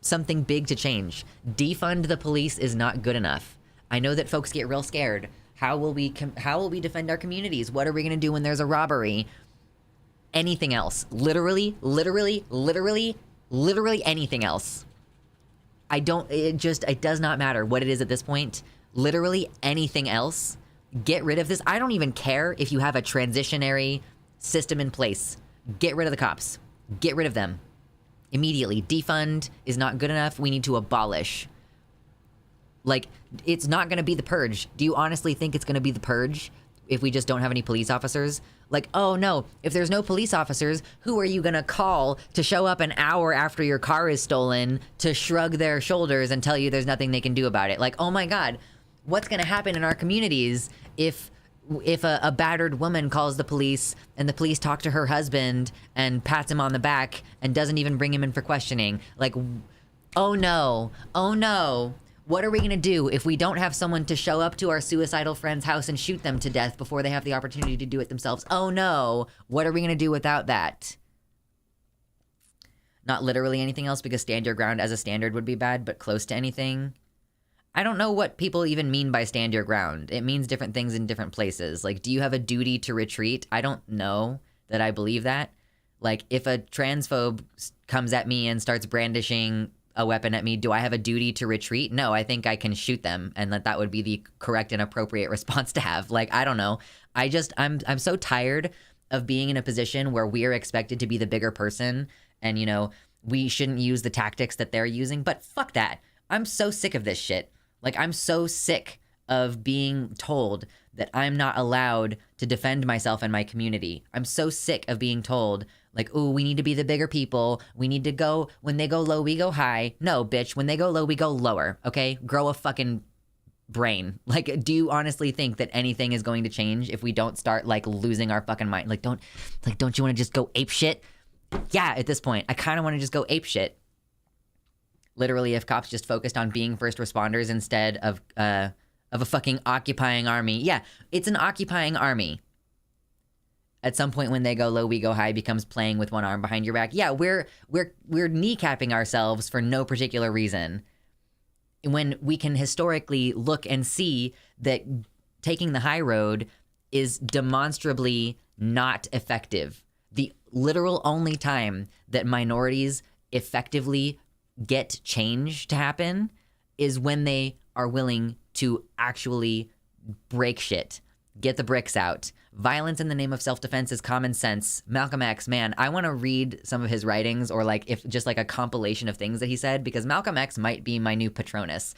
something big to change. Defund the police is not good enough. I know that folks get real scared. How will we defend our communities? What are we gonna do when there's a robbery? Anything else. Literally anything else. It does not matter what it is at this point. Literally anything else. Get rid of this. I don't even care if you have a transitionary system in place. Get rid of the cops. Get rid of them. Immediately. Defund is not good enough. We need to abolish. Like, it's not gonna be the purge. Do you honestly think it's gonna be the purge if we just don't have any police officers? Like, oh no, if there's no police officers, who are you gonna call to show up an hour after your car is stolen to shrug their shoulders and tell you there's nothing they can do about it? Like, oh my God, what's gonna happen in our communities if a battered woman calls the police and the police talk to her husband and pats him on the back and doesn't even bring him in for questioning? Like, oh no. What are we gonna do if we don't have someone to show up to our suicidal friend's house and shoot them to death before they have the opportunity to do it themselves? Oh no, what are we gonna do without that? Not literally anything else, because stand your ground as a standard would be bad, but close to anything. I don't know what people even mean by stand your ground. It means different things in different places. Like, do you have a duty to retreat? I don't know that I believe that. Like, if a transphobe comes at me and starts brandishing a weapon at me, do I have a duty to retreat? No, I think I can shoot them, and that would be the correct and appropriate response to have. Like, I don't know. I'm so tired of being in a position where we are expected to be the bigger person, and we shouldn't use the tactics that they're using. But fuck that. I'm so sick of this shit. Like, I'm so sick of being told that I'm not allowed to defend myself and my community. I'm so sick of being told, Like, ooh, we need to be the bigger people. We need to go, when they go low, we go high. No, bitch, when they go low, we go lower, okay? Grow a fucking brain. Like, do you honestly think that anything is going to change if we don't start, like, losing our fucking mind? Like, don't you want to just go ape shit? Yeah, at this point, I kind of want to just go ape shit. Literally, if cops just focused on being first responders instead of a fucking occupying army. Yeah, it's an occupying army. At some point when they go low, we go high becomes playing with one arm behind your back. Yeah, we're kneecapping ourselves for no particular reason. When we can historically look and see that taking the high road is demonstrably not effective. The literal only time that minorities effectively get change to happen is when they are willing to actually break shit. Get the bricks out. Violence in the name of self-defense is common sense. Malcolm X, man, I want to read some of his writings, or like if just like a compilation of things that he said, because Malcolm X might be my new Patronus.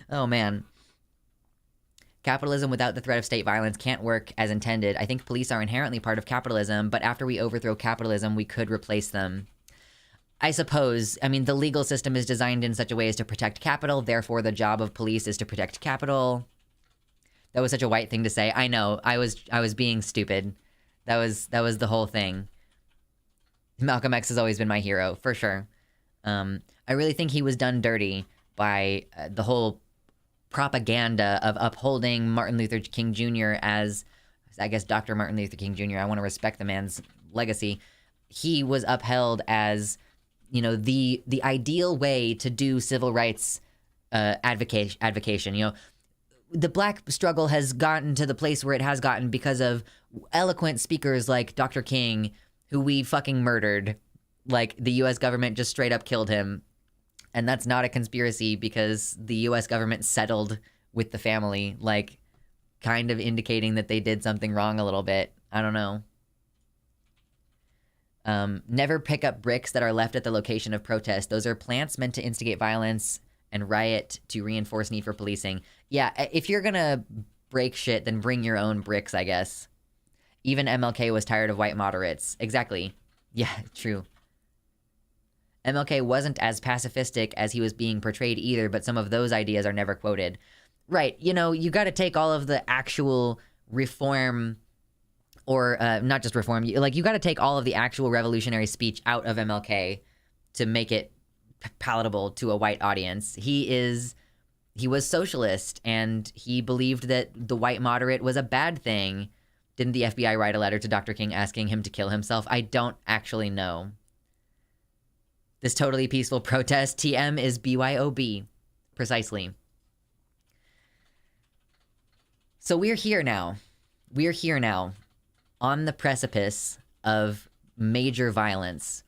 Oh man. Capitalism without the threat of state violence can't work as intended. I think police are inherently part of capitalism, but after we overthrow capitalism, we could replace them. I suppose. I mean, the legal system is designed in such a way as to protect capital, therefore the job of police is to protect capital. That was such a white thing to say. I know. I was being stupid. That was the whole thing. Malcolm X has always been my hero, for sure. I really think he was done dirty by the whole propaganda of upholding Martin Luther King Jr. as, I guess, Dr. Martin Luther King Jr. I want to respect the man's legacy. He was upheld as, you know, the ideal way to do civil rights advocation. You know, the black struggle has gotten to the place where it has gotten because of eloquent speakers like Dr. King, who we fucking murdered. Like, the U.S. government just straight up killed him. And that's not a conspiracy because the U.S. government settled with the family, like, kind of indicating that they did something wrong a little bit. I don't know. Never pick up bricks that are left at the location of protest. Those are plants meant to instigate violence and riot to reinforce need for policing. Yeah, if you're gonna break shit, then bring your own bricks, I guess. Even MLK was tired of white moderates. Exactly. Yeah, true. MLK wasn't as pacifistic as he was being portrayed either, but some of those ideas are never quoted. Right, you know, you gotta take all of the actual reform, or not just reform, like, you gotta take all of the actual revolutionary speech out of MLK to make it palatable to a white audience. He was socialist, and he believed that the white moderate was a bad thing. Didn't the FBI write a letter to Dr. King asking him to kill himself? I don't actually know. This totally peaceful protest, TM, is BYOB. Precisely. So we're here now. We're here now on the precipice of major violence.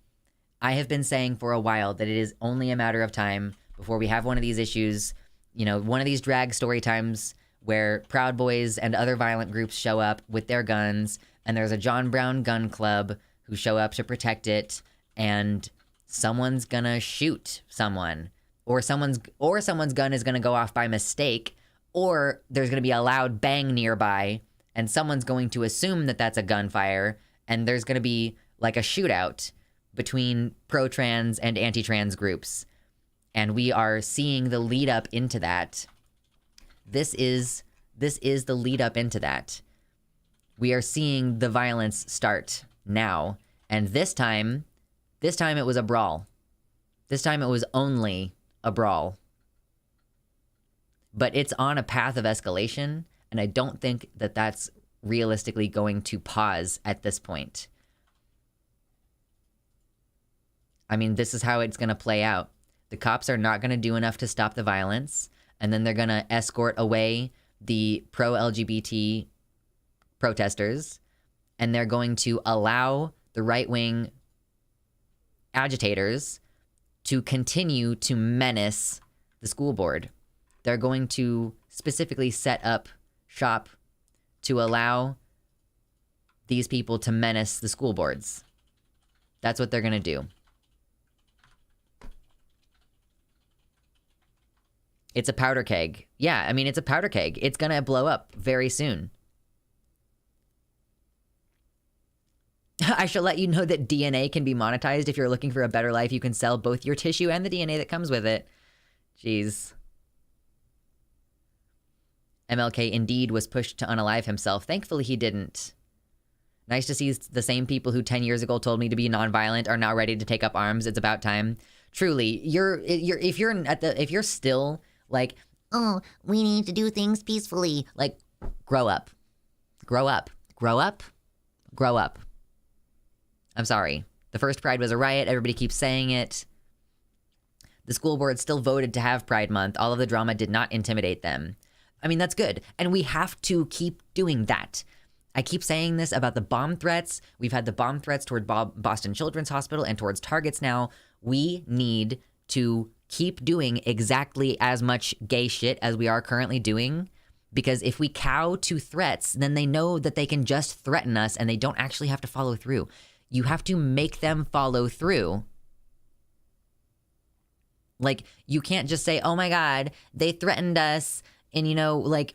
I have been saying for a while that it is only a matter of time before we have one of these issues, you know, one of these drag story times where Proud Boys and other violent groups show up with their guns, and there's a John Brown gun club who show up to protect it, and someone's gonna shoot someone, or someone's gun is gonna go off by mistake, or there's gonna be a loud bang nearby, and someone's going to assume that that's a gunfire, and there's gonna be like a shootout between pro-trans and anti-trans groups. And we are seeing the lead up into that. This is the lead up into that. We are seeing the violence start now. And this time it was a brawl. This time it was only a brawl. But it's on a path of escalation, and I don't think that that's realistically going to pause at this point. I mean, this is how it's going to play out. The cops are not going to do enough to stop the violence, and then they're going to escort away the pro-LGBT protesters, and they're going to allow the right-wing agitators to continue to menace the school board. They're going to specifically set up shop to allow these people to menace the school boards. That's what they're going to do. It's a powder keg. Yeah, I mean, it's a powder keg. It's gonna blow up very soon. I shall let you know that DNA can be monetized. If you're looking for a better life, you can sell both your tissue and the DNA that comes with it. Jeez. MLK indeed was pushed to unalive himself. Thankfully, he didn't. Nice to see the same people who 10 years ago told me to be nonviolent are now ready to take up arms. It's about time. Truly, if you're still like, oh, we need to do things peacefully. Like, grow up. Grow up. Grow up. Grow up. I'm sorry. The first Pride was a riot. Everybody keeps saying it. The school board still voted to have Pride Month. All of the drama did not intimidate them. I mean, that's good. And we have to keep doing that. I keep saying this about the bomb threats. We've had the bomb threats toward Boston Children's Hospital and towards Targets now. We need to keep doing exactly as much gay shit as we are currently doing. Because if we cow to threats, then they know that they can just threaten us and they don't actually have to follow through. You have to make them follow through. Like, you can't just say, oh my God, they threatened us and, you know, like,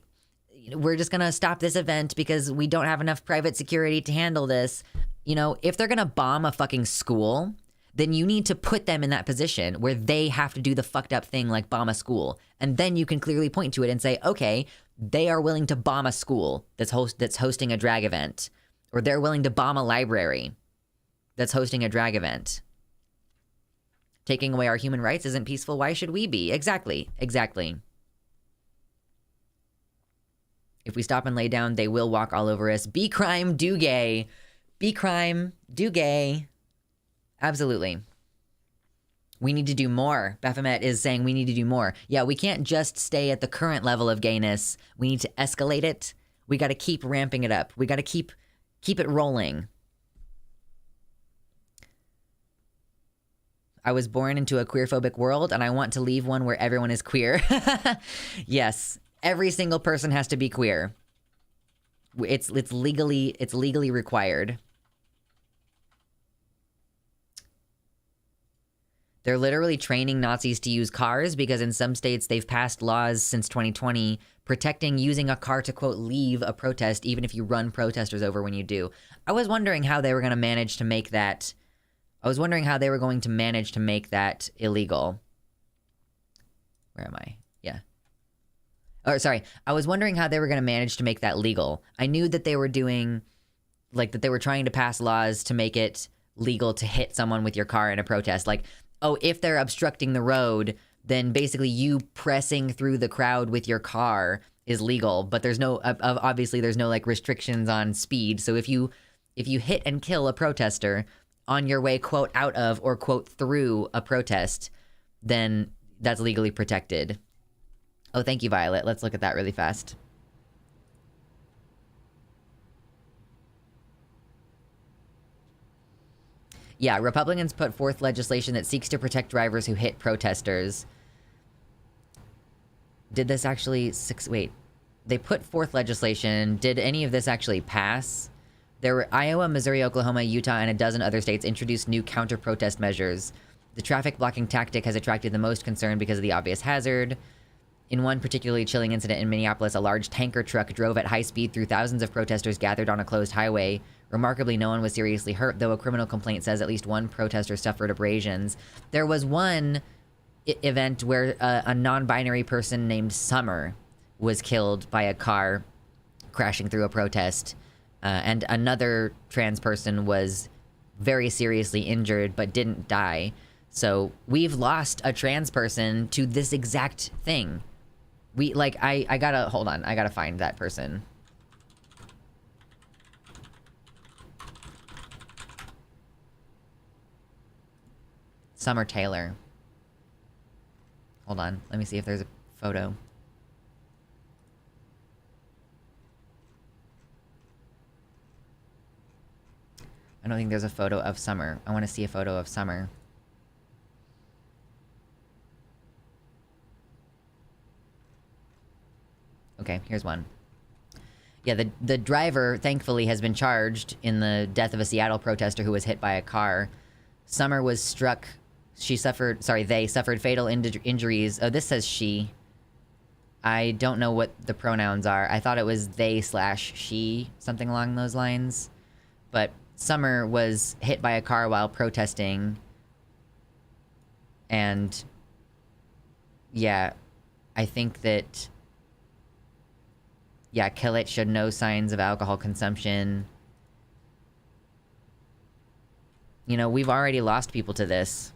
we're just going to stop this event because we don't have enough private security to handle this. You know, if they're going to bomb a fucking school, then you need to put them in that position where they have to do the fucked up thing like bomb a school. And then you can clearly point to it and say, okay, they are willing to bomb a school that's hosting a drag event. Or they're willing to bomb a library that's hosting a drag event. Taking away our human rights isn't peaceful. Why should we be? Exactly. Exactly. If we stop and lay down, they will walk all over us. Be crime, do gay. Be crime, do gay. Absolutely. We need to do more. Baphomet is saying we need to do more. Yeah, we can't just stay at the current level of gayness. We need to escalate it. We got to keep ramping it up. We got to keep it rolling. I was born into a queerphobic world, and I want to leave one where everyone is queer. Yes. Every single person has to be queer. It's legally required. They're literally training Nazis to use cars because in some states they've passed laws since 2020 protecting using a car to, quote, leave a protest even if you run protesters over when you do. I was wondering how they were going to manage to make that... illegal. Where am I? Yeah. Or sorry, I was wondering how they were going to manage to make that legal. I knew that they were doing, like, that they were trying to pass laws to make it legal to hit someone with your car in a protest. Like, oh, if they're obstructing the road, then basically you pressing through the crowd with your car is legal. But there's no, obviously there's no, like, restrictions on speed. So if you hit and kill a protester on your way, quote, out of or, quote, through a protest, then that's legally protected. Oh, thank you, Violet. Let's look at that really fast. Yeah, Republicans put forth legislation that seeks to protect drivers who hit protesters. Did this actually... Wait. They put forth legislation. Did any of this actually pass? There were Iowa, Missouri, Oklahoma, Utah, and a dozen other states introduced new counter-protest measures. The traffic blocking tactic has attracted the most concern because of the obvious hazard. In one particularly chilling incident in Minneapolis, a large tanker truck drove at high speed through thousands of protesters gathered on a closed highway. Remarkably, no one was seriously hurt, though a criminal complaint says at least one protester suffered abrasions. There was one event where a non-binary person named Summer was killed by a car crashing through a protest, and another trans person was very seriously injured but didn't die. So we've lost a trans person to this exact thing. I gotta, hold on, I gotta find that person. Summer Taylor. Hold on, let me see if there's a photo. I don't think there's a photo of Summer. I want to see a photo of Summer. Okay, here's one. Yeah, the driver, thankfully, has been charged in the death of a Seattle protester who was hit by a car. Summer was struck... they suffered fatal injuries. Oh, this says she. I don't know what the pronouns are. I thought it was they/she, something along those lines. But Summer was hit by a car while protesting. And yeah, I think that, yeah, Killit showed no signs of alcohol consumption. You know, we've already lost people to this.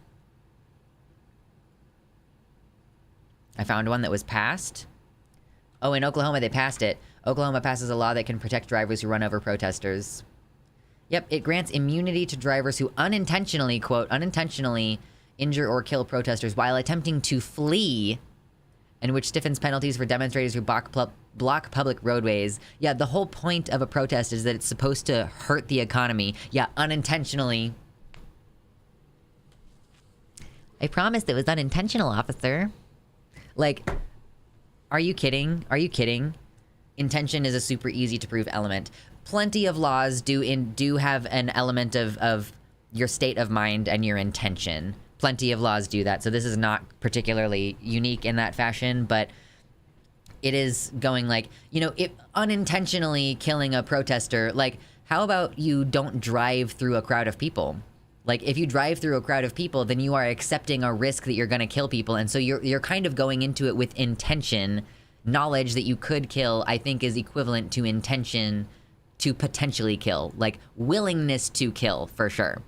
I found one that was passed. Oh, in Oklahoma, they passed it. Oklahoma passes a law that can protect drivers who run over protesters. Yep, it grants immunity to drivers who unintentionally, quote, unintentionally injure or kill protesters while attempting to flee, and which stiffens penalties for demonstrators who block public roadways. Yeah, the whole point of a protest is that it's supposed to hurt the economy. Yeah, unintentionally. I promised it was unintentional, officer. Like, are you kidding? Are you kidding? Intention is a super easy to prove element. Plenty of laws do have an element of your state of mind and your intention. Plenty of laws do that, so this is not particularly unique in that fashion, but it is going like, you know, if unintentionally killing a protester, like, how about you don't drive through a crowd of people? Like, if you drive through a crowd of people, then you are accepting a risk that you're gonna kill people, and so you're kind of going into it with intention. Knowledge that you could kill, I think, is equivalent to intention to potentially kill. Like, willingness to kill, for sure.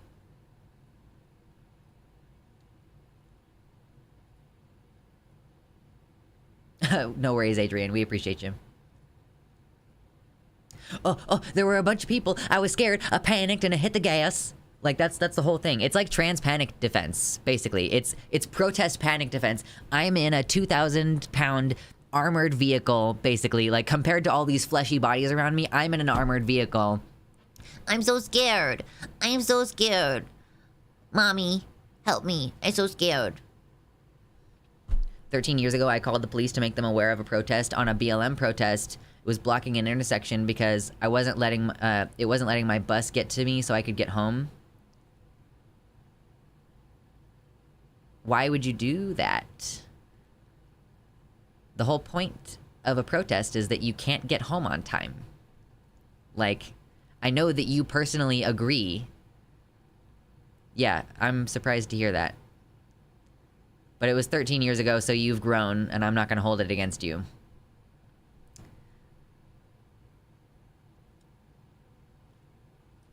No worries, Adrian. We appreciate you. Oh, there were a bunch of people. I was scared. I panicked and I hit the gas. Like, that's the whole thing. It's like trans panic defense, basically. It's protest panic defense. I'm in a 2,000-pound armored vehicle, basically. Like, compared to all these fleshy bodies around me, I'm in an armored vehicle. I'm so scared. I am so scared. Mommy, help me. I'm so scared. 13 years ago, I called the police to make them aware of a protest on a BLM protest. It was blocking an intersection because it wasn't letting my bus get to me so I could get home. Why would you do that? The whole point of a protest is that you can't get home on time. Like, I know that you personally agree. Yeah, I'm surprised to hear that. But it was 13 years ago, so you've grown, and I'm not going to hold it against you.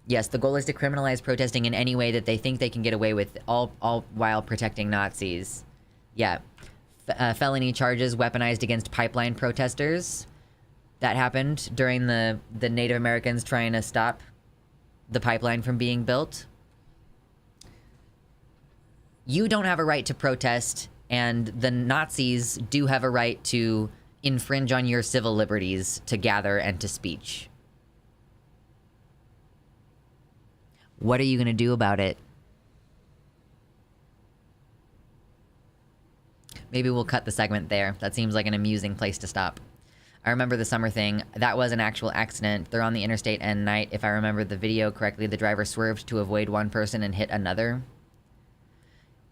Yes, the goal is to criminalize protesting in any way that they think they can get away with, all while protecting Nazis. Yeah. Felony charges weaponized against pipeline protesters. That happened during the Native Americans trying to stop the pipeline from being built. You don't have a right to protest, and the Nazis do have a right to infringe on your civil liberties to gather and to speech. What are you going to do about it? Maybe we'll cut the segment there. That seems like an amusing place to stop. I remember the summer thing. That was an actual accident. They're on the interstate at night. If I remember the video correctly, the driver swerved to avoid one person and hit another.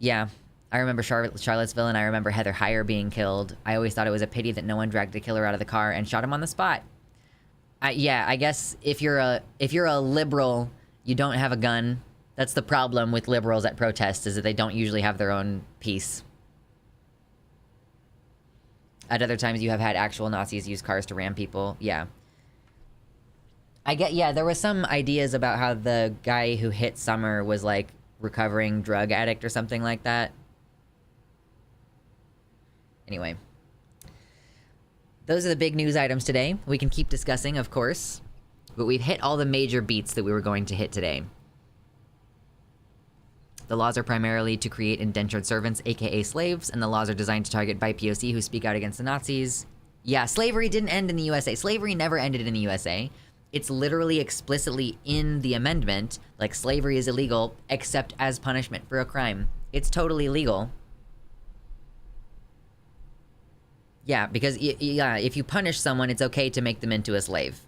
Yeah, I remember Charlottesville, and I remember Heather Heyer being killed. I always thought it was a pity that no one dragged the killer out of the car and shot him on the spot. Yeah, I guess if you're a liberal, you don't have a gun. That's the problem with liberals at protests, is that they don't usually have their own piece. At other times, you have had actual Nazis use cars to ram people. Yeah. Yeah, there was some ideas about how the guy who hit Summer was, like, recovering drug addict or something like that. Anyway. Those are the big news items today. We can keep discussing, of course. But we've hit all the major beats that we were going to hit today. The laws are primarily to create indentured servants, aka slaves, and the laws are designed to target BIPOC who speak out against the Nazis. Yeah, slavery didn't end in the USA. Slavery never ended in the USA. It's literally explicitly in the amendment, like, slavery is illegal except as punishment for a crime. It's totally legal. Yeah, because yeah, if you punish someone, it's okay to make them into a slave.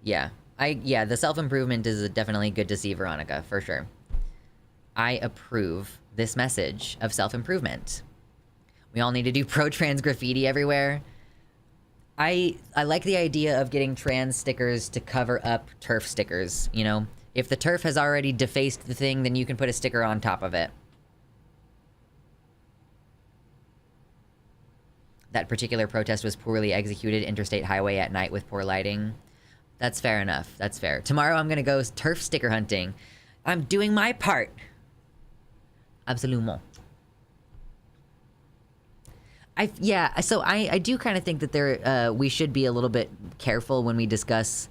Yeah. Yeah, the self-improvement is definitely good to see, Veronica, for sure. I approve this message of self-improvement. We all need to do pro-trans graffiti everywhere. I like the idea of getting trans stickers to cover up TERF stickers, you know? If the TERF has already defaced the thing, then you can put a sticker on top of it. That particular protest was poorly executed, interstate highway at night with poor lighting. That's fair enough. That's fair. Tomorrow I'm gonna go TERF sticker hunting. I'm doing my part. Absolument. So I do kind of think that we should be a little bit careful when we discuss,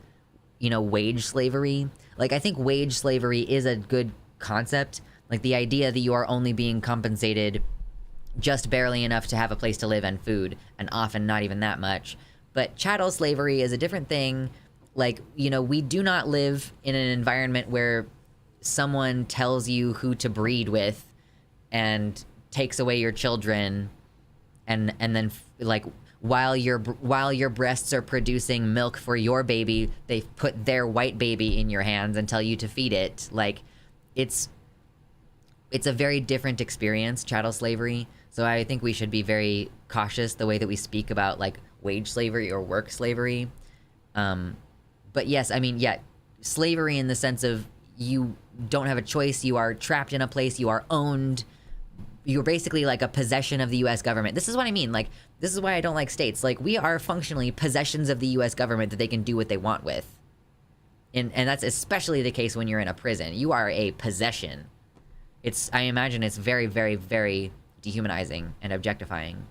you know, wage slavery. Like, I think wage slavery is a good concept. Like, the idea that you are only being compensated just barely enough to have a place to live and food, and often not even that much. But chattel slavery is a different thing. Like, you know, we do not live in an environment where someone tells you who to breed with and takes away your children, and then like while your breasts are producing milk for your baby, they put their white baby in your hands and tell you to feed it. Like, it's a very different experience, chattel slavery. So I think we should be very cautious the way that we speak about like wage slavery or work slavery. But yes, I mean, yeah, slavery in the sense of you don't have a choice. You are trapped in a place. You are owned. You're basically like a possession of the U.S. government. This is what I mean. Like, this is why I don't like states. Like, we are functionally possessions of the U.S. government that they can do what they want with. And that's especially the case when you're in a prison. You are a possession. I imagine it's very, very, very dehumanizing and objectifying.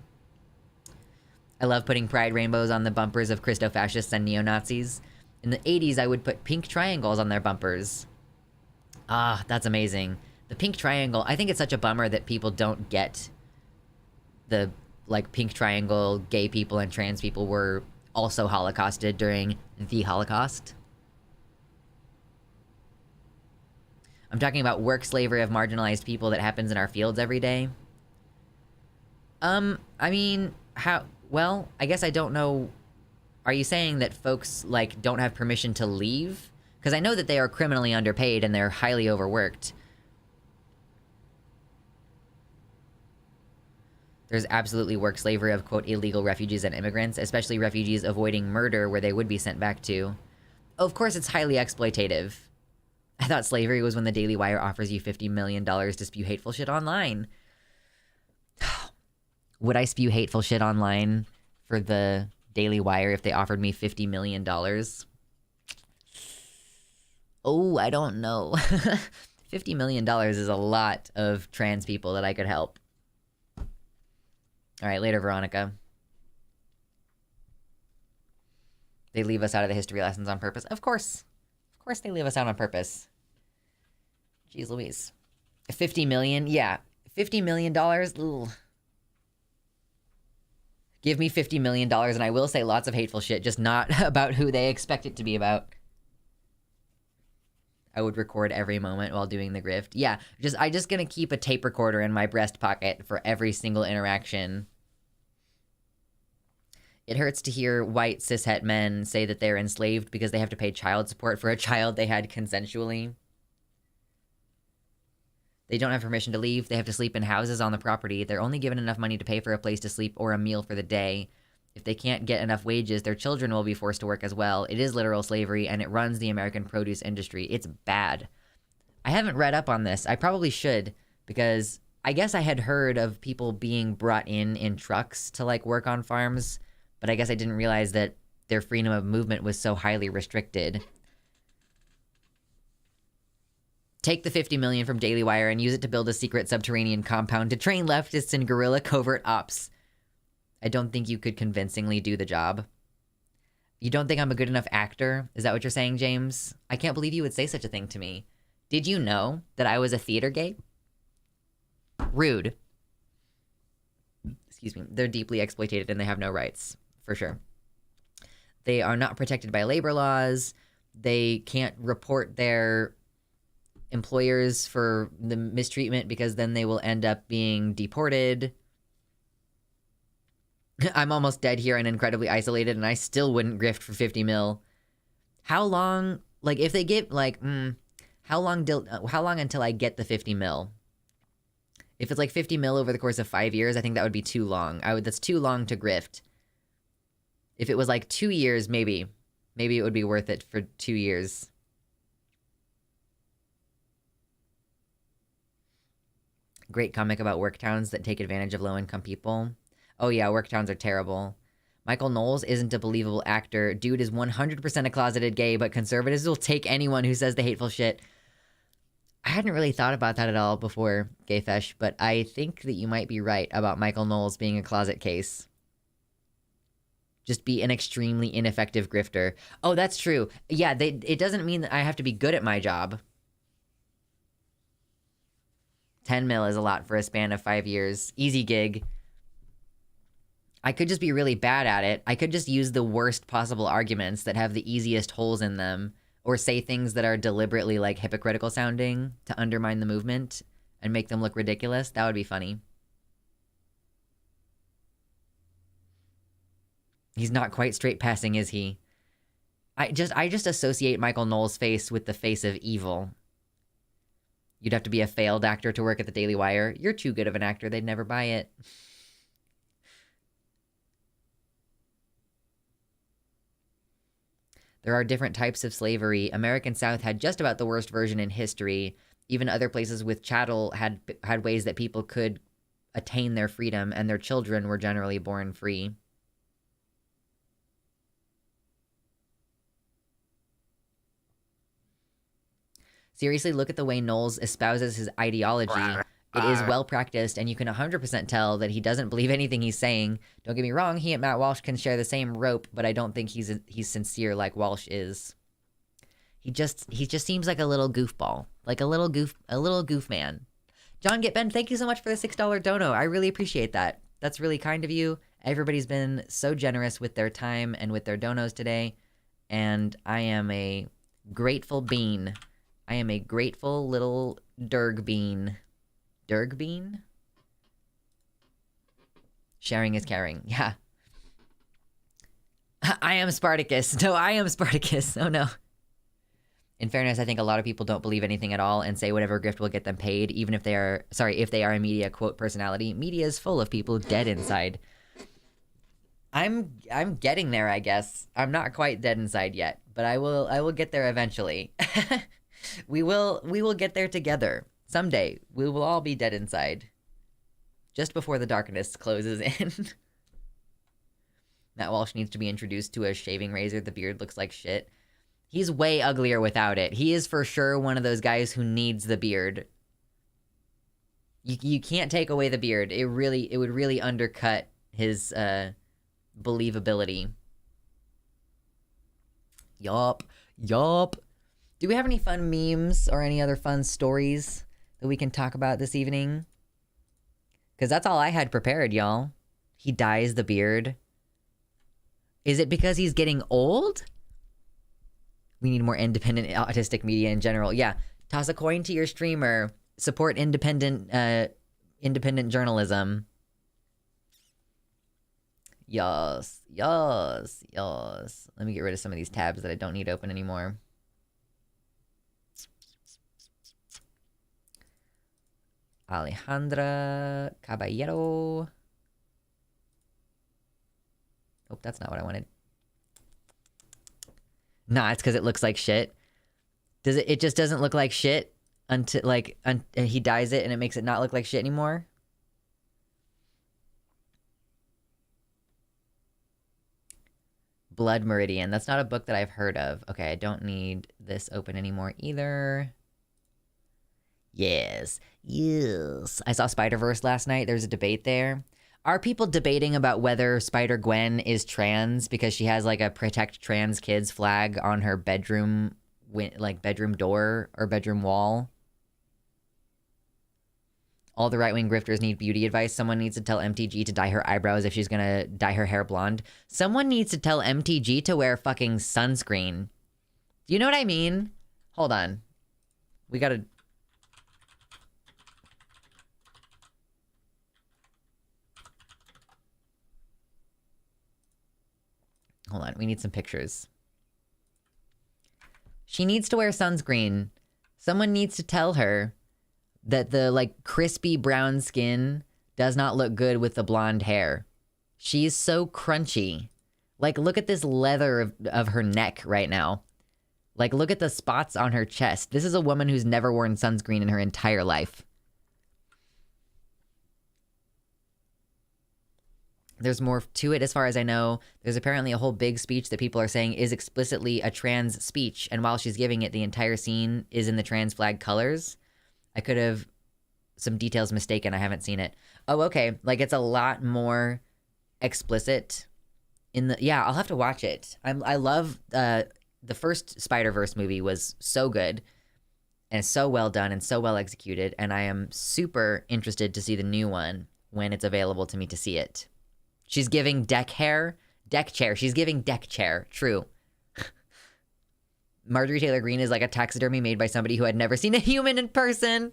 I love putting pride rainbows on the bumpers of Christo-fascists and neo-Nazis. In the 80s, I would put pink triangles on their bumpers. Ah, that's amazing. The pink triangle, I think it's such a bummer that people don't get the, like, pink triangle, gay people and trans people were also holocausted during the Holocaust. I'm talking about work slavery of marginalized people that happens in our fields every day. I mean, well, I guess I don't know. Are you saying that folks, like, don't have permission to leave? Because I know that they are criminally underpaid and they're highly overworked. There's absolutely work slavery of, quote, illegal refugees and immigrants, especially refugees avoiding murder where they would be sent back to. Of course, it's highly exploitative. I thought slavery was when the Daily Wire offers you $50 million to spew hateful shit online. Would I spew hateful shit online for the Daily Wire if they offered me $50 million? Oh, I don't know. $50 million is a lot of trans people that I could help. All right, later, Veronica. They leave us out of the history lessons on purpose. Of course. Of course they leave us out on purpose. Jeez Louise. 50 million? Yeah. $50 million? Ugh. Give me $50 million and I will say lots of hateful shit, just not about who they expect it to be about. I would record every moment while doing the grift. Yeah, I just gonna keep a tape recorder in my breast pocket for every single interaction. It hurts to hear white cishet men say that they're enslaved because they have to pay child support for a child they had consensually. They don't have permission to leave. They have to sleep in houses on the property. They're only given enough money to pay for a place to sleep or a meal for the day. If they can't get enough wages, their children will be forced to work as well. It is literal slavery, and it runs the American produce industry. It's bad. I haven't read up on this. I probably should, because I guess I had heard of people being brought in trucks to, like, work on farms, but I guess I didn't realize that their freedom of movement was so highly restricted. Take the $50 million from Daily Wire and use it to build a secret subterranean compound to train leftists in guerrilla covert ops. I don't think you could convincingly do the job. You don't think I'm a good enough actor? Is that what you're saying, James? I can't believe you would say such a thing to me. Did you know that I was a theater gay? Rude. Excuse me. They're deeply exploited and they have no rights, for sure. They are not protected by labor laws. They can't report their employers for the mistreatment because then they will end up being deported. I'm almost dead here and incredibly isolated, and I still wouldn't grift for 50 mil. How long, like, if they get, like, how long until I get the 50 mil? If it's, like, 50 mil over the course of 5 years, I think that would be too long. That's too long to grift. If it was like 2 years, maybe it would be worth it for 2 years. Great comic about work towns that take advantage of low-income people. Oh yeah, work towns are terrible. Michael Knowles isn't a believable actor. Dude is 100% a closeted gay, but conservatives will take anyone who says the hateful shit. I hadn't really thought about that at all before, Gayfesh, but I think that you might be right about Michael Knowles being a closet case. Just be an extremely ineffective grifter. Oh, that's true. Yeah, it doesn't mean that I have to be good at my job. 10 mil is a lot for a span of 5 years. Easy gig. I could just be really bad at it. I could just use the worst possible arguments that have the easiest holes in them, or say things that are deliberately like hypocritical sounding to undermine the movement and make them look ridiculous. That would be funny. He's not quite straight passing, is he? I just associate Michael Knowles' face with the face of evil. You'd have to be a failed actor to work at the Daily Wire. You're too good of an actor, they'd never buy it. There are different types of slavery. American South had just about the worst version in history. Even other places with chattel had ways that people could attain their freedom, and their children were generally born free. Seriously, look at the way Knowles espouses his ideology. It is well practiced, and you can 100% tell that he doesn't believe anything he's saying. Don't get me wrong, he and Matt Walsh can share the same rope, but I don't think he's sincere like Walsh is. He just seems like a little goofball, like a little goof man. John Gitben, thank you so much for the $6 dono. I really appreciate that. That's really kind of you. Everybody's been so generous with their time and with their donos today, and I am a grateful bean. I am a grateful little Derg bean. Derg bean? Sharing is caring. Yeah. I am Spartacus. No, I am Spartacus. Oh no. In fairness, I think a lot of people don't believe anything at all and say whatever grift will get them paid, even if they are, if they are a media quote personality. Media is full of people dead inside. I'm getting there, I guess. I'm not quite dead inside yet, but I will get there eventually. We will get there together. Someday, we will all be dead inside. Just before the darkness closes in. Matt Walsh needs to be introduced to a shaving razor. The beard looks like shit. He's way uglier without it. He is for sure one of those guys who needs the beard. You can't take away the beard. It would really undercut his believability. Yup. Do we have any fun memes or any other fun stories that we can talk about this evening? Because that's all I had prepared, y'all. He dyes the beard. Is it because he's getting old? We need more independent autistic media in general. Yeah, toss a coin to your streamer. Support independent journalism. Yes. Let me get rid of some of these tabs that I don't need open anymore. Alejandra Caballero. Oh, that's not what I wanted. Nah, it's because it looks like shit. It just doesn't look like shit until he dyes it and it makes it not look like shit anymore. Blood Meridian. That's not a book that I've heard of. Okay, I don't need this open anymore either. Yes. I saw Spider-Verse last night. There's a debate there. Are people debating about whether Spider-Gwen is trans because she has like a protect trans kids flag on her bedroom, bedroom door or bedroom wall? All the right-wing grifters need beauty advice. Someone needs to tell MTG to dye her eyebrows if she's gonna dye her hair blonde. Someone needs to tell MTG to wear fucking sunscreen. Do you know what I mean? Hold on. We gotta... Hold on, we need some pictures. She needs to wear sunscreen. Someone needs to tell her that the, crispy brown skin does not look good with the blonde hair. She's so crunchy Like, look at this leather of her neck right now. Like, look at the spots on her chest. This is a woman who's never worn sunscreen in her entire life. There's more to it as far as I know. There's apparently a whole big speech that people are saying is explicitly a trans speech, and while she's giving it, the entire scene is in the trans flag colors. I could have some details mistaken. I haven't seen it. Oh, okay. Like, it's a lot more explicit in the... Yeah, I'll have to watch it. I love... the first Spider-Verse movie was so good and so well done and so well executed, and I am super interested to see the new one when it's available to me to see it. She's giving deck chair. She's giving deck chair. True. Marjorie Taylor Greene is like a taxidermy made by somebody who had never seen a human in person.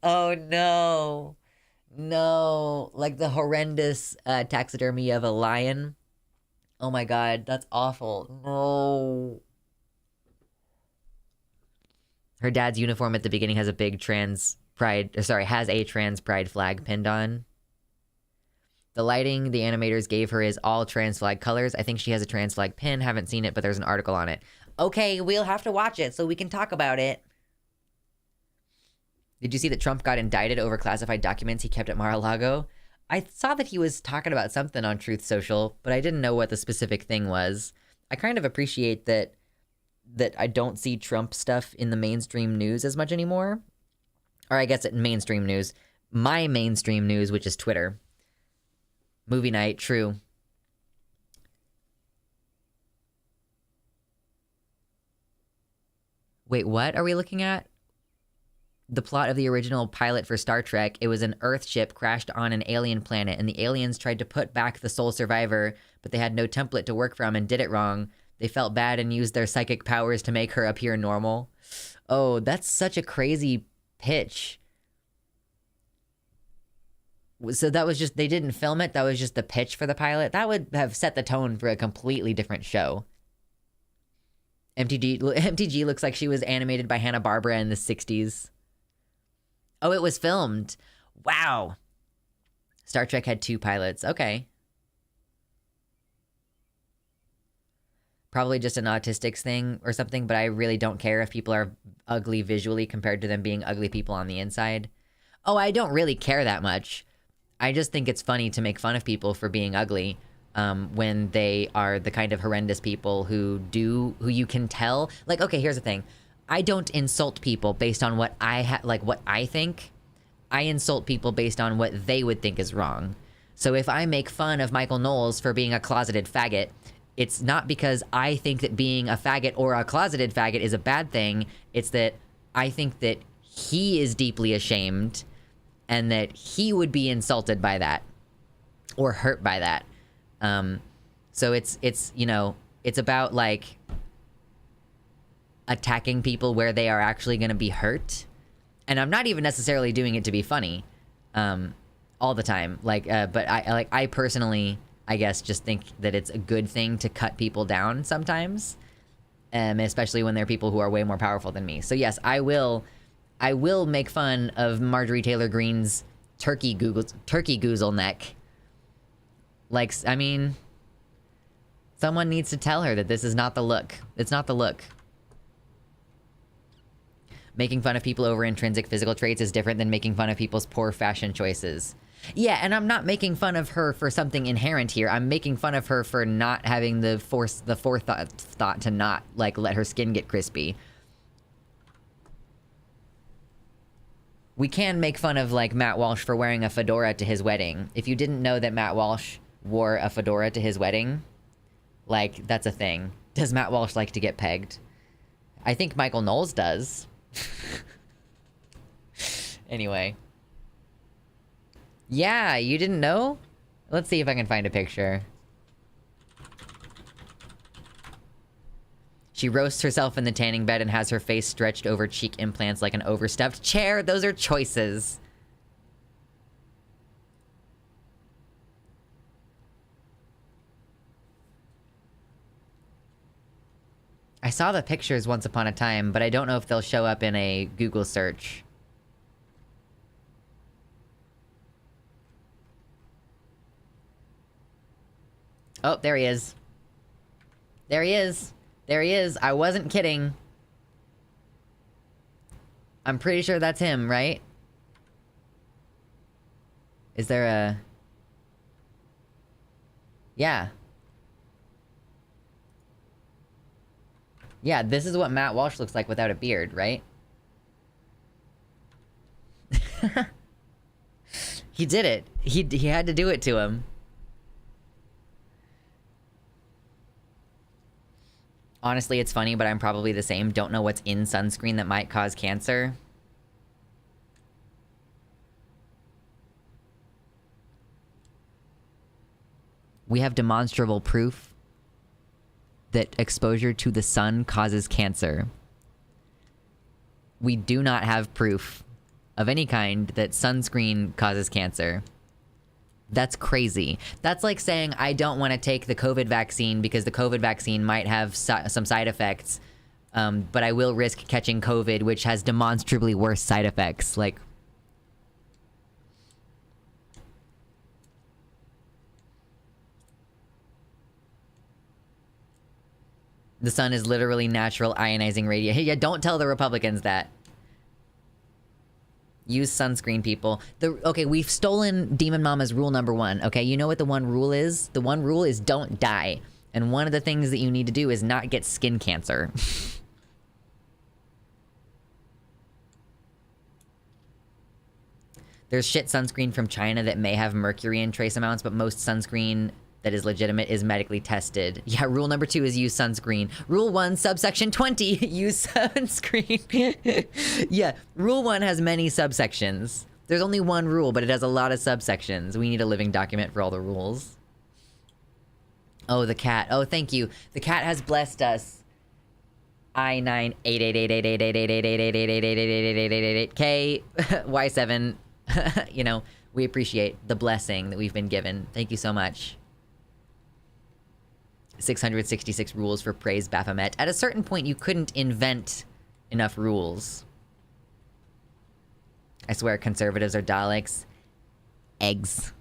Oh, no. No. Like the horrendous taxidermy of a lion. Oh, my God. That's awful. No. Her dad's uniform at the beginning has a big trans pride... has a trans pride flag pinned on. The lighting the animators gave her is all trans flag colors. I think she has a trans flag pin. Haven't seen it, but there's an article on it. Okay, we'll have to watch it so we can talk about it. Did you see that Trump got indicted over classified documents he kept at Mar-a-Lago? I saw that he was talking about something on Truth Social, but I didn't know what the specific thing was. I kind of appreciate that I don't see Trump stuff in the mainstream news as much anymore. Or I guess mainstream news. My mainstream news, which is Twitter. Movie night, true. Wait, what are we looking at? The plot of the original pilot for Star Trek. It was an Earth ship crashed on an alien planet, and the aliens tried to put back the sole survivor, but they had no template to work from and did it wrong. They felt bad and used their psychic powers to make her appear normal. Oh, that's such a crazy pitch. So that was just, they didn't film it? That was just the pitch for the pilot? That would have set the tone for a completely different show. MTG looks like she was animated by Hanna-Barbera in the 60s. Oh, it was filmed. Wow. Star Trek had 2 pilots. Okay. Probably just an autistics thing or something, but I really don't care if people are ugly visually compared to them being ugly people on the inside. Oh, I don't really care that much. I just think it's funny to make fun of people for being ugly when they are the kind of horrendous people who you can tell. Like, okay, here's the thing. I don't insult people based on what what I think. I insult people based on what they would think is wrong. So if I make fun of Michael Knowles for being a closeted faggot, it's not because I think that being a faggot or a closeted faggot is a bad thing. It's that I think that he is deeply ashamed and that he would be insulted by that or hurt by that. So it's you know, it's about like attacking people where they are actually going to be hurt. And I'm not even necessarily doing it to be funny all the time. But I personally, I guess, just think that it's a good thing to cut people down sometimes, especially when they're people who are way more powerful than me. So yes, I will make fun of Marjorie Taylor Greene's turkey goozle neck. Like, I mean, someone needs to tell her that this is not the look. It's not the look. Making fun of people over intrinsic physical traits is different than making fun of people's poor fashion choices. Yeah, and I'm not making fun of her for something inherent here. I'm making fun of her for not having the forethought to not, like, let her skin get crispy. We can make fun of, like, Matt Walsh for wearing a fedora to his wedding. If you didn't know that Matt Walsh wore a fedora to his wedding, like, that's a thing. Does Matt Walsh like to get pegged? I think Michael Knowles does. Anyway. Yeah, you didn't know? Let's see if I can find a picture. She roasts herself in the tanning bed and has her face stretched over cheek implants like an overstuffed chair. Those are choices. I saw the pictures once upon a time, but I don't know if they'll show up in a Google search. Oh, there he is. There he is. There he is. I wasn't kidding. I'm pretty sure that's him, right? Is there a... Yeah. Yeah, this is what Matt Walsh looks like without a beard, right? He did it. He had to do it to him. Honestly, it's funny, but I'm probably the same. Don't know what's in sunscreen that might cause cancer. We have demonstrable proof that exposure to the sun causes cancer. We do not have proof of any kind that sunscreen causes cancer. That's crazy. That's like saying I don't want to take the COVID vaccine because the COVID vaccine might have some side effects, but I will risk catching COVID, which has demonstrably worse side effects. Like, the sun is literally natural ionizing radiation. Yeah, don't tell the Republicans that. Use sunscreen, people. Okay, we've stolen Demon Mama's rule number 1. Okay, you know what the one rule is? The one rule is don't die. And one of the things that you need to do is not get skin cancer. There's shit sunscreen from China that may have mercury in trace amounts, but most sunscreen that is legitimate is medically tested. Yeah, rule number 2 is use sunscreen. Rule 1, subsection 20, use sunscreen. Yeah, rule 1 has many subsections. There's only one rule, but it has a lot of subsections. We need a living document for all the rules. Oh, the cat. Oh, thank you. The cat has blessed us. I98888888888888888888888888888888888888888888888888888888888888888888888888888K Y7. We appreciate the blessing that we've been given. Thank you so much. Thank you so much. 666 rules for praise Baphomet. At a certain point, you couldn't invent enough rules. I swear conservatives are Daleks. Eggs.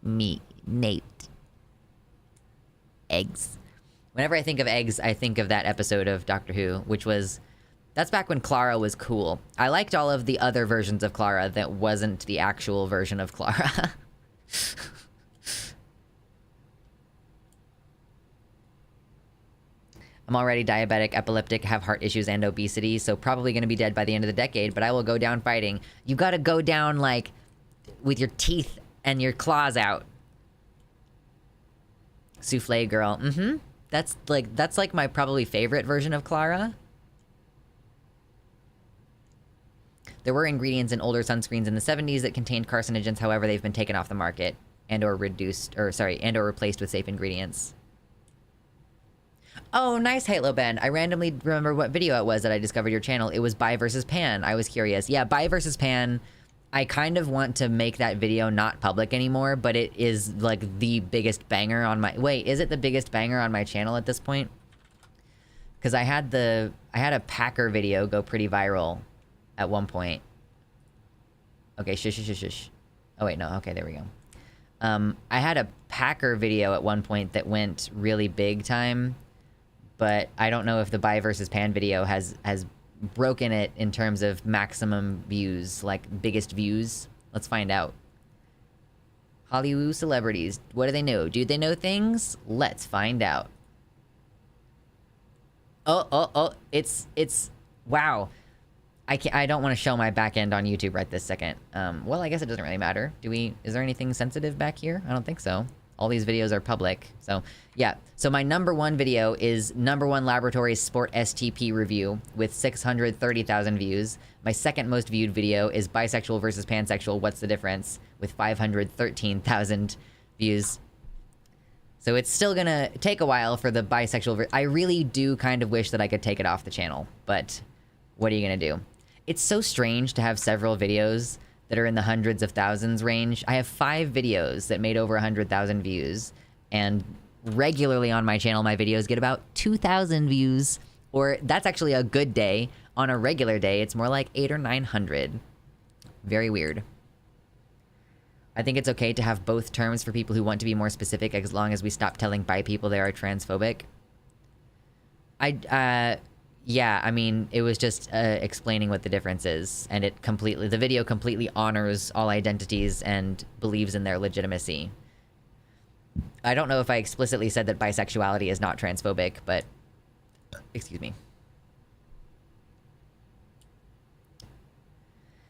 Nate. Eggs. Whenever I think of eggs, I think of that episode of Doctor Who, which was... That's back when Clara was cool. I liked all of the other versions of Clara that wasn't the actual version of Clara. I'm already diabetic, epileptic, have heart issues, and obesity, so probably gonna be dead by the end of the decade, but I will go down fighting. You gotta go down, like, with your teeth and your claws out. Souffle girl. Mm-hmm. That's like my probably favorite version of Clara. There were ingredients in older sunscreens in the 70s that contained carcinogens, however, they've been taken off the market and or replaced with safe ingredients. Oh, nice, Halo Ben. I randomly remember what video it was that I discovered your channel. It was Buy vs. Pan. I was curious. Yeah, Buy vs. Pan. I kind of want to make that video not public anymore, but it is like the biggest banger on my... Wait, is it the biggest banger on my channel at this point? Because I had a Packer video go pretty viral at one point. Okay, shush. Oh wait, no, okay, there we go. I had a Packer video at one point that went really big time, but I don't know if the Buy vs. Pan video has broken it in terms of maximum views, like biggest views. Let's find out. Hollywood celebrities, what do they know? Do they know things? Let's find out. Oh, it's, wow. I don't want to show my back end on YouTube right this second. Well, I guess it doesn't really matter. Is there anything sensitive back here? I don't think so. All these videos are public. So, yeah. So my number 1 video is number 1 laboratory sport STP review with 630,000 views. My second most viewed video is bisexual versus pansexual, what's the difference? With 513,000 views. So it's still gonna take a while for the bisexual I really do kind of wish that I could take it off the channel, but what are you gonna do? It's so strange to have several videos that are in the hundreds of thousands range. I have 5 videos that made over 100,000 views, and regularly on my channel, my videos get about 2,000 views, or that's actually a good day. On a regular day, it's more like 800 or 900. Very weird. I think it's okay to have both terms for people who want to be more specific, as long as we stop telling bi people they are transphobic. Yeah, I mean, it was just explaining what the difference is, and the video completely honors all identities and believes in their legitimacy. I don't know if I explicitly said that bisexuality is not transphobic, but excuse me.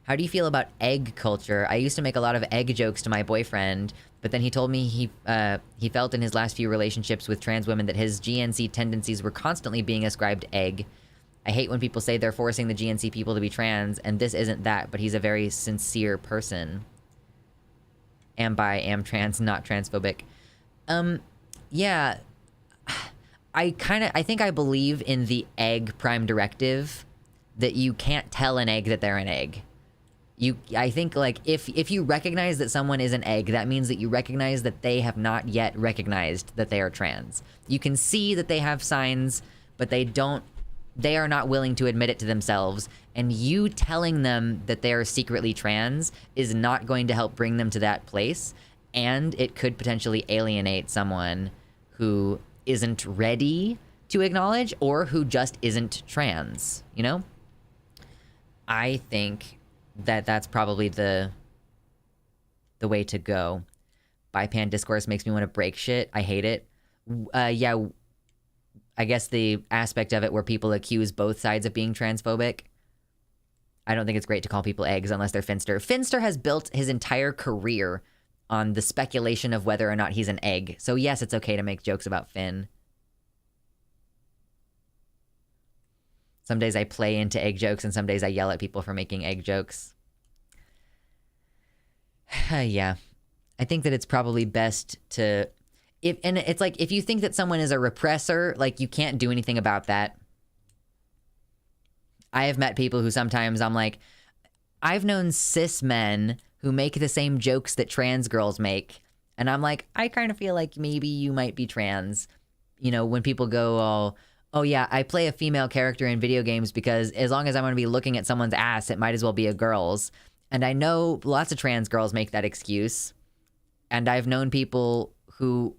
How do you feel about egg culture? I used to make a lot of egg jokes to my boyfriend, but then he told me he felt in his last few relationships with trans women that his GNC tendencies were constantly being ascribed egg. I hate when people say they're forcing the GNC people to be trans, and this isn't that, but he's a very sincere person. Am bi, am trans, not transphobic. Yeah. I think I believe in the egg prime directive, that you can't tell an egg that they're an egg. I think, like, if you recognize that someone is an egg, that means that you recognize that they have not yet recognized that they are trans. You can see that they have signs, but they are not willing to admit it to themselves, and you telling them that they are secretly trans is not going to help bring them to that place, and it could potentially alienate someone who isn't ready to acknowledge or who just isn't trans, you know? I think that's probably the way to go. Bi-pan discourse makes me want to break shit. I hate it. Yeah, I guess the aspect of it where people accuse both sides of being transphobic. I don't think it's great to call people eggs unless they're Finster. Finster has built his entire career on the speculation of whether or not he's an egg. So yes, it's okay to make jokes about Finn. Some days I play into egg jokes, and some days I yell at people for making egg jokes. Yeah. I think that it's probably best to... And it's like, if you think that someone is a repressor, like, you can't do anything about that. I have met people who sometimes I'm like... I've known cis men who make the same jokes that trans girls make. And I'm like, I kind of feel like maybe you might be trans. You know, when people go, oh yeah, I play a female character in video games because as long as I'm going to be looking at someone's ass, it might as well be a girl's. And I know lots of trans girls make that excuse. And I've known people who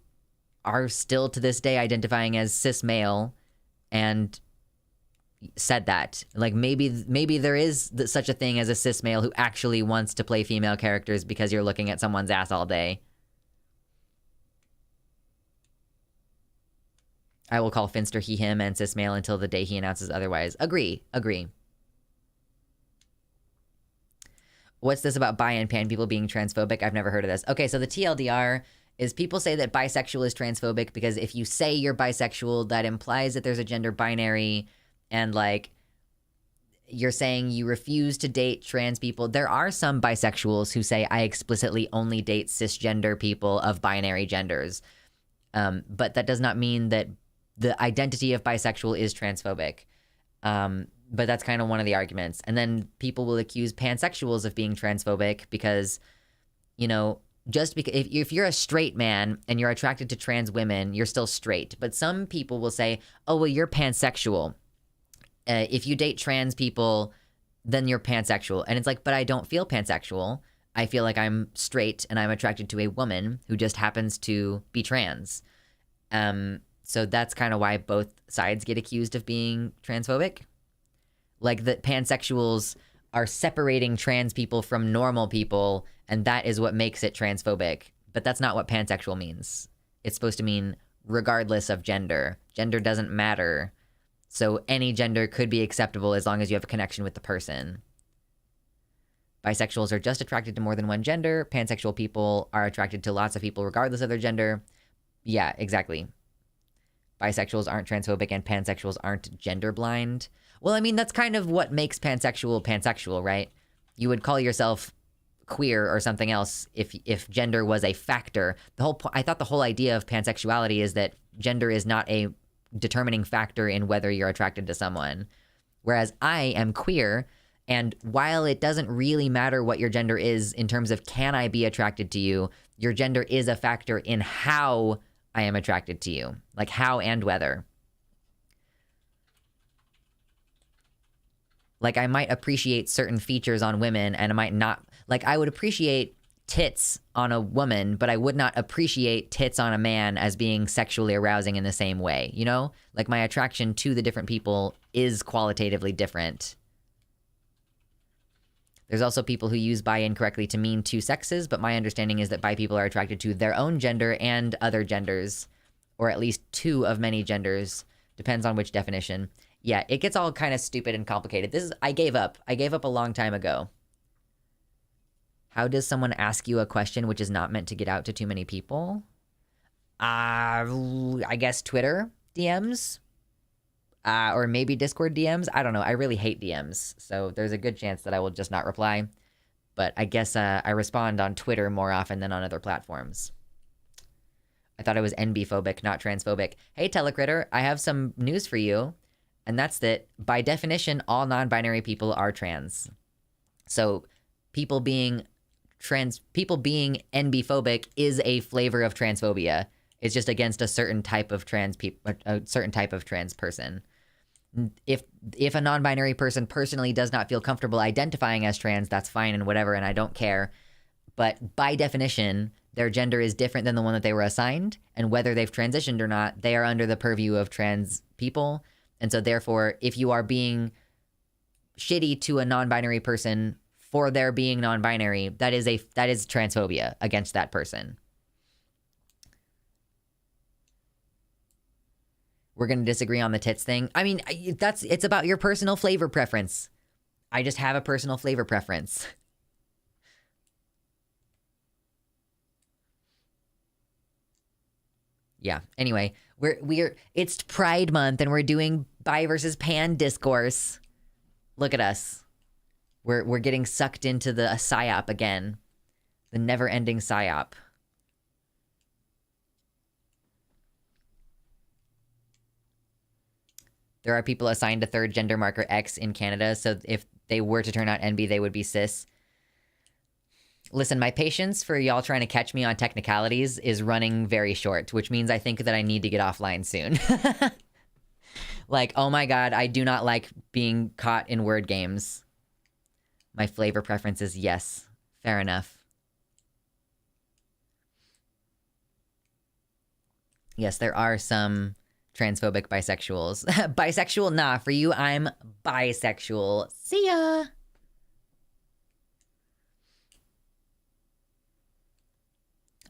are still to this day identifying as cis male and said that. Like, maybe there is such a thing as a cis male who actually wants to play female characters because you're looking at someone's ass all day. I will call Finster he, him, and cis male until the day he announces otherwise. Agree. What's this about bi and pan people being transphobic? I've never heard of this. Okay, so the TLDR is people say that bisexual is transphobic because if you say you're bisexual, that implies that there's a gender binary, and, like, you're saying you refuse to date trans people. There are some bisexuals who say, I explicitly only date cisgender people of binary genders. But that does not mean that the identity of bisexual is transphobic. But that's kind of one of the arguments. And then people will accuse pansexuals of being transphobic because, you know, just because if you're a straight man and you're attracted to trans women, you're still straight. But some people will say, oh, well, you're pansexual. If you date trans people, then you're pansexual. And it's like, but I don't feel pansexual. I feel like I'm straight and I'm attracted to a woman who just happens to be trans. So that's kind of why both sides get accused of being transphobic. Like, the pansexuals are separating trans people from normal people, and that is what makes it transphobic. But that's not what pansexual means. It's supposed to mean regardless of gender. Gender doesn't matter. So any gender could be acceptable as long as you have a connection with the person. Bisexuals are just attracted to more than one gender. Pansexual people are attracted to lots of people regardless of their gender. Yeah, exactly. Bisexuals aren't transphobic and pansexuals aren't gender blind. Well, I mean, that's kind of what makes pansexual, right? You would call yourself queer or something else if gender was a factor. I thought the whole idea of pansexuality is that gender is not a determining factor in whether you're attracted to someone. Whereas I am queer, and while it doesn't really matter what your gender is in terms of can I be attracted to you, your gender is a factor in how I am attracted to you. Like, how and whether. Like, I might appreciate certain features on women and I might not. Like, I would appreciate tits on a woman, but I would not appreciate tits on a man as being sexually arousing in the same way, you know? Like, my attraction to the different people is qualitatively different. There's also people who use bi incorrectly to mean two sexes, but my understanding is that bi people are attracted to their own gender and other genders, or at least two of many genders. Depends on which definition. Yeah, it gets all kind of stupid and complicated. I gave up. I gave up a long time ago. How does someone ask you a question which is not meant to get out to too many people? I guess Twitter DMs. Or maybe Discord DMs. I don't know. I really hate DMs. So there's a good chance that I will just not reply. But I guess I respond on Twitter more often than on other platforms. I thought I was NB-phobic, not transphobic. Hey, Telecritter, I have some news for you. And that's that, by definition, all non-binary people are trans. So people being NB-phobic is a flavor of transphobia. It's just against a certain type of trans person. If a non-binary person personally does not feel comfortable identifying as trans, that's fine and whatever, and I don't care. But by definition, their gender is different than the one that they were assigned, and whether they've transitioned or not, they are under the purview of trans people. And so therefore, if you are being shitty to a non-binary person for their being non-binary, that is transphobia against that person. We're going to disagree on the tits thing. I mean, it's about your personal flavor preference. I just have a personal flavor preference. Yeah. Anyway, it's Pride Month and we're doing bi versus pan discourse. Look at us. We're getting sucked into the psyop again. The never-ending psyop. There are people assigned a third gender marker X in Canada, so if they were to turn out NB, they would be cis. Listen, my patience for y'all trying to catch me on technicalities is running very short, which means I think that I need to get offline soon. Like, oh my god, I do not like being caught in word games. My flavor preference is yes. Fair enough. Yes, there are some transphobic bisexuals. Bisexual? Nah, for you, I'm bisexual. See ya!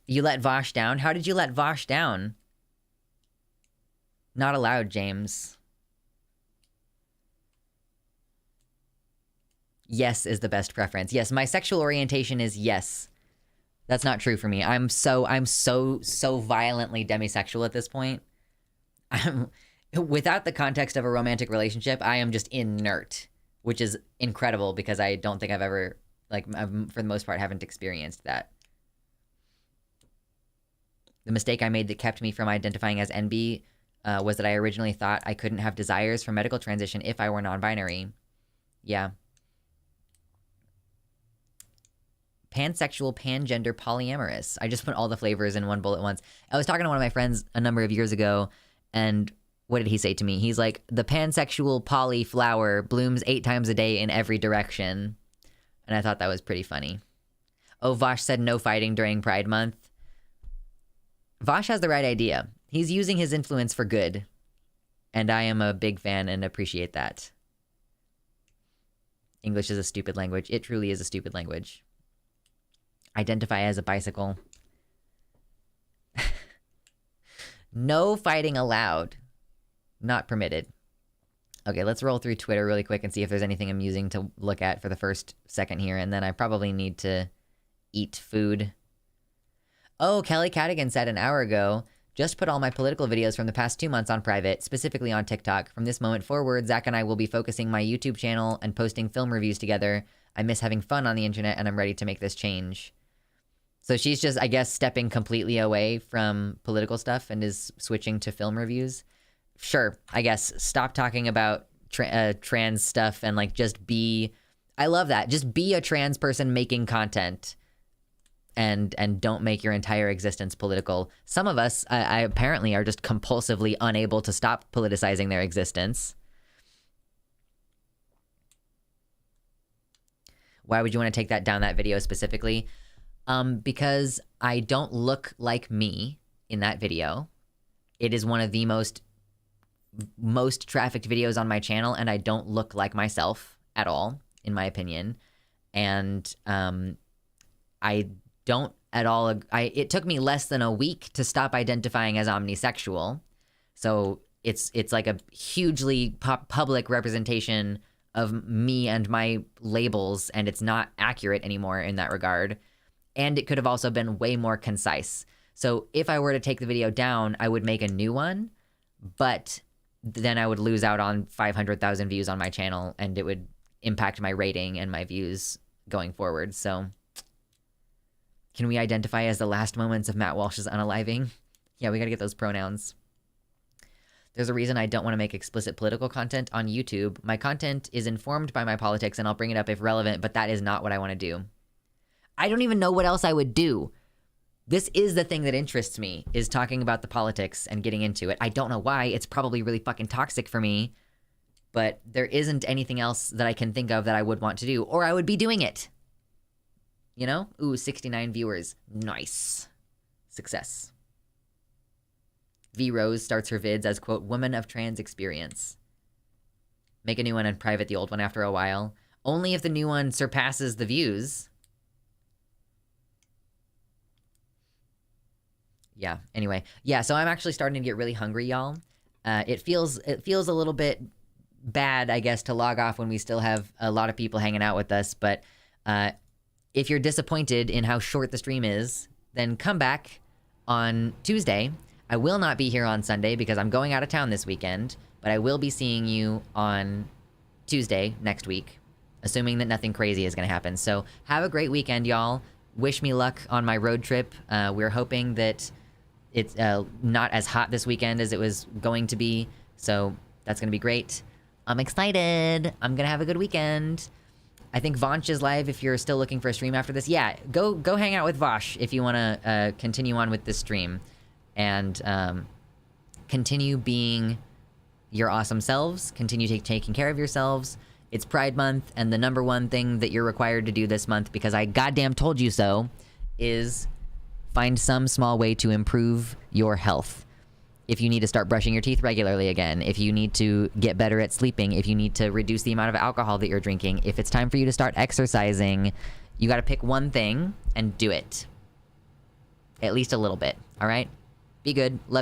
You let Vosh down? How did you let Vosh down? Not allowed, James. Yes is the best preference. Yes, my sexual orientation is yes. That's not true for me. I'm so violently demisexual at this point. Without the context of a romantic relationship, I am just inert, which is incredible because I don't think I've ever, for the most part, haven't experienced that. The mistake I made that kept me from identifying as NB was that I originally thought I couldn't have desires for medical transition if I were non-binary. Yeah. Pansexual, pangender, polyamorous. I just put all the flavors in one bullet once. I was talking to one of my friends a number of years ago, and what did he say to me? He's like, the pansexual poly flower blooms 8 times a day in every direction. And I thought that was pretty funny. Oh, Vosh said no fighting during Pride Month. Vosh has the right idea. He's using his influence for good. And I am a big fan and appreciate that. English is a stupid language. It truly is a stupid language. Identify as a bicycle. No fighting allowed. Not permitted. Okay, let's roll through Twitter really quick and see if there's anything amusing to look at for the first second here, and then I probably need to eat food. Oh, Kelly Cadigan said an hour ago, just put all my political videos from the past 2 months on private, specifically on TikTok. From this moment forward, Zach and I will be focusing my YouTube channel and posting film reviews together. I miss having fun on the internet, and I'm ready to make this change. So she's just, I guess, stepping completely away from political stuff and is switching to film reviews. Sure, I guess. Stop talking about trans stuff and, just be... I love that. Just be a trans person making content and don't make your entire existence political. Some of us, I apparently, are just compulsively unable to stop politicizing their existence. Why would you want to take that down that video specifically? Because I don't look like me in that video. It is one of the most trafficked videos on my channel, and I don't look like myself at all, in my opinion. And I don't at all. It took me less than a week to stop identifying as omnisexual. So it's like a hugely public representation of me and my labels, and it's not accurate anymore in that regard. And it could have also been way more concise. So if I were to take the video down, I would make a new one, but then I would lose out on 500,000 views on my channel, and it would impact my rating and my views going forward. So can we identify as the last moments of Matt Walsh's unaliving? Yeah, we gotta get those pronouns. There's a reason I don't want to make explicit political content on YouTube. My content is informed by my politics, and I'll bring it up if relevant, but that is not what I want to do. I don't even know what else I would do. This is the thing that interests me, is talking about the politics and getting into it. I don't know why. It's probably really fucking toxic for me, but there isn't anything else that I can think of that I would want to do, or I would be doing it. You know? Ooh, 69 viewers. Nice. Success. V Rose starts her vids as, quote, woman of trans experience. Make a new one and private the old one after a while. Only if the new one surpasses the views. Yeah, anyway. Yeah, so I'm actually starting to get really hungry, y'all. It feels a little bit bad, I guess, to log off when we still have a lot of people hanging out with us, but if you're disappointed in how short the stream is, then come back on Tuesday. I will not be here on Sunday because I'm going out of town this weekend, but I will be seeing you on Tuesday next week, assuming that nothing crazy is going to happen. So have a great weekend, y'all. Wish me luck on my road trip. We're hoping that it's not as hot this weekend as it was going to be, so that's going to be great. I'm excited. I'm going to have a good weekend. I think Vansh is live if you're still looking for a stream after this. Yeah, go hang out with Vosh if you want to continue on with this stream. And continue being your awesome selves. Continue taking care of yourselves. It's Pride Month, and the number one thing that you're required to do this month, because I goddamn told you so, is find some small way to improve your health. If you need to start brushing your teeth regularly again, if you need to get better at sleeping, if you need to reduce the amount of alcohol that you're drinking, if it's time for you to start exercising, you gotta pick one thing and do it. At least a little bit, all right? Be good. Love